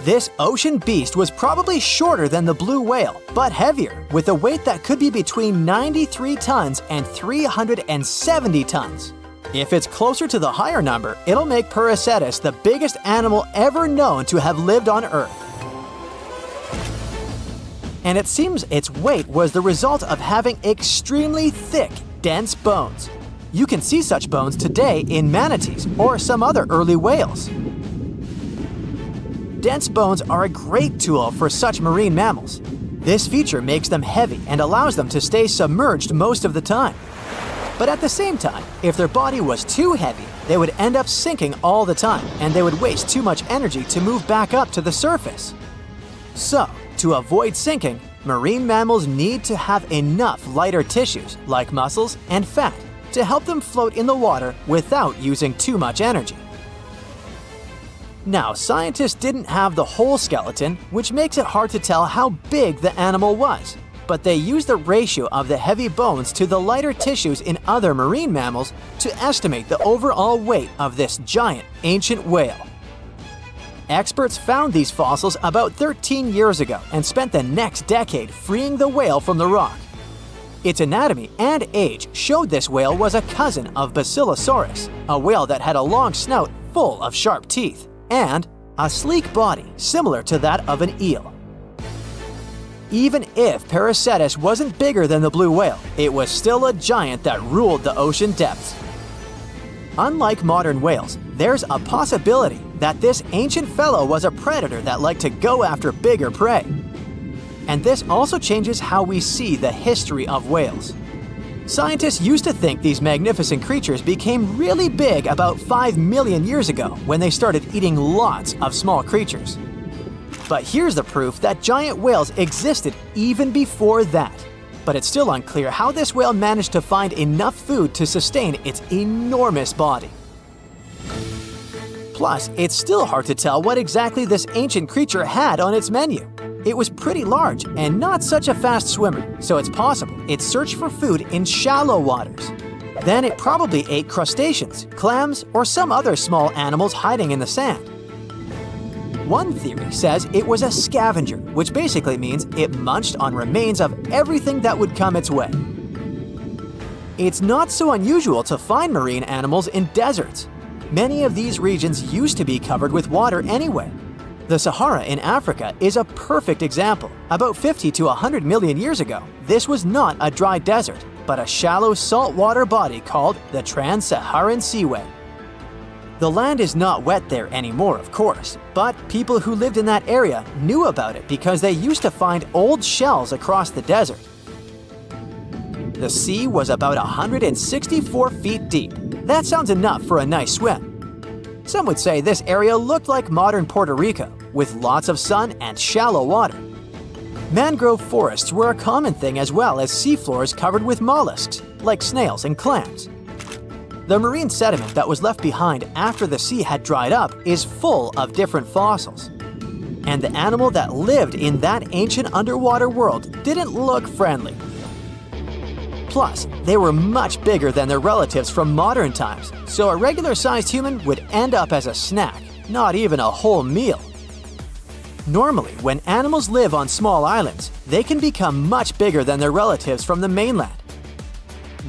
Speaker 2: This ocean beast was probably shorter than the blue whale, but heavier, with a weight that could be between 93 tons and 370 tons. If it's closer to the higher number, it'll make Paracetus the biggest animal ever known to have lived on Earth. And it seems its weight was the result of having extremely thick, dense bones. You can see such bones today in manatees or some other early whales. Dense bones are a great tool for such marine mammals. This feature makes them heavy and allows them to stay submerged most of the time. But at the same time, if their body was too heavy, they would end up sinking all the time, and they would waste too much energy to move back up to the surface. So, to avoid sinking, marine mammals need to have enough lighter tissues, like muscles and fat, to help them float in the water without using too much energy. Now, scientists didn't have the whole skeleton, which makes it hard to tell how big the animal was. But they used the ratio of the heavy bones to the lighter tissues in other marine mammals to estimate the overall weight of this giant ancient whale. Experts found these fossils about 13 years ago and spent the next decade freeing the whale from the rock. Its anatomy and age showed this whale was a cousin of Basilosaurus, a whale that had a long snout full of sharp teeth, and a sleek body similar to that of an eel. Even if Paracetus wasn't bigger than the blue whale, it was still a giant that ruled the ocean depths. Unlike modern whales, there's a possibility that this ancient fellow was a predator that liked to go after bigger prey. And this also changes how we see the history of whales. Scientists used to think these magnificent creatures became really big about 5 million years ago when they started eating lots of small creatures. But here's the proof that giant whales existed even before that. But it's still unclear how this whale managed to find enough food to sustain its enormous body. Plus, it's still hard to tell what exactly this ancient creature had on its menu. It was pretty large and not such a fast swimmer, so it's possible it searched for food in shallow waters. Then it probably ate crustaceans, clams, or some other small animals hiding in the sand. One theory says it was a scavenger, which basically means it munched on remains of everything that would come its way. It's not so unusual to find marine animals in deserts. Many of these regions used to be covered with water anyway. The Sahara in Africa is a perfect example. About 50 to 100 million years ago, this was not a dry desert, but a shallow saltwater body called the Trans-Saharan Seaway. The land is not wet there anymore, of course, but people who lived in that area knew about it because they used to find old shells across the desert. The sea was about 164 feet deep. That sounds enough for a nice swim. Some would say this area looked like modern Puerto Rico, with lots of sun and shallow water. Mangrove forests were a common thing as well as seafloors covered with mollusks, like snails and clams. The marine sediment that was left behind after the sea had dried up is full of different fossils. And the animal that lived in that ancient underwater world didn't look friendly. Plus, they were much bigger than their relatives from modern times, so a regular-sized human would end up as a snack, not even a whole meal. Normally, when animals live on small islands, they can become much bigger than their relatives from the mainland.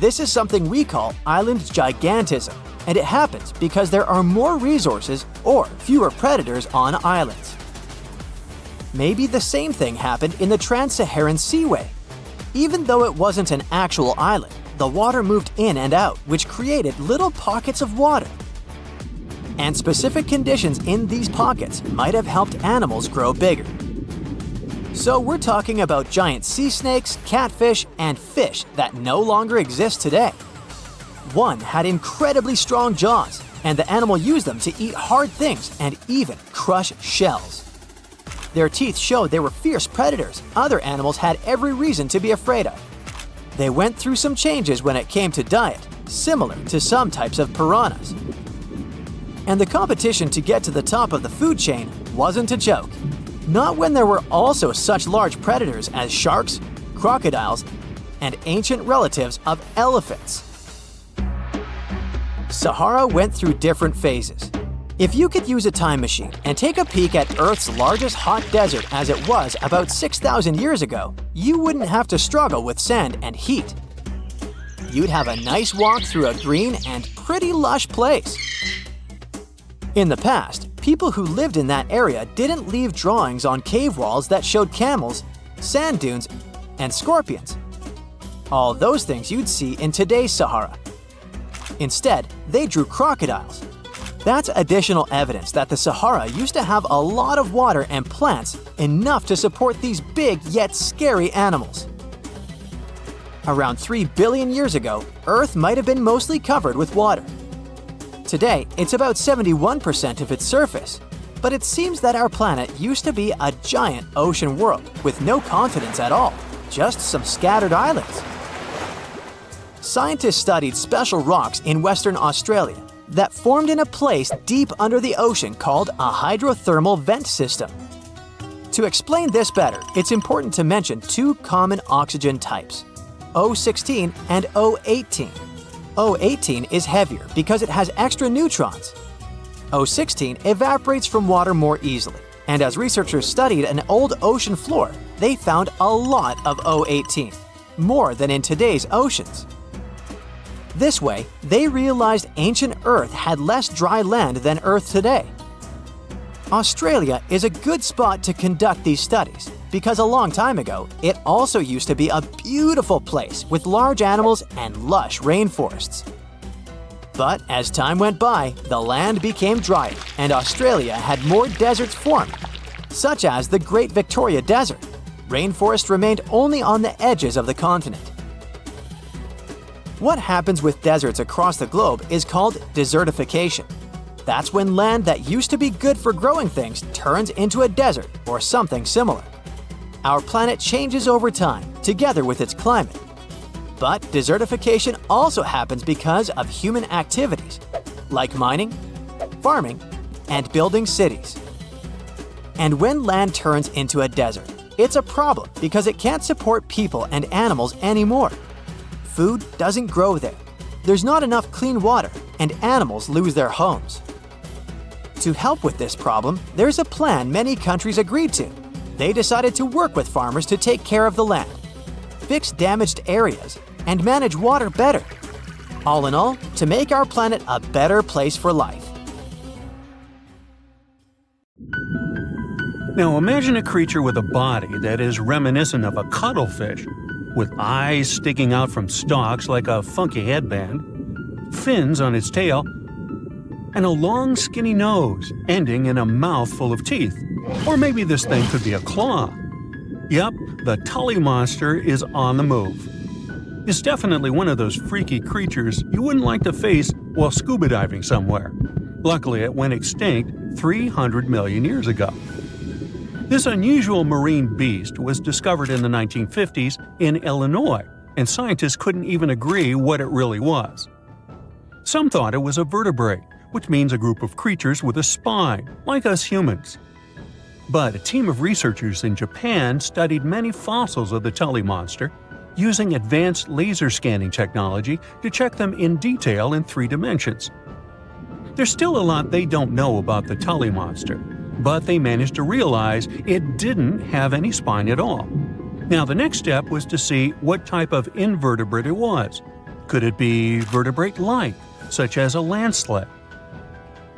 Speaker 2: This is something we call island gigantism, and it happens because there are more resources or fewer predators on islands. Maybe the same thing happened in the Trans-Saharan Seaway. Even though it wasn't an actual island, the water moved in and out, which created little pockets of water. And specific conditions in these pockets might have helped animals grow bigger. So we're talking about giant sea snakes, catfish, and fish that no longer exist today. One had incredibly strong jaws, and the animal used them to eat hard things and even crush shells. Their teeth showed they were fierce predators other animals had every reason to be afraid of. They went through some changes when it came to diet, similar to some types of piranhas. And the competition to get to the top of the food chain wasn't a joke. Not when there were also such large predators as sharks, crocodiles, and ancient relatives of elephants. Sahara went through different phases. If you could use a time machine and take a peek at Earth's largest hot desert as it was about 6,000 years ago, you wouldn't have to struggle with sand and heat. You'd have a nice walk through a green and pretty lush place. In the past, people who lived in that area didn't leave drawings on cave walls that showed camels, sand dunes, and scorpions. All those things you'd see in today's Sahara. Instead, they drew crocodiles. That's additional evidence that the Sahara used to have a lot of water and plants enough to support these big yet scary animals. Around 3 billion years ago, Earth might have been mostly covered with water. Today, it's about 71% of its surface, but it seems that our planet used to be a giant ocean world with no continents at all, just some scattered islands. Scientists studied special rocks in Western Australia that formed in a place deep under the ocean called a hydrothermal vent system. To explain this better, it's important to mention two common oxygen types, O16 and O18. O18 is heavier because it has extra neutrons. O16 evaporates from water more easily, and as researchers studied an old ocean floor, they found a lot of O18, more than in today's oceans. This way, they realized ancient Earth had less dry land than Earth today. Australia is a good spot to conduct these studies because a long time ago, it also used to be a beautiful place with large animals and lush rainforests. But as time went by, the land became drier and Australia had more deserts formed, such as the Great Victoria Desert. Rainforest remained only on the edges of the continent. What happens with deserts across the globe is called desertification. That's when land that used to be good for growing things turns into a desert or something similar. Our planet changes over time, together with its climate. But desertification also happens because of human activities, like mining, farming, and building cities. And when land turns into a desert, it's a problem because it can't support people and animals anymore. Food doesn't grow there. There's not enough clean water, and animals lose their homes. To help with this problem, there's a plan many countries agreed to. They decided to work with farmers to take care of the land, fix damaged areas, and manage water better. All in all, to make our planet a better place for life.
Speaker 1: Now imagine a creature with a body that is reminiscent of a cuttlefish, with eyes sticking out from stalks like a funky headband, fins on its tail, and a long skinny nose ending in a mouth full of teeth. Or maybe this thing could be a claw. Yep, the Tully monster is on the move. It's definitely one of those freaky creatures you wouldn't like to face while scuba diving somewhere. Luckily, it went extinct 300 million years ago. This unusual marine beast was discovered in the 1950s in Illinois, and scientists couldn't even agree what it really was. Some thought it was a vertebrate, which means a group of creatures with a spine, like us humans. But a team of researchers in Japan studied many fossils of the Tully monster, using advanced laser scanning technology to check them in detail in 3 dimensions. There's still a lot they don't know about the Tully monster, but they managed to realize it didn't have any spine at all. Now the next step was to see what type of invertebrate it was. Could it be vertebrate-like, such as a land sled?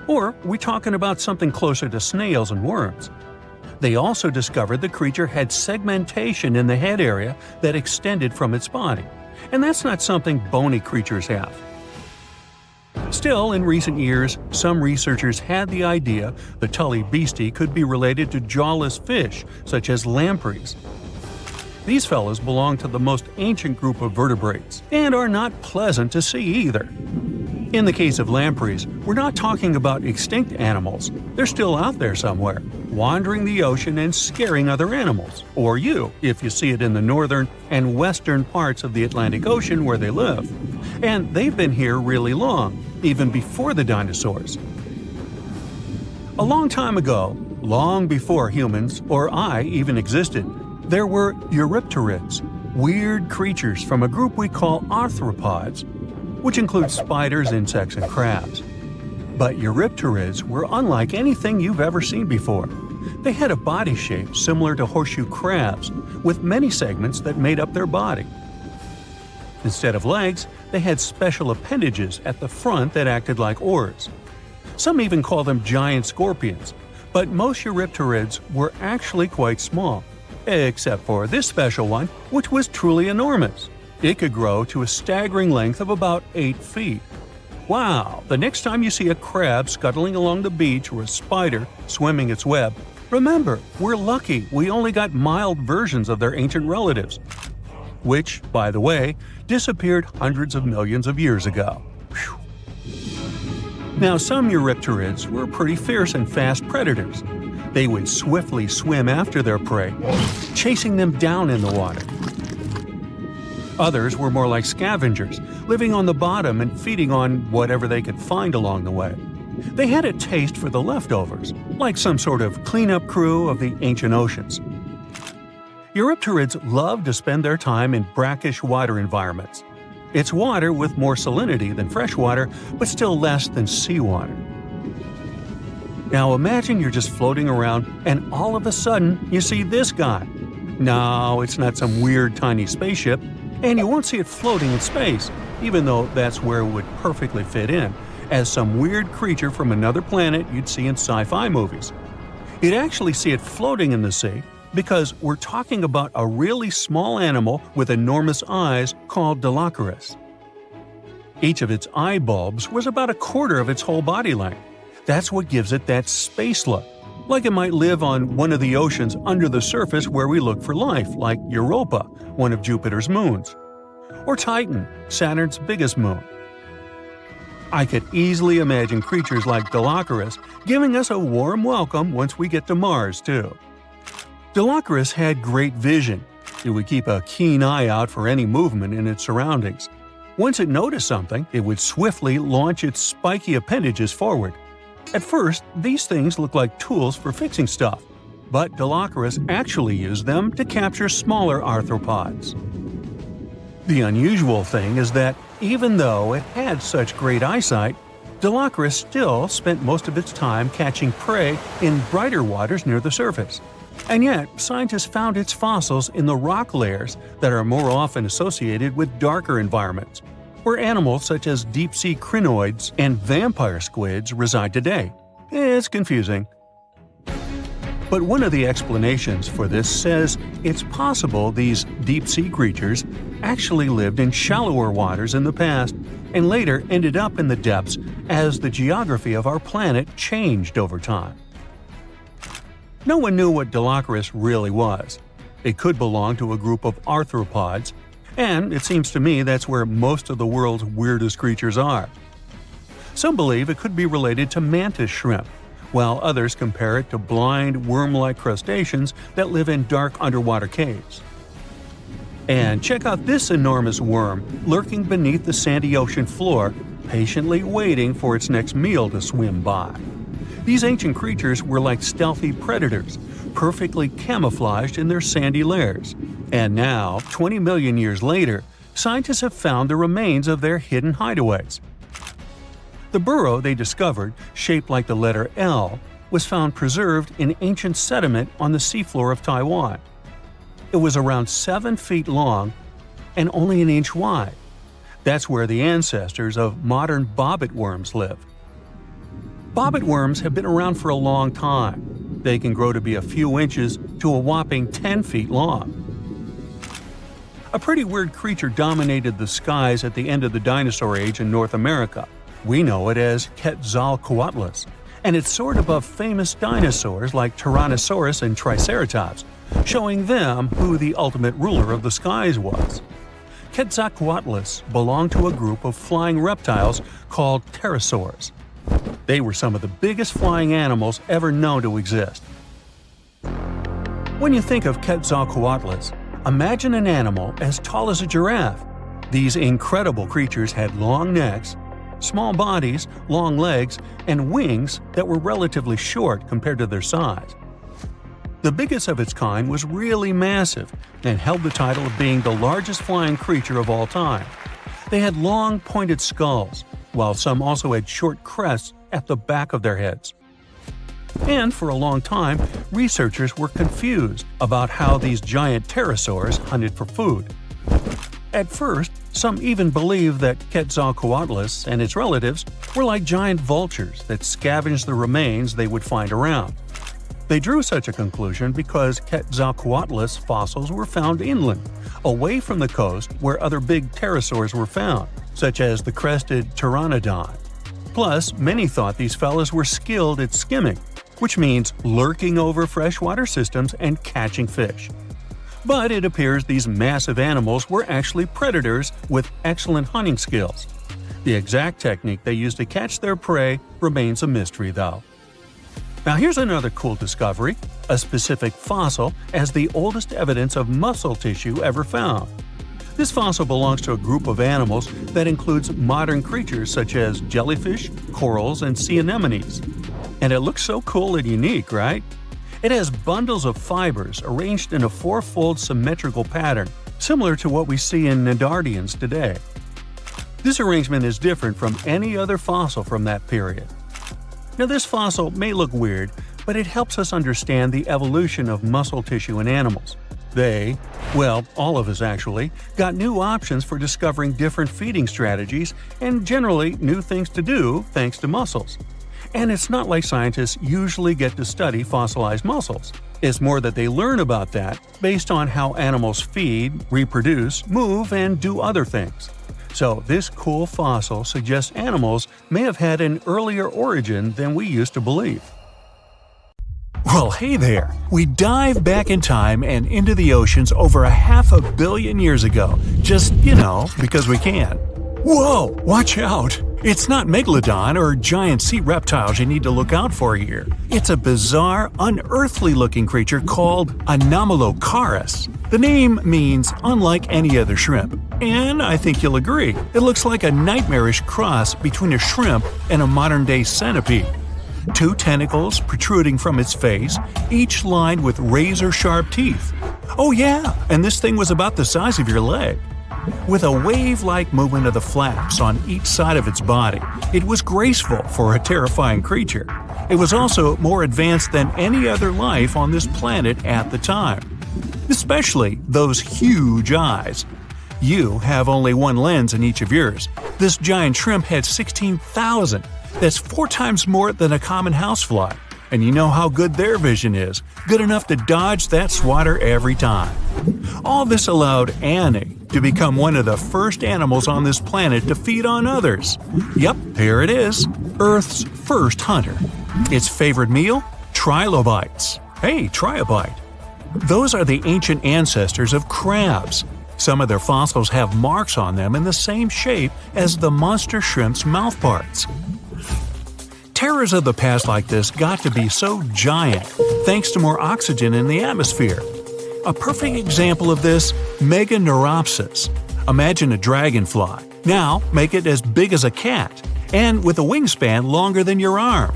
Speaker 1: Or are we talking about something closer to snails and worms? They also discovered the creature had segmentation in the head area that extended from its body, and that's not something bony creatures have. Still, in recent years, some researchers had the idea the Tully beastie could be related to jawless fish, such as lampreys. These fellows belong to the most ancient group of vertebrates, and are not pleasant to see either. In the case of lampreys, we're not talking about extinct animals. They're still out there somewhere, wandering the ocean and scaring other animals, or you, if you see it in the northern and western parts of the Atlantic Ocean where they live. And they've been here really long, even before the dinosaurs. A long time ago, long before humans or I even existed, there were eurypterids, weird creatures from a group we call arthropods, which includes spiders, insects, and crabs. But eurypterids were unlike anything you've ever seen before. They had a body shape similar to horseshoe crabs, with many segments that made up their body. Instead of legs, they had special appendages at the front that acted like oars. Some even call them giant scorpions, but most eurypterids were actually quite small, except for this special one, which was truly enormous. It could grow to a staggering length of about 8 feet. Wow! The next time you see a crab scuttling along the beach or a spider swimming its web, remember, we're lucky we only got mild versions of their ancient relatives, which, by the way, disappeared hundreds of millions of years ago. Whew. Now, some eurypterids were pretty fierce and fast predators. They would swiftly swim after their prey, chasing them down in the water. Others were more like scavengers, living on the bottom and feeding on whatever they could find along the way. They had a taste for the leftovers, like some sort of cleanup crew of the ancient oceans. Eurypterids loved to spend their time in brackish water environments. It's water with more salinity than fresh water, but still less than seawater. Now imagine you're just floating around and all of a sudden you see this guy. No, it's not some weird tiny spaceship, and you won't see it floating in space, even though that's where it would perfectly fit in, as some weird creature from another planet you'd see in sci-fi movies. You'd actually see it floating in the sea because we're talking about a really small animal with enormous eyes called Dilophosaurus. Each of its eye bulbs was about a quarter of its whole body length. That's what gives it that space look, like it might live on one of the oceans under the surface where we look for life, like Europa, one of Jupiter's moons, or Titan, Saturn's biggest moon. I could easily imagine creatures like Dilophosaurus giving us a warm welcome once we get to Mars, too. Dilophosaurus had great vision. It would keep a keen eye out for any movement in its surroundings. Once it noticed something, it would swiftly launch its spiky appendages forward. At first, these things looked like tools for fixing stuff, but Dilophosaurus actually used them to capture smaller arthropods. The unusual thing is that even though it had such great eyesight, Dilophosaurus still spent most of its time catching prey in brighter waters near the surface. And yet, scientists found its fossils in the rock layers that are more often associated with darker environments, where animals such as deep-sea crinoids and vampire squids reside today. It's confusing. But one of the explanations for this says it's possible these deep-sea creatures actually lived in shallower waters in the past and later ended up in the depths as the geography of our planet changed over time. No one knew what Dilophosaurus really was. It could belong to a group of arthropods, and it seems to me that's where most of the world's weirdest creatures are. Some believe it could be related to mantis shrimp, while others compare it to blind, worm-like crustaceans that live in dark underwater caves. And check out this enormous worm lurking beneath the sandy ocean floor patiently waiting for its next meal to swim by. These ancient creatures were like stealthy predators, perfectly camouflaged in their sandy lairs. And now, 20 million years later, scientists have found the remains of their hidden hideaways. The burrow they discovered, shaped like the letter L, was found preserved in ancient sediment on the seafloor of Taiwan. It was around 7 feet long and only an inch wide. That's where the ancestors of modern bobbit worms live. Bobbit worms have been around for a long time. They can grow to be a few inches to a whopping 10 feet long. A pretty weird creature dominated the skies at the end of the dinosaur age in North America. We know it as Quetzalcoatlus, and it soared above famous dinosaurs like Tyrannosaurus and Triceratops, showing them who the ultimate ruler of the skies was. Quetzalcoatlus belonged to a group of flying reptiles called pterosaurs. They were some of the biggest flying animals ever known to exist. When you think of Quetzalcoatlus, imagine an animal as tall as a giraffe. These incredible creatures had long necks, small bodies, long legs, and wings that were relatively short compared to their size. The biggest of its kind was really massive and held the title of being the largest flying creature of all time. They had long, pointed skulls, while some also had short crests at the back of their heads. And for a long time, researchers were confused about how these giant pterosaurs hunted for food. At first, some even believed that Quetzalcoatlus and its relatives were like giant vultures that scavenged the remains they would find around. They drew such a conclusion because Quetzalcoatlus fossils were found inland, away from the coast where other big pterosaurs were found, such as the crested pteranodon. Plus, many thought these fellows were skilled at skimming, which means lurking over freshwater systems and catching fish. But it appears these massive animals were actually predators with excellent hunting skills. The exact technique they used to catch their prey remains a mystery, though. Now here's another cool discovery, a specific fossil as the oldest evidence of muscle tissue ever found. This fossil belongs to a group of animals that includes modern creatures such as jellyfish, corals, and sea anemones. And it looks so cool and unique, right? It has bundles of fibers arranged in a four-fold symmetrical pattern, similar to what we see in Nedardians today. This arrangement is different from any other fossil from that period. Now, this fossil may look weird, but it helps us understand the evolution of muscle tissue in animals. They, well, all of us actually, got new options for discovering different feeding strategies and generally new things to do thanks to muscles. And it's not like scientists usually get to study fossilized muscles. It's more that they learn about that based on how animals feed, reproduce, move, and do other things. So this cool fossil suggests animals may have had an earlier origin than we used to believe. Well, hey there! We dive back in time and into the oceans over 500 million years ago, just, because we can. Whoa! Watch out! It's not Megalodon or giant sea reptiles you need to look out for here. It's a bizarre, unearthly-looking creature called Anomalocaris. The name means unlike any other shrimp, and I think you'll agree, it looks like a nightmarish cross between a shrimp and a modern-day centipede. 2 tentacles protruding from its face, each lined with razor-sharp teeth. Oh yeah, and this thing was about the size of your leg. With a wave-like movement of the flaps on each side of its body, it was graceful for a terrifying creature. It was also more advanced than any other life on this planet at the time. Especially those huge eyes. You have only one lens in each of yours. This giant shrimp had 16,000. That's 4 times more than a common housefly. And you know how good their vision is. Good enough to dodge that swatter every time. All this allowed Annie to become one of the first animals on this planet to feed on others. Yep, here it is. Earth's first hunter. Its favorite meal? Trilobites. Hey, try a bite. Those are the ancient ancestors of crabs. Some of their fossils have marks on them in the same shape as the monster shrimp's mouthparts. Terrors of the past like this got to be so giant thanks to more oxygen in the atmosphere. A perfect example of this, Meganeuropsis. Imagine a dragonfly, Now make it as big as a cat, and with a wingspan longer than your arm.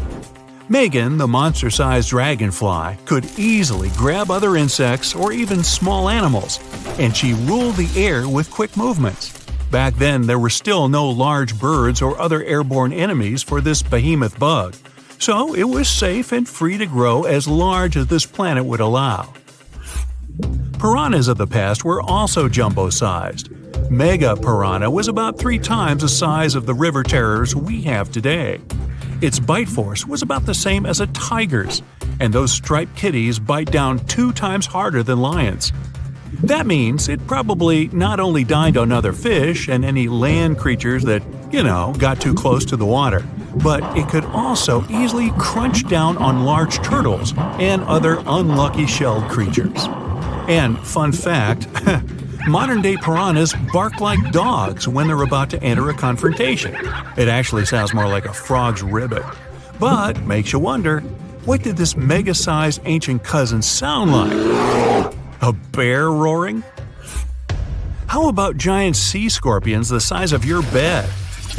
Speaker 1: Megan, the monster-sized dragonfly, could easily grab other insects or even small animals, and she ruled the air with quick movements. Back then, there were still no large birds or other airborne enemies for this behemoth bug, so it was safe and free to grow as large as this planet would allow. Piranhas of the past were also jumbo-sized. Mega piranha was about 3 times the size of the river terrors we have today. Its bite force was about the same as a tiger's, and those striped kitties bite down 2 times harder than lions. That means it probably not only dined on other fish and any land creatures that, got too close to the water, but it could also easily crunch down on large turtles and other unlucky shelled creatures. And fun fact, modern-day piranhas bark like dogs when they're about to enter a confrontation. It actually sounds more like a frog's ribbit. But makes you wonder, what did this mega-sized ancient cousin sound like? A bear roaring? How about giant sea scorpions the size of your bed?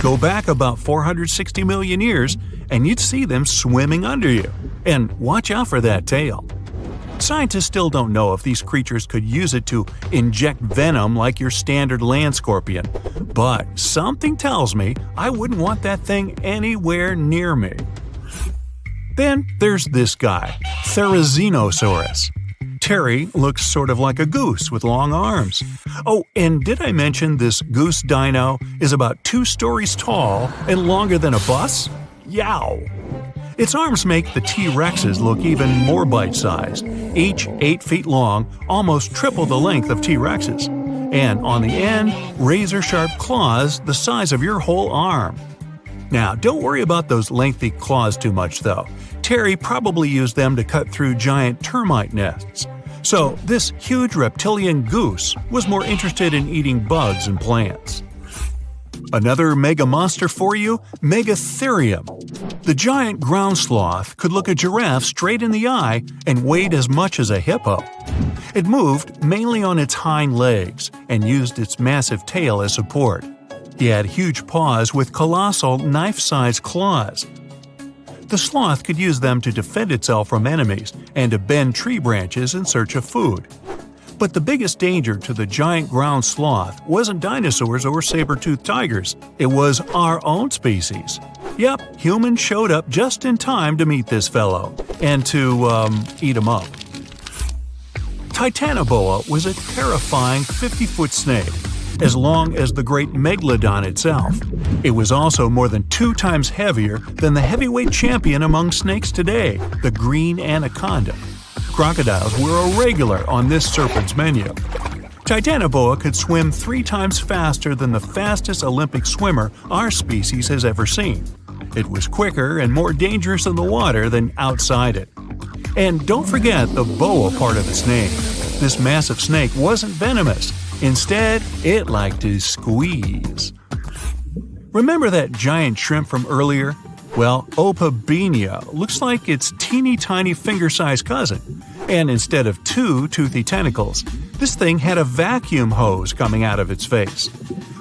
Speaker 1: Go back about 460 million years, and you'd see them swimming under you. And watch out for that tail. Scientists still don't know if these creatures could use it to inject venom like your standard land scorpion, but something tells me I wouldn't want that thing anywhere near me. Then there's this guy, Therizinosaurus. Terry looks sort of like a goose with long arms. Oh, and did I mention this goose dino is about 2 stories tall and longer than a bus? Yow! Its arms make the T-Rexes look even more bite-sized, each 8 feet long, almost triple the length of T-Rexes. And on the end, razor-sharp claws the size of your whole arm. Now, don't worry about those lengthy claws too much, though. Terry probably used them to cut through giant termite nests. So, this huge reptilian goose was more interested in eating bugs and plants. Another mega monster for you, Megatherium. The giant ground sloth could look a giraffe straight in the eye and weighed as much as a hippo. It moved mainly on its hind legs and used its massive tail as support. He had huge paws with colossal knife-sized claws. The sloth could use them to defend itself from enemies and to bend tree branches in search of food. But the biggest danger to the giant ground sloth wasn't dinosaurs or saber-toothed tigers. It was our own species. Yep, humans showed up just in time to meet this fellow and to, eat him up. Titanoboa was a terrifying 50-foot snake, as long as the great Megalodon itself. It was also more than 2 times heavier than the heavyweight champion among snakes today, the green anaconda. Crocodiles were a regular on this serpent's menu. Titanoboa could swim 3 times faster than the fastest Olympic swimmer our species has ever seen. It was quicker and more dangerous in the water than outside it. And don't forget the boa part of its name. This massive snake wasn't venomous. Instead, it liked to squeeze. Remember that giant shrimp from earlier? Well, Opabenia looks like its teeny-tiny finger-sized cousin. And instead of 2 toothy tentacles, this thing had a vacuum hose coming out of its face.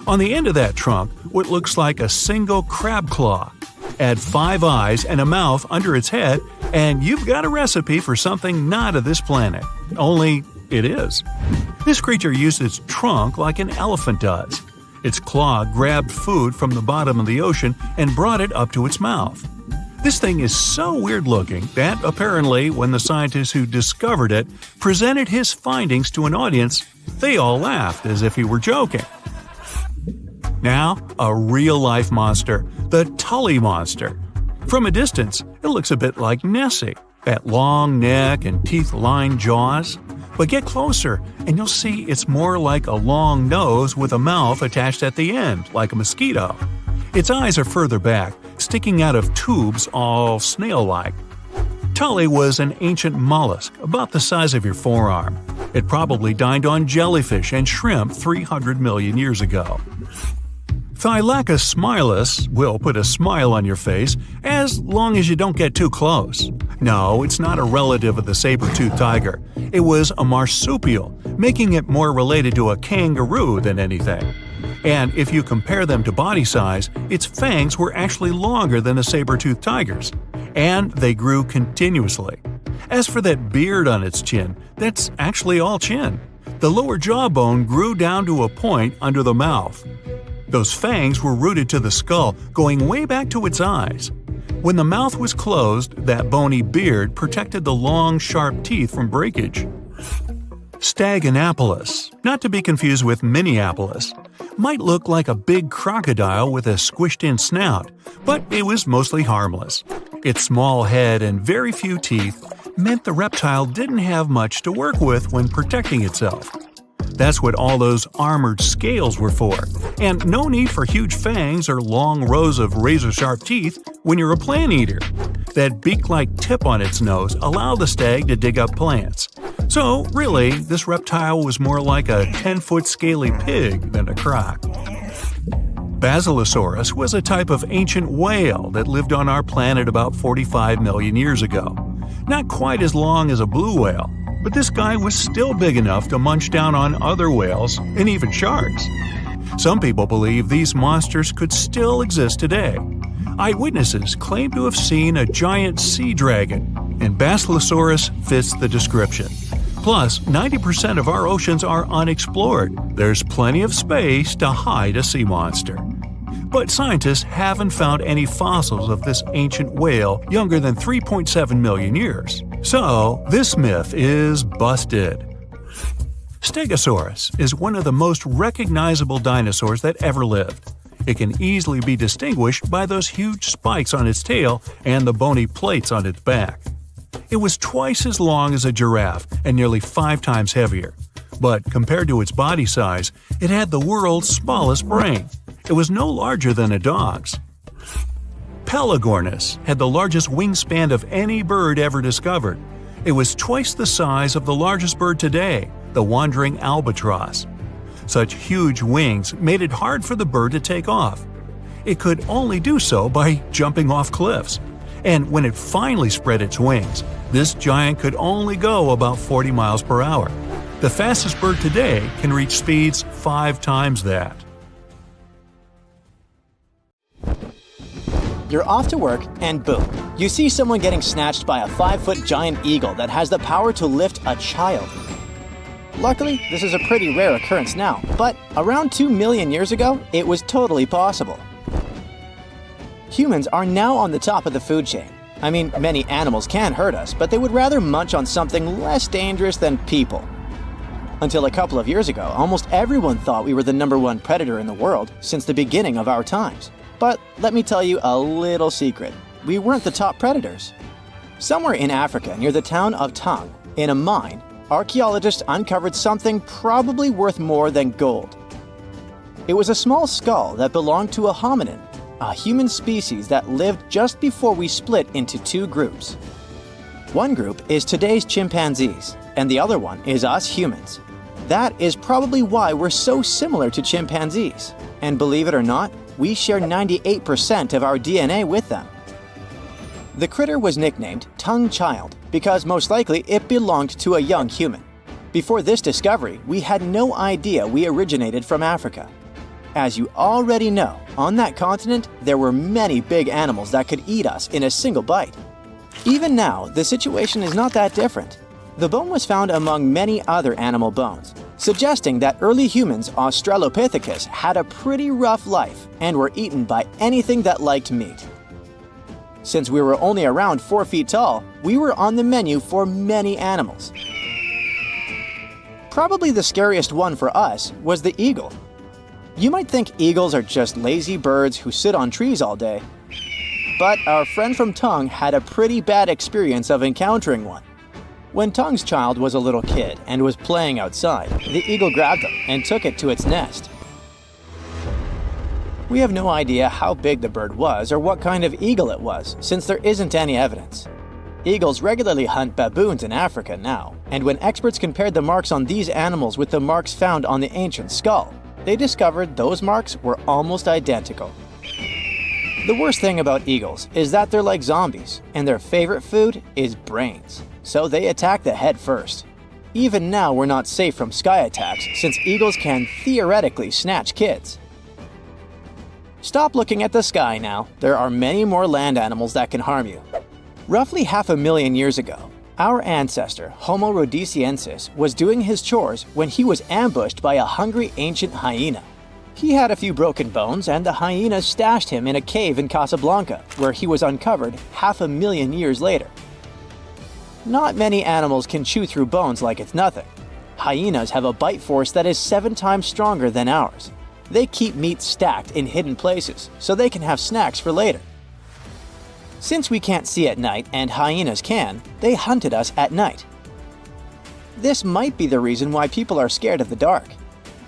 Speaker 1: On the end of that trunk, what looks like a single crab claw. Add 5 eyes and a mouth under its head, and you've got a recipe for something not of this planet. Only it is. This creature used its trunk like an elephant does. Its claw grabbed food from the bottom of the ocean and brought it up to its mouth. This thing is so weird-looking that, apparently, when the scientist who discovered it presented his findings to an audience, they all laughed as if he were joking. Now, a real-life monster, the Tully monster. From a distance, it looks a bit like Nessie, that long neck and teeth-lined jaws. But get closer, and you'll see it's more like a long nose with a mouth attached at the end, like a mosquito. Its eyes are further back, sticking out of tubes all snail-like. Tully was an ancient mollusk, about the size of your forearm. It probably dined on jellyfish and shrimp 300 million years ago. Thylacus smilus will put a smile on your face as long as you don't get too close. No, it's not a relative of the saber-toothed tiger. It was a marsupial, making it more related to a kangaroo than anything. And if you compare them to body size, its fangs were actually longer than a saber-toothed tiger's. And they grew continuously. As for that beard on its chin, that's actually all chin. The lower jawbone grew down to a point under the mouth. Those fangs were rooted to the skull, going way back to its eyes. When the mouth was closed, that bony beard protected the long, sharp teeth from breakage. Staganapolis, not to be confused with Minneapolis, might look like a big crocodile with a squished-in snout, but it was mostly harmless. Its small head and very few teeth meant the reptile didn't have much to work with when protecting itself. That's what all those armored scales were for, and no need for huge fangs or long rows of razor-sharp teeth when you're a plant eater. That beak-like tip on its nose allowed the stag to dig up plants. So, really, this reptile was more like a 10-foot scaly pig than a croc. Basilosaurus was a type of ancient whale that lived on our planet about 45 million years ago. Not quite as long as a blue whale, but this guy was still big enough to munch down on other whales and even sharks. Some people believe these monsters could still exist today. Eyewitnesses claim to have seen a giant sea dragon, and Basilosaurus fits the description. Plus, 90% of our oceans are unexplored. There's plenty of space to hide a sea monster. But scientists haven't found any fossils of this ancient whale younger than 3.7 million years. So, this myth is busted. Stegosaurus is one of the most recognizable dinosaurs that ever lived. It can easily be distinguished by those huge spikes on its tail and the bony plates on its back. It was twice as long as a giraffe and nearly 5 times heavier. But compared to its body size, it had the world's smallest brain. It was no larger than a dog's. Pelagornis had the largest wingspan of any bird ever discovered. It was twice the size of the largest bird today, the wandering albatross. Such huge wings made it hard for the bird to take off. It could only do so by jumping off cliffs. And when it finally spread its wings, this giant could only go about 40 miles per hour. The fastest bird today can reach speeds 5 times that.
Speaker 2: You're off to work, and boom, you see someone getting snatched by a 5-foot giant eagle that has the power to lift a child. Luckily, this is a pretty rare occurrence now, but around 2 million years ago, it was totally possible. Humans are now on the top of the food chain. I mean, many animals can hurt us, but they would rather munch on something less dangerous than people. Until a couple of years ago, almost everyone thought we were the #1 predator in the world since the beginning of our times. But let me tell you a little secret. We weren't the top predators. Somewhere in Africa, near the town of Tung, in a mine, archaeologists uncovered something probably worth more than gold. It was a small skull that belonged to a hominin, a human species that lived just before we split into 2 groups. One group is today's chimpanzees, and the other one is us humans. That is probably why we're so similar to chimpanzees. And believe it or not, we share 98% of our DNA with them. The critter was nicknamed Tung Child because most likely it belonged to a young human. Before this discovery, we had no idea we originated from Africa. As you already know, on that continent, there were many big animals that could eat us in a single bite. Even now, the situation is not that different. The bone was found among many other animal bones, suggesting that early humans, Australopithecus, had a pretty rough life and were eaten by anything that liked meat. Since we were only around 4 feet tall, we were on the menu for many animals. Probably the scariest one for us was the eagle. You might think eagles are just lazy birds who sit on trees all day, but our friend from Tung had a pretty bad experience of encountering one. When Tung's child was a little kid and was playing outside, the eagle grabbed him and took it to its nest. We have no idea how big the bird was or what kind of eagle it was, since there isn't any evidence. Eagles regularly hunt baboons in Africa now, and when experts compared the marks on these animals with the marks found on the ancient skull, they discovered those marks were almost identical. The worst thing about eagles is that they're like zombies, and their favorite food is brains. So they attack the head first. Even now we're not safe from sky attacks since eagles can theoretically snatch kids. Stop looking at the sky now. There are many more land animals that can harm you. Roughly 500,000 years ago, our ancestor, Homo rhodesiensis, was doing his chores when he was ambushed by a hungry ancient hyena. He had a few broken bones, and the hyenas stashed him in a cave in Casablanca, where he was uncovered 500,000 years later. Not many animals can chew through bones like it's nothing. Hyenas have a bite force that is 7 times stronger than ours. They keep meat stacked in hidden places, so they can have snacks for later. Since we can't see at night and hyenas can, they hunted us at night. This might be the reason why people are scared of the dark.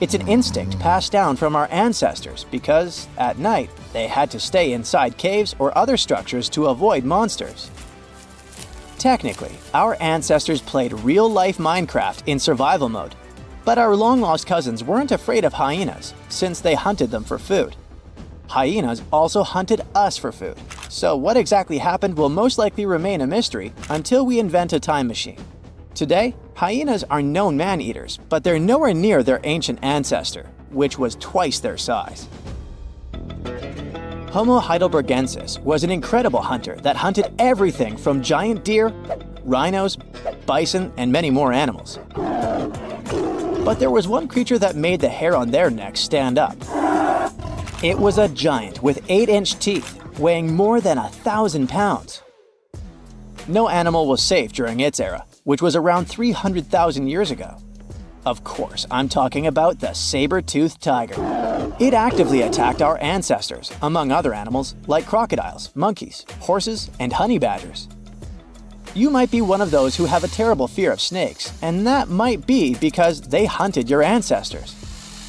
Speaker 2: It's an instinct passed down from our ancestors because, at night, they had to stay inside caves or other structures to avoid monsters. Technically, our ancestors played real-life Minecraft in survival mode, but our long-lost cousins weren't afraid of hyenas since they hunted them for food. Hyenas also hunted us for food, so what exactly happened will most likely remain a mystery until we invent a time machine. Today, hyenas are known man-eaters, but they're nowhere near their ancient ancestor, which was twice their size. Homo heidelbergensis was an incredible hunter that hunted everything from giant deer, rhinos, bison, and many more animals. But there was one creature that made the hair on their necks stand up. It was a giant with 8-inch teeth, weighing more than 1,000 pounds. No animal was safe during its era, which was around 300,000 years ago. Of course, I'm talking about the saber-toothed tiger. It actively attacked our ancestors, among other animals like crocodiles, monkeys, horses, and honey badgers. You might be one of those who have a terrible fear of snakes, and that might be because they hunted your ancestors.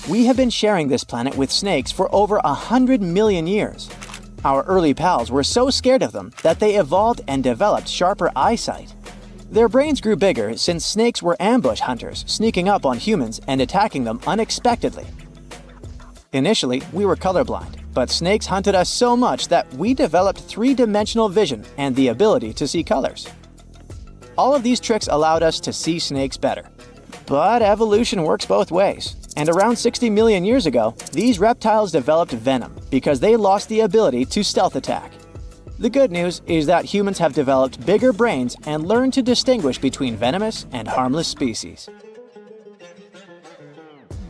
Speaker 2: We have been sharing this planet with snakes for over 100 million years. Our early pals were so scared of them that they evolved and developed sharper eyesight. Their brains grew bigger since snakes were ambush hunters, sneaking up on humans and attacking them unexpectedly. Initially, we were colorblind, but snakes hunted us so much that we developed 3-dimensional vision and the ability to see colors. All of these tricks allowed us to see snakes better. But evolution works both ways, and around 60 million years ago, these reptiles developed venom because they lost the ability to stealth attack. The good news is that humans have developed bigger brains and learned to distinguish between venomous and harmless species.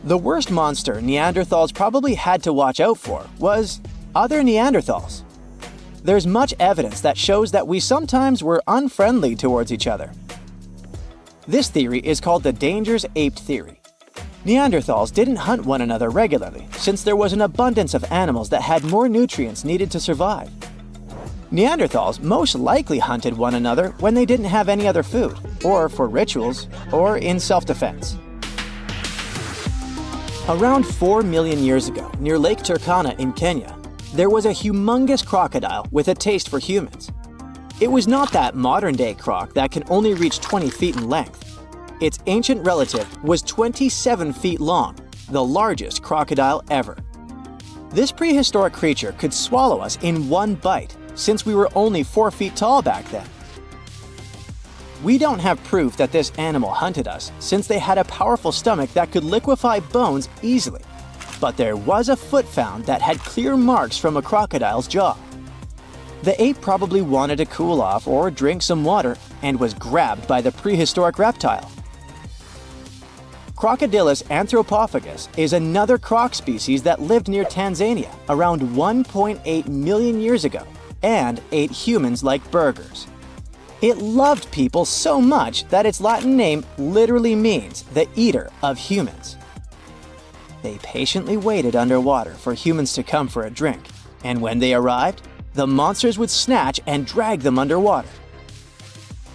Speaker 2: The worst monster Neanderthals probably had to watch out for was other Neanderthals. There's much evidence that shows that we sometimes were unfriendly towards each other. This theory is called the dangerous ape theory. Neanderthals didn't hunt one another regularly since there was an abundance of animals that had more nutrients needed to survive. Neanderthals most likely hunted one another when they didn't have any other food, or for rituals, or in self-defense. Around 4 million years ago, near Lake Turkana in Kenya, there was a humongous crocodile with a taste for humans. It was not that modern-day croc that can only reach 20 feet in length. Its ancient relative was 27 feet long, the largest crocodile ever. This prehistoric creature could swallow us in one bite, since we were only 4 feet tall back then. We don't have proof that this animal hunted us, since they had a powerful stomach that could liquefy bones easily. But there was a foot found that had clear marks from a crocodile's jaw. The ape probably wanted to cool off or drink some water and was grabbed by the prehistoric reptile. Crocodylus anthropophagus is another croc species that lived near Tanzania around 1.8 million years ago and ate humans like burgers. It loved people so much that its Latin name literally means the eater of humans. They patiently waited underwater for humans to come for a drink, and when they arrived, the monsters would snatch and drag them underwater.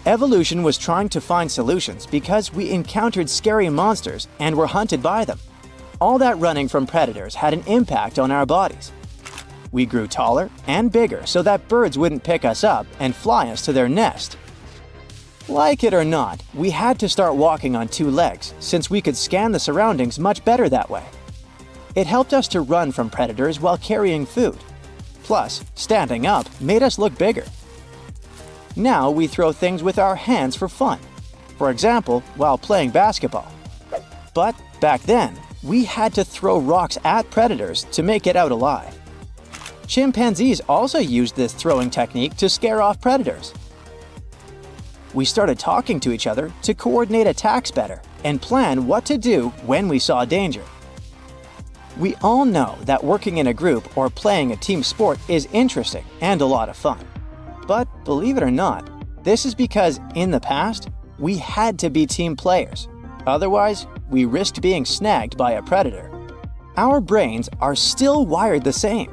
Speaker 2: Evolution was trying to find solutions because we encountered scary monsters and were hunted by them. All that running from predators had an impact on our bodies. We grew taller and bigger so that birds wouldn't pick us up and fly us to their nest. Like it or not, we had to start walking on 2 legs since we could scan the surroundings much better that way. It helped us to run from predators while carrying food. Plus, standing up made us look bigger. Now we throw things with our hands for fun. For example, while playing basketball. But back then, we had to throw rocks at predators to make it out alive. Chimpanzees also used this throwing technique to scare off predators. We started talking to each other to coordinate attacks better and plan what to do when we saw danger. We all know that working in a group or playing a team sport is interesting and a lot of fun. But believe it or not, this is because in the past, we had to be team players. Otherwise, we risked being snagged by a predator. Our brains are still wired the same.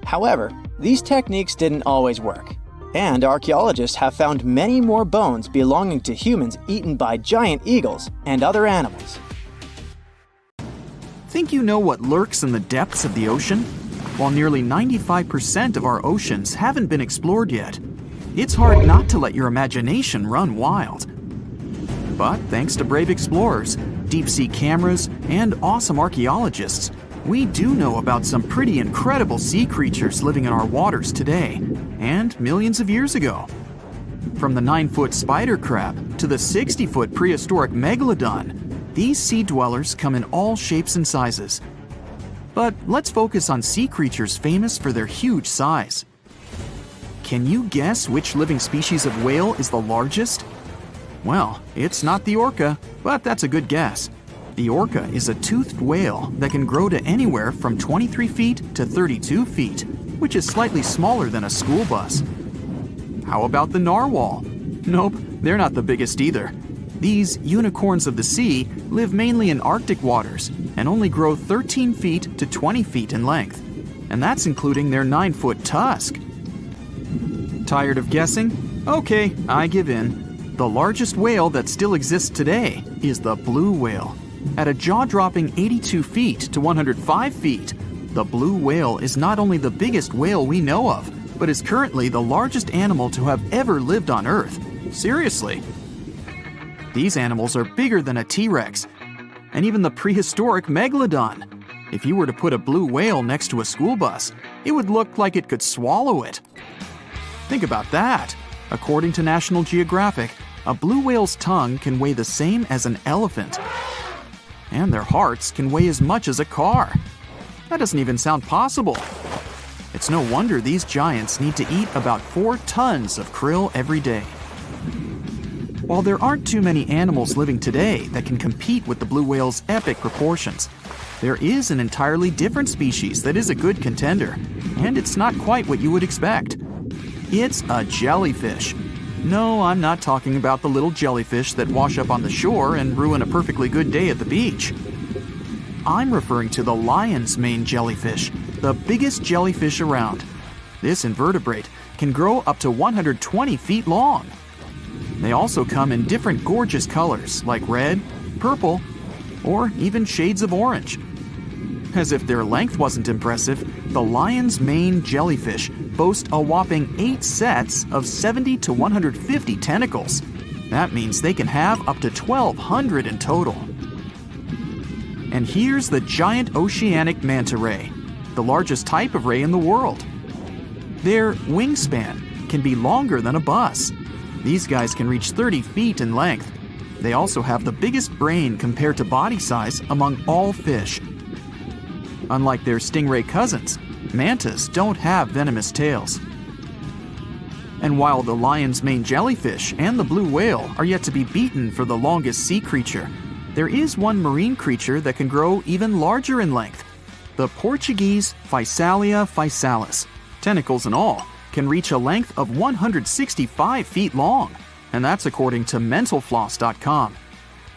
Speaker 2: However, these techniques didn't always work, and archaeologists have found many more bones belonging to humans eaten by giant eagles and other animals.
Speaker 3: Think you know what lurks in the depths of the ocean? While nearly 95% of our oceans haven't been explored yet, it's hard not to let your imagination run wild. But thanks to brave explorers, deep-sea cameras, and awesome archaeologists, we do know about some pretty incredible sea creatures living in our waters today, and millions of years ago. From the 9-foot spider crab to the 60-foot prehistoric megalodon, these sea dwellers come in all shapes and sizes. But let's focus on sea creatures famous for their huge size. Can you guess which living species of whale is the largest? Well, it's not the orca, but that's a good guess. The orca is a toothed whale that can grow to anywhere from 23 feet to 32 feet, which is slightly smaller than a school bus. How about the narwhal? Nope, they're not the biggest either. These unicorns of the sea live mainly in Arctic waters and only grow 13 feet to 20 feet in length, and that's including their 9-foot tusk. Tired of guessing? Okay, I give in. The largest whale that still exists today is the blue whale. At a jaw-dropping 82 feet to 105 feet, the blue whale is not only the biggest whale we know of, but is currently the largest animal to have ever lived on Earth. Seriously. These animals are bigger than a T-Rex, and even the prehistoric Megalodon. If you were to put a blue whale next to a school bus, it would look like it could swallow it. Think about that. According to National Geographic, a blue whale's tongue can weigh the same as an elephant. And their hearts can weigh as much as a car. That doesn't even sound possible. It's no wonder these giants need to eat about 4 tons of krill every day. While there aren't too many animals living today that can compete with the blue whale's epic proportions, there is an entirely different species that is a good contender, and it's not quite what you would expect. It's a jellyfish. No, I'm not talking about the little jellyfish that wash up on the shore and ruin a perfectly good day at the beach. I'm referring to the lion's mane jellyfish, the biggest jellyfish around. This invertebrate can grow up to 120 feet long. They also come in different gorgeous colors like red, purple, or even shades of orange. As if their length wasn't impressive, the lion's mane jellyfish boast a whopping 8 sets of 70 to 150 tentacles. That means they can have up to 1,200 in total. And here's the giant oceanic manta ray, the largest type of ray in the world. Their wingspan can be longer than a bus. These guys can reach 30 feet in length. They also have the biggest brain compared to body size among all fish. Unlike their stingray cousins, mantas don't have venomous tails. And while the lion's mane jellyfish and the blue whale are yet to be beaten for the longest sea creature, there is one marine creature that can grow even larger in length. The Portuguese Physalia physalis, tentacles and all, can reach a length of 165 feet long, and that's according to mentalfloss.com.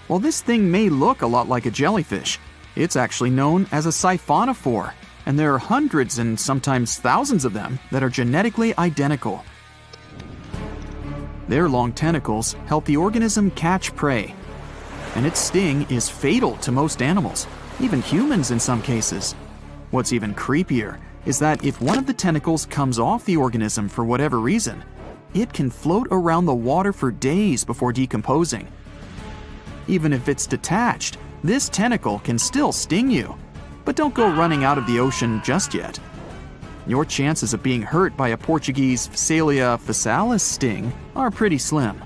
Speaker 3: While this thing may look a lot like a jellyfish, it's actually known as a siphonophore, and there are hundreds and sometimes thousands of them that are genetically identical. Their long tentacles help the organism catch prey, and its sting is fatal to most animals, even humans in some cases. What's even creepier is that if one of the tentacles comes off the organism for whatever reason, it can float around the water for days before decomposing. Even if it's detached, this tentacle can still sting you. But don't go running out of the ocean just yet. Your chances of being hurt by a Portuguese Physalia physalis sting are pretty slim.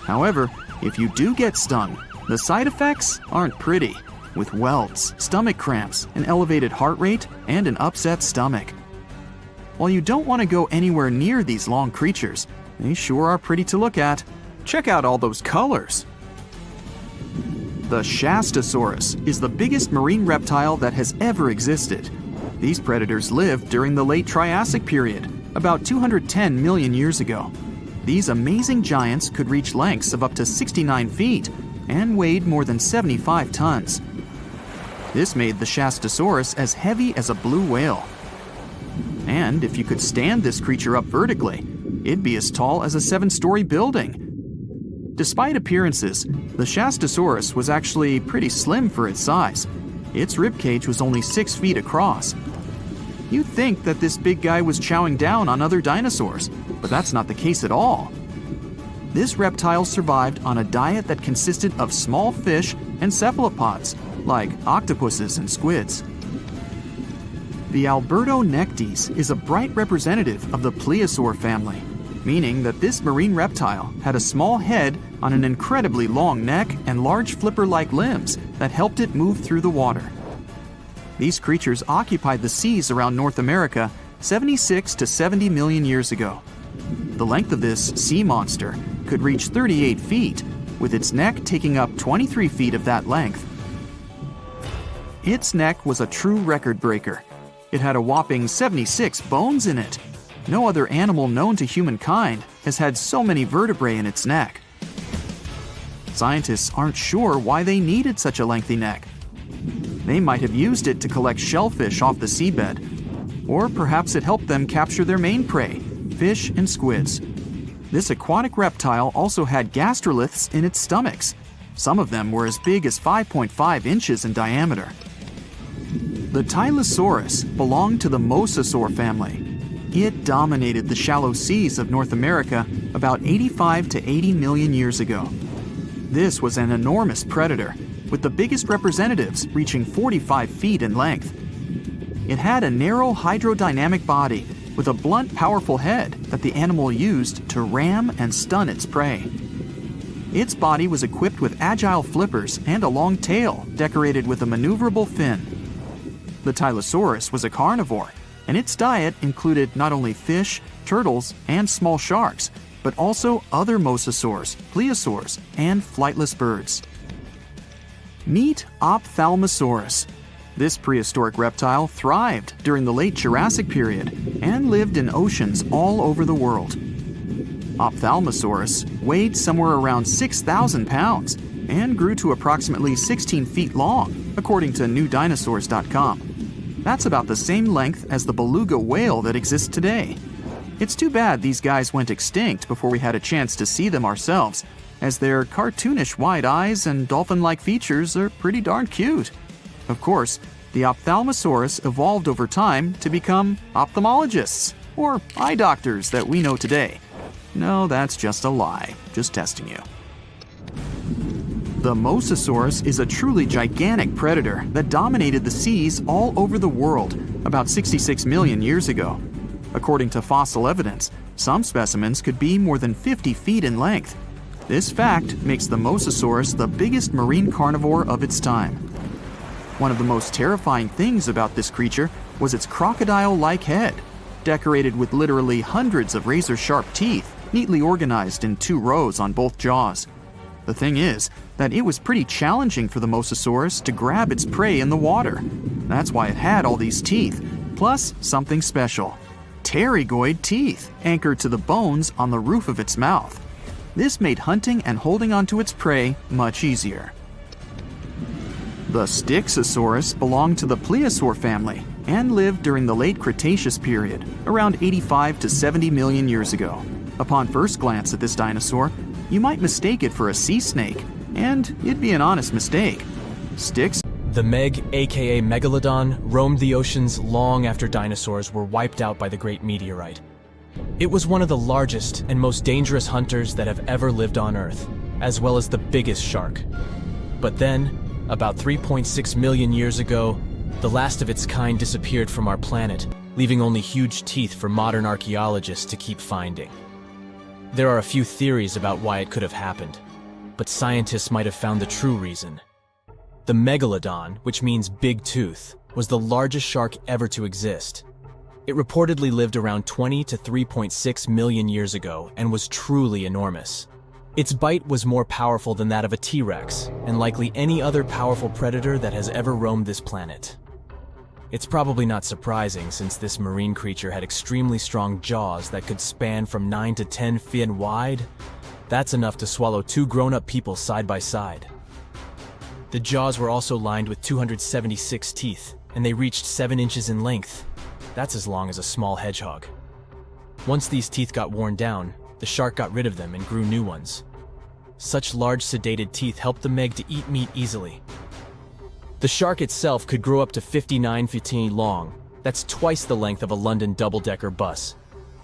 Speaker 3: However, if you do get stung, the side effects aren't pretty, with welts, stomach cramps, an elevated heart rate, and an upset stomach. While you don't want to go anywhere near these long creatures, they sure are pretty to look at. Check out all those colors. The Shastasaurus is the biggest marine reptile that has ever existed. These predators lived during the late Triassic period, about 210 million years ago. These amazing giants could reach lengths of up to 69 feet and weighed more than 75 tons. This made the Shastasaurus as heavy as a blue whale. And if you could stand this creature up vertically, it'd be as tall as a 7-story building. Despite appearances, the Shastasaurus was actually pretty slim for its size. Its ribcage was only 6 feet across. You'd think that this big guy was chowing down on other dinosaurs, but that's not the case at all. This reptile survived on a diet that consisted of small fish and cephalopods, like octopuses and squids. The Albertonectes is a bright representative of the plesiosaur family, meaning that this marine reptile had a small head on an incredibly long neck and large flipper-like limbs that helped it move through the water. These creatures occupied the seas around North America 76 to 70 million years ago. The length of this sea monster could reach 38 feet, with its neck taking up 23 feet of that length. Its neck was a true record breaker. It had a whopping 76 bones in it. No other animal known to humankind has had so many vertebrae in its neck. Scientists aren't sure why they needed such a lengthy neck. They might have used it to collect shellfish off the seabed, or perhaps it helped them capture their main prey, fish and squids. This aquatic reptile also had gastroliths in its stomachs. Some of them were as big as 5.5 inches in diameter. The Tylosaurus belonged to the Mosasaur family. It dominated the shallow seas of North America about 85 to 80 million years ago. This was an enormous predator, with the biggest representatives reaching 45 feet in length. It had a narrow hydrodynamic body with a blunt, powerful head that the animal used to ram and stun its prey. Its body was equipped with agile flippers and a long tail decorated with a maneuverable fin. The Tylosaurus was a carnivore, and its diet included not only fish, turtles, and small sharks, but also other mosasaurs, plesiosaurs, and flightless birds. Meet Ophthalmosaurus. This prehistoric reptile thrived during the late Jurassic period and lived in oceans all over the world. Ophthalmosaurus weighed somewhere around 6,000 pounds and grew to approximately 16 feet long, according to newdinosaurs.com. That's about the same length as the beluga whale that exists today. It's too bad these guys went extinct before we had a chance to see them ourselves, as their cartoonish wide eyes and dolphin-like features are pretty darn cute. Of course, the Ophthalmosaurus evolved over time to become ophthalmologists, or eye doctors that we know today. No, that's just a lie. Just testing you. The Mosasaurus is a truly gigantic predator that dominated the seas all over the world about 66 million years ago. According to fossil evidence, some specimens could be more than 50 feet in length. This fact makes the Mosasaurus the biggest marine carnivore of its time. One of the most terrifying things about this creature was its crocodile-like head, decorated with literally hundreds of razor-sharp teeth, neatly organized in 2 rows on both jaws. The thing is that it was pretty challenging for the Mosasaurus to grab its prey in the water. That's why it had all these teeth, plus something special: pterygoid teeth anchored to the bones on the roof of its mouth. This made hunting and holding onto its prey much easier. The Styxosaurus belonged to the plesiosaur family and lived during the late Cretaceous period, around 85 to 70 million years ago. Upon first glance at this dinosaur, you might mistake it for a sea snake, and it'd be an honest mistake.
Speaker 4: The Meg, aka Megalodon, roamed the oceans long after dinosaurs were wiped out by the Great Meteorite. It was one of the largest and most dangerous hunters that have ever lived on Earth, as well as the biggest shark. But then, about 3.6 million years ago, the last of its kind disappeared from our planet, leaving only huge teeth for modern archaeologists to keep finding. There are a few theories about why it could have happened, but scientists might have found the true reason. The Megalodon, which means big tooth, was the largest shark ever to exist. It reportedly lived around 20 to 3.6 million years ago and was truly enormous. Its bite was more powerful than that of a T-Rex, and likely any other powerful predator that has ever roamed this planet. It's probably not surprising since this marine creature had extremely strong jaws that could span from 9 to 10 feet wide. That's enough to swallow two grown-up people side by side. The jaws were also lined with 276 teeth, and they reached 7 inches in length. That's as long as a small hedgehog. Once these teeth got worn down, the shark got rid of them and grew new ones. Such large sedated teeth helped the Meg to eat meat easily. The shark itself could grow up to 59 feet long. That's twice the length of a London double-decker bus.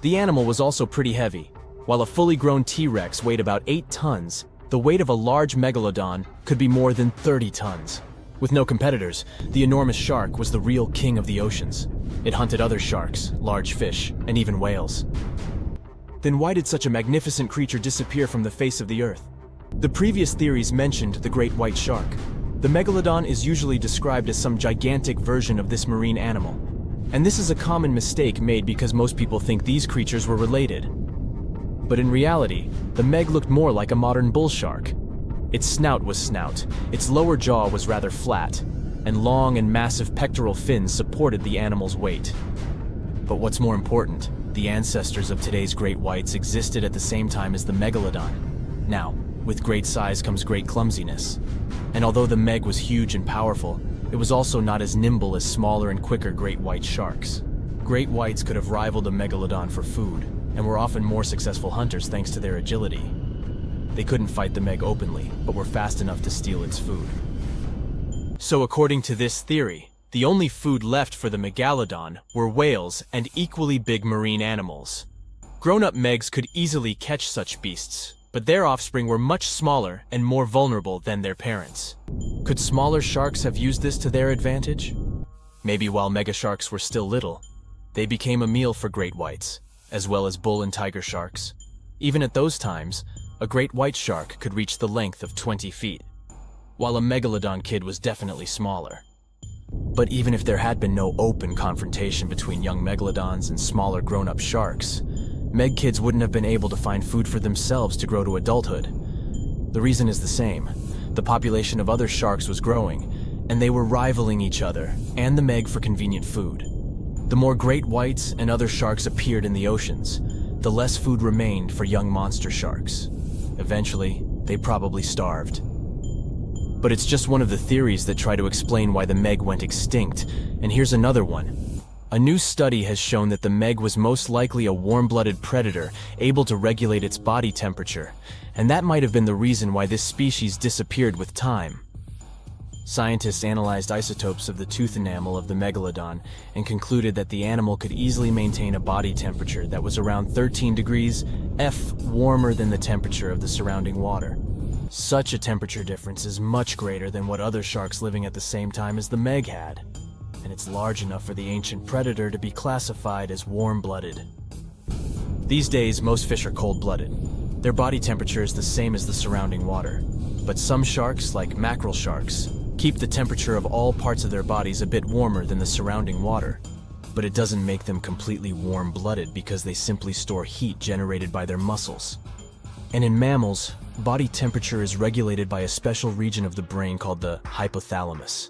Speaker 4: The animal was also pretty heavy. While a fully grown T-Rex weighed about 8 tons, the weight of a large Megalodon could be more than 30 tons. With no competitors, the enormous shark was the real king of the oceans. It hunted other sharks, large fish, and even whales. Then why did such a magnificent creature disappear from the face of the earth? The previous theories mentioned the great white shark. The Megalodon is usually described as some gigantic version of this marine animal. And this is a common mistake made because most people think these creatures were related. But in reality, the Meg looked more like a modern bull shark. Its snout was snout, its lower jaw was rather flat, and long and massive pectoral fins supported the animal's weight. But what's more important, the ancestors of today's great whites existed at the same time as the Megalodon. Now, with great size comes great clumsiness. And although the Meg was huge and powerful, it was also not as nimble as smaller and quicker great white sharks. Great whites could have rivaled a Megalodon for food, and were often more successful hunters thanks to their agility. They couldn't fight the Meg openly, but were fast enough to steal its food. So according to this theory, the only food left for the Megalodon were whales and equally big marine animals. Grown-up Megs could easily catch such beasts, but their offspring were much smaller and more vulnerable than their parents. Could smaller sharks have used this to their advantage? Maybe while megasharks were still little, they became a meal for great whites, as well as bull and tiger sharks. Even at those times, a great white shark could reach the length of 20 feet, while a Megalodon kid was definitely smaller. But even if there had been no open confrontation between young Megalodons and smaller grown-up sharks, Meg kids wouldn't have been able to find food for themselves to grow to adulthood. The reason is the same. The population of other sharks was growing, and they were rivaling each other and the Meg for convenient food. The more great whites and other sharks appeared in the oceans, the less food remained for young monster sharks. Eventually, they probably starved. But it's just one of the theories that try to explain why the Meg went extinct, and here's another one. A new study has shown that the Meg was most likely a warm-blooded predator able to regulate its body temperature, and that might have been the reason why this species disappeared with time. Scientists analyzed isotopes of the tooth enamel of the Megalodon and concluded that the animal could easily maintain a body temperature that was around 13 degrees F warmer than the temperature of the surrounding water. Such a temperature difference is much greater than what other sharks living at the same time as the Meg had, and it's large enough for the ancient predator to be classified as warm-blooded. These days, most fish are cold-blooded. Their body temperature is the same as the surrounding water, but some sharks, like mackerel sharks, keep the temperature of all parts of their bodies a bit warmer than the surrounding water. But it doesn't make them completely warm-blooded because they simply store heat generated by their muscles. And in mammals, body temperature is regulated by a special region of the brain called the hypothalamus.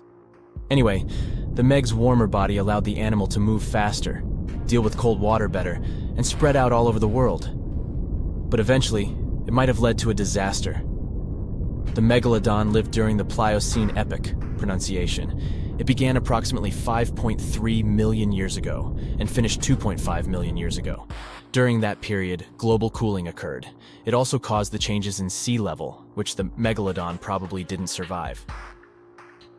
Speaker 4: Anyway, the Meg's warmer body allowed the animal to move faster, deal with cold water better, and spread out all over the world. But eventually, it might have led to a disaster. The Megalodon lived during the Pliocene epoch, pronunciation. It began approximately 5.3 million years ago and finished 2.5 million years ago. During that period, global cooling occurred. It also caused the changes in sea level, which the Megalodon probably didn't survive.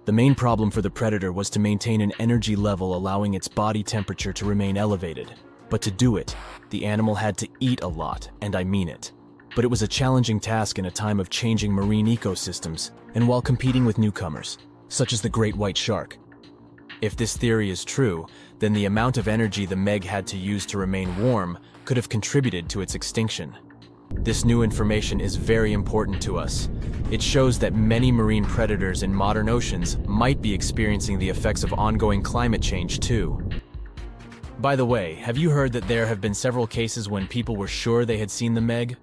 Speaker 4: The main problem for the predator was to maintain an energy level allowing its body temperature to remain elevated. But to do it, the animal had to eat a lot, and I mean it. But it was a challenging task in a time of changing marine ecosystems, and while competing with newcomers, such as the great white shark. If this theory is true, then the amount of energy the Meg had to use to remain warm could have contributed to its extinction. This new information is very important to us. It shows that many marine predators in modern oceans might be experiencing the effects of ongoing climate change too. By the way, have you heard that there have been several cases when people were sure they had seen the Meg?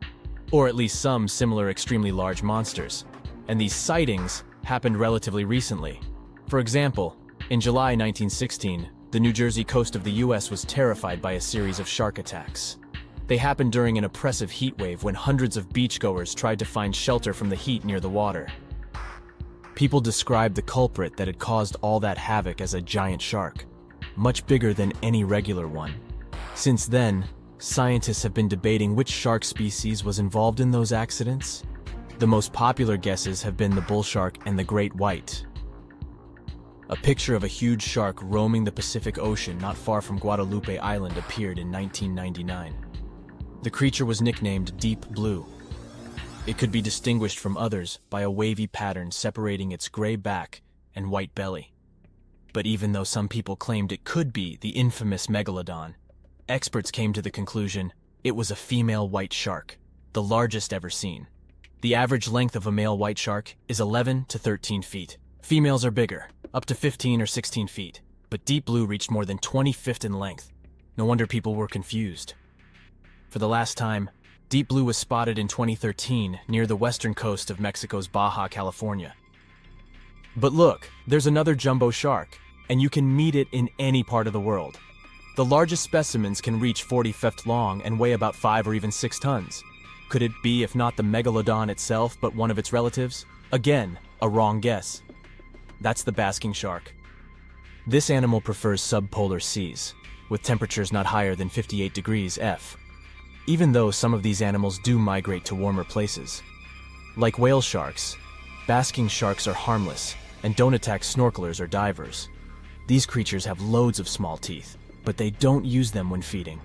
Speaker 4: Or at least some similar extremely large monsters. And these sightings happened relatively recently. For example, in July 1916, the New Jersey coast of the US was terrified by a series of shark attacks. They happened during an oppressive heat wave when hundreds of beachgoers tried to find shelter from the heat near the water. People described the culprit that had caused all that havoc as a giant shark, much bigger than any regular one. Since then, scientists have been debating which shark species was involved in those accidents. The most popular guesses have been the bull shark and the great white. A picture of a huge shark roaming the Pacific Ocean not far from Guadalupe Island appeared in 1999. The creature was nicknamed Deep Blue. It could be distinguished from others by a wavy pattern separating its gray back and white belly. But even though some people claimed it could be the infamous Megalodon, experts came to the conclusion it was a female white shark, the largest ever seen. The average length of a male white shark is 11 to 13 feet. Females are bigger, up to 15 or 16 feet, but Deep Blue reached more than 20 feet in length. No wonder people were confused. For the last time, Deep Blue was spotted in 2013 near the western coast of Mexico's Baja California. But look, there's another jumbo shark, and you can meet it in any part of the world. The largest specimens can reach 40 feet long and weigh about 5 or even 6 tons. Could it be, if not the Megalodon itself, but one of its relatives? Again, a wrong guess. That's the basking shark. This animal prefers subpolar seas, with temperatures not higher than 58 degrees F. Even though some of these animals do migrate to warmer places. Like whale sharks, basking sharks are harmless and don't attack snorkelers or divers. These creatures have loads of small teeth, but they don't use them when feeding.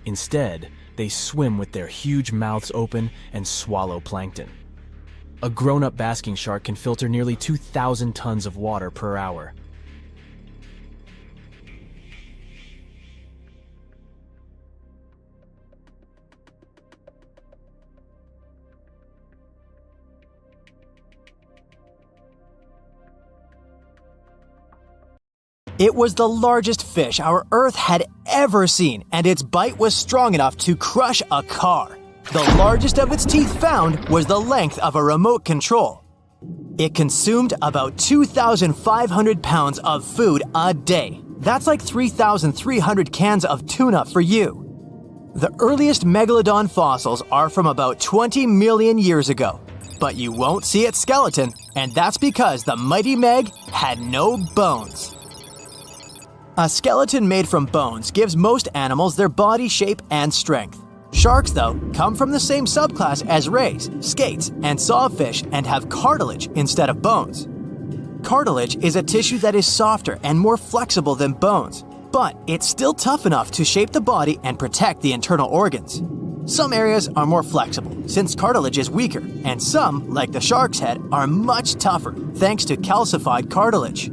Speaker 4: Instead, they swim with their huge mouths open and swallow plankton. A grown-up basking shark can filter nearly 2,000 tons of water per hour.
Speaker 2: It was the largest fish our Earth had ever seen, and its bite was strong enough to crush a car. The largest of its teeth found was the length of a remote control. It consumed about 2,500 pounds of food a day. That's like 3,300 cans of tuna for you. The earliest Megalodon fossils are from about 20 million years ago, but you won't see its skeleton, and that's because the mighty Meg had no bones. A skeleton made from bones gives most animals their body shape and strength. Sharks, though, come from the same subclass as rays, skates, and sawfish and have cartilage instead of bones. Cartilage is a tissue that is softer and more flexible than bones, but it's still tough enough to shape the body and protect the internal organs. Some areas are more flexible, since cartilage is weaker, and some, like the shark's head, are much tougher, thanks to calcified cartilage.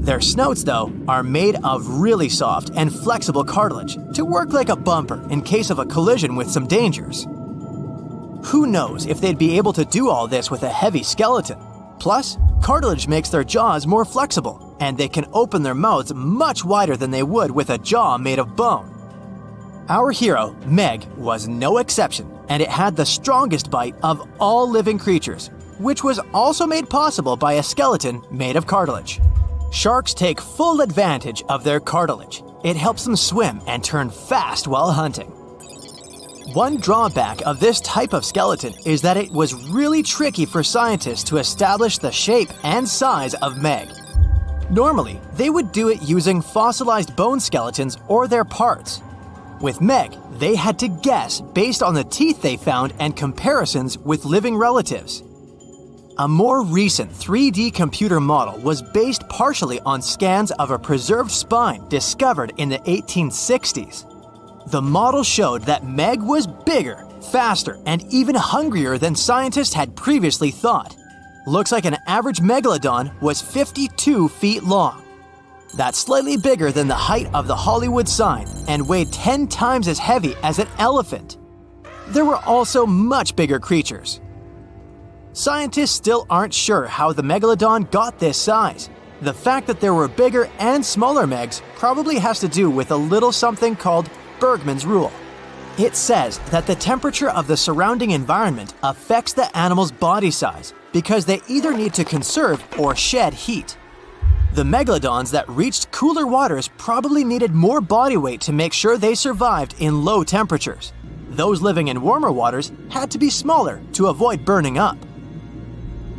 Speaker 2: Their snouts, though, are made of really soft and flexible cartilage to work like a bumper in case of a collision with some dangers. Who knows if they'd be able to do all this with a heavy skeleton? Plus, cartilage makes their jaws more flexible, and they can open their mouths much wider than they would with a jaw made of bone. Our hero, Meg, was no exception, and it had the strongest bite of all living creatures, which was also made possible by a skeleton made of cartilage. Sharks take full advantage of their cartilage. It helps them swim and turn fast while hunting. One drawback of this type of skeleton is that it was really tricky for scientists to establish the shape and size of Meg. Normally, they would do it using fossilized bone skeletons or their parts. With Meg, they had to guess based on the teeth they found and comparisons with living relatives. A more recent 3D computer model was based partially on scans of a preserved spine discovered in the 1860s. The model showed that Meg was bigger, faster, and even hungrier than scientists had previously thought. Looks like an average Megalodon was 52 feet long. That's slightly bigger than the height of the Hollywood sign and weighed 10 times as heavy as an elephant. There were also much bigger creatures. Scientists still aren't sure how the Megalodon got this size. The fact that there were bigger and smaller megs probably has to do with a little something called Bergmann's rule. It says that the temperature of the surrounding environment affects the animal's body size because they either need to conserve or shed heat. The megalodons that reached cooler waters probably needed more body weight to make sure they survived in low temperatures. Those living in warmer waters had to be smaller to avoid burning up.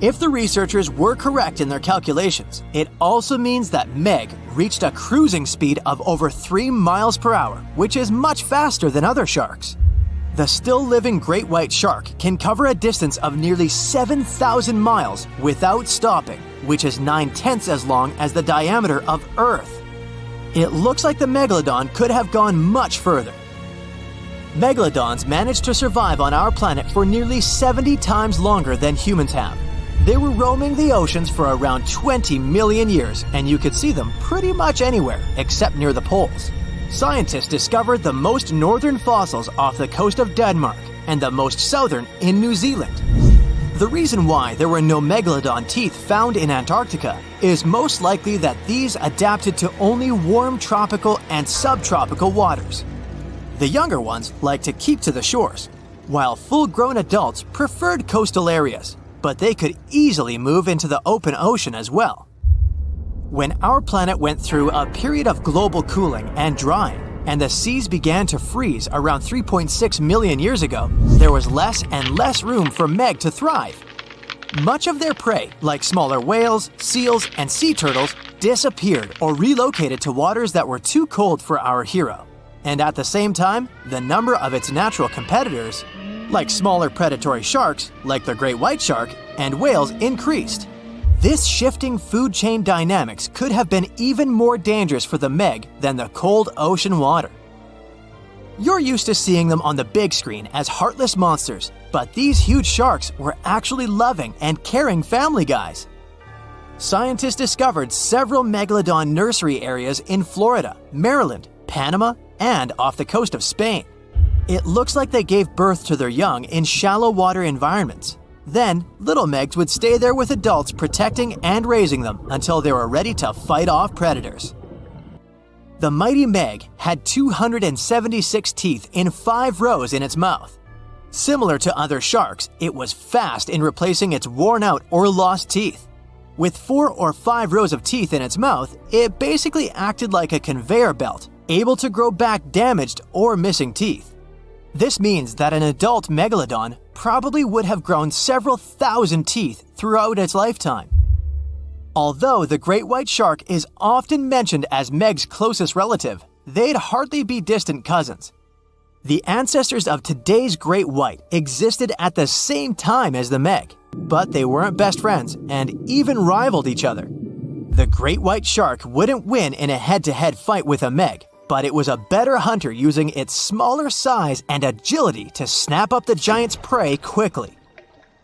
Speaker 2: If the researchers were correct in their calculations, it also means that Meg reached a cruising speed of over 3 miles per hour, which is much faster than other sharks. The still-living great white shark can cover a distance of nearly 7,000 miles without stopping, which is 9/10 as long as the diameter of Earth. It looks like the Megalodon could have gone much further. Megalodons managed to survive on our planet for nearly 70 times longer than humans have. They were roaming the oceans for around 20 million years, and you could see them pretty much anywhere except near the poles. Scientists discovered the most northern fossils off the coast of Denmark and the most southern in New Zealand. The reason why there were no megalodon teeth found in Antarctica is most likely that these adapted to only warm tropical and subtropical waters. The younger ones like to keep to the shores, while full-grown adults preferred coastal areas, but they could easily move into the open ocean as well. When our planet went through a period of global cooling and drying, and the seas began to freeze around 3.6 million years ago, there was less and less room for Meg to thrive. Much of their prey, like smaller whales, seals, and sea turtles, disappeared or relocated to waters that were too cold for our hero. And at the same time, the number of its natural competitors, like smaller predatory sharks, like the great white shark, and whales, increased. This shifting food chain dynamics could have been even more dangerous for the Meg than the cold ocean water. You're used to seeing them on the big screen as heartless monsters, but these huge sharks were actually loving and caring family guys. Scientists discovered several megalodon nursery areas in Florida, Maryland, Panama, and off the coast of Spain. It looks like they gave birth to their young in shallow water environments. Then, little Megs would stay there with adults protecting and raising them until they were ready to fight off predators. The mighty Meg had 276 teeth in 5 rows in its mouth. Similar to other sharks, it was fast in replacing its worn-out or lost teeth. With 4 or 5 rows of teeth in its mouth, it basically acted like a conveyor belt, able to grow back damaged or missing teeth. This means that an adult megalodon probably would have grown several thousand teeth throughout its lifetime. Although the great white shark is often mentioned as Meg's closest relative, they'd hardly be distant cousins. The ancestors of today's great white existed at the same time as the Meg, but they weren't best friends and even rivaled each other. The great white shark wouldn't win in a head-to-head fight with a Meg, but it was a better hunter using its smaller size and agility to snap up the giant's prey quickly.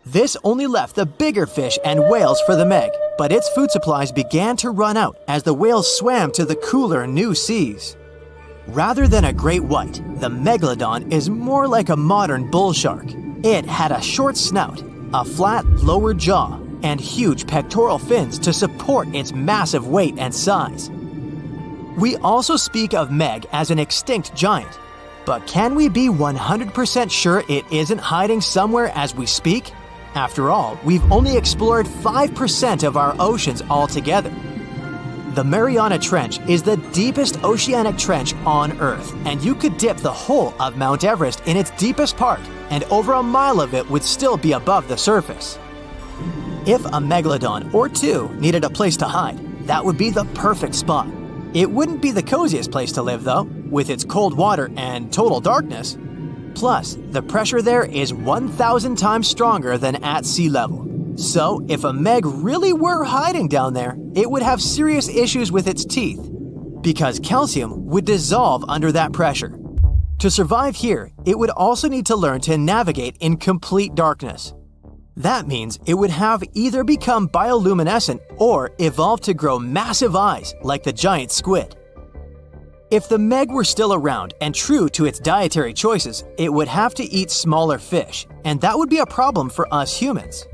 Speaker 2: This only left the bigger fish and whales for the Meg, but its food supplies began to run out as the whales swam to the cooler new seas. Rather than a great white, the megalodon is more like a modern bull shark. It had a short snout, a flat lower jaw, and huge pectoral fins to support its massive weight and size. We also speak of Meg as an extinct giant, but can we be 100% sure it isn't hiding somewhere as we speak? After all, we've only explored 5% of our oceans altogether. The Mariana Trench is the deepest oceanic trench on Earth, and you could dip the whole of Mount Everest in its deepest part, and over a mile of it would still be above the surface. If a megalodon or two needed a place to hide, that would be the perfect spot. It wouldn't be the coziest place to live, though, with its cold water and total darkness. Plus, the pressure there is 1,000 times stronger than at sea level. So, if a Meg really were hiding down there, it would have serious issues with its teeth, because calcium would dissolve under that pressure. To survive here, it would also need to learn to navigate in complete darkness. That means it would have either become bioluminescent or evolve to grow massive eyes like the giant squid. If the Meg were still around and true to its dietary choices, it would have to eat smaller fish, and that would be a problem for us humans.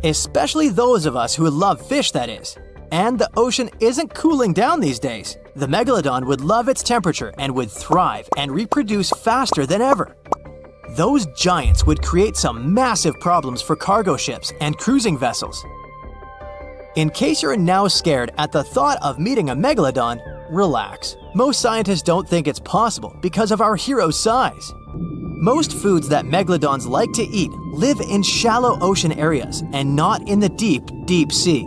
Speaker 2: Especially those of us who love fish, that is. And the ocean isn't cooling down these days. The Megalodon would love its temperature and would thrive and reproduce faster than ever. Those giants would create some massive problems for cargo ships and cruising vessels. In case you're now scared at the thought of meeting a Megalodon, relax. Most scientists don't think it's possible because of our hero's size. Most foods that Megalodons like to eat live in shallow ocean areas and not in the deep, deep sea.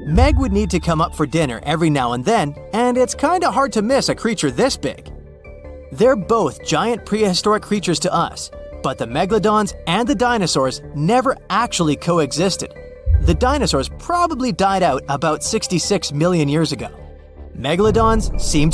Speaker 2: Meg would need to come up for dinner every now and then, and it's kinda hard to miss a creature this big. They're both giant prehistoric creatures to us, but the Megalodons and the dinosaurs never actually coexisted. The dinosaurs probably died out about 66 million years ago. Megalodons seem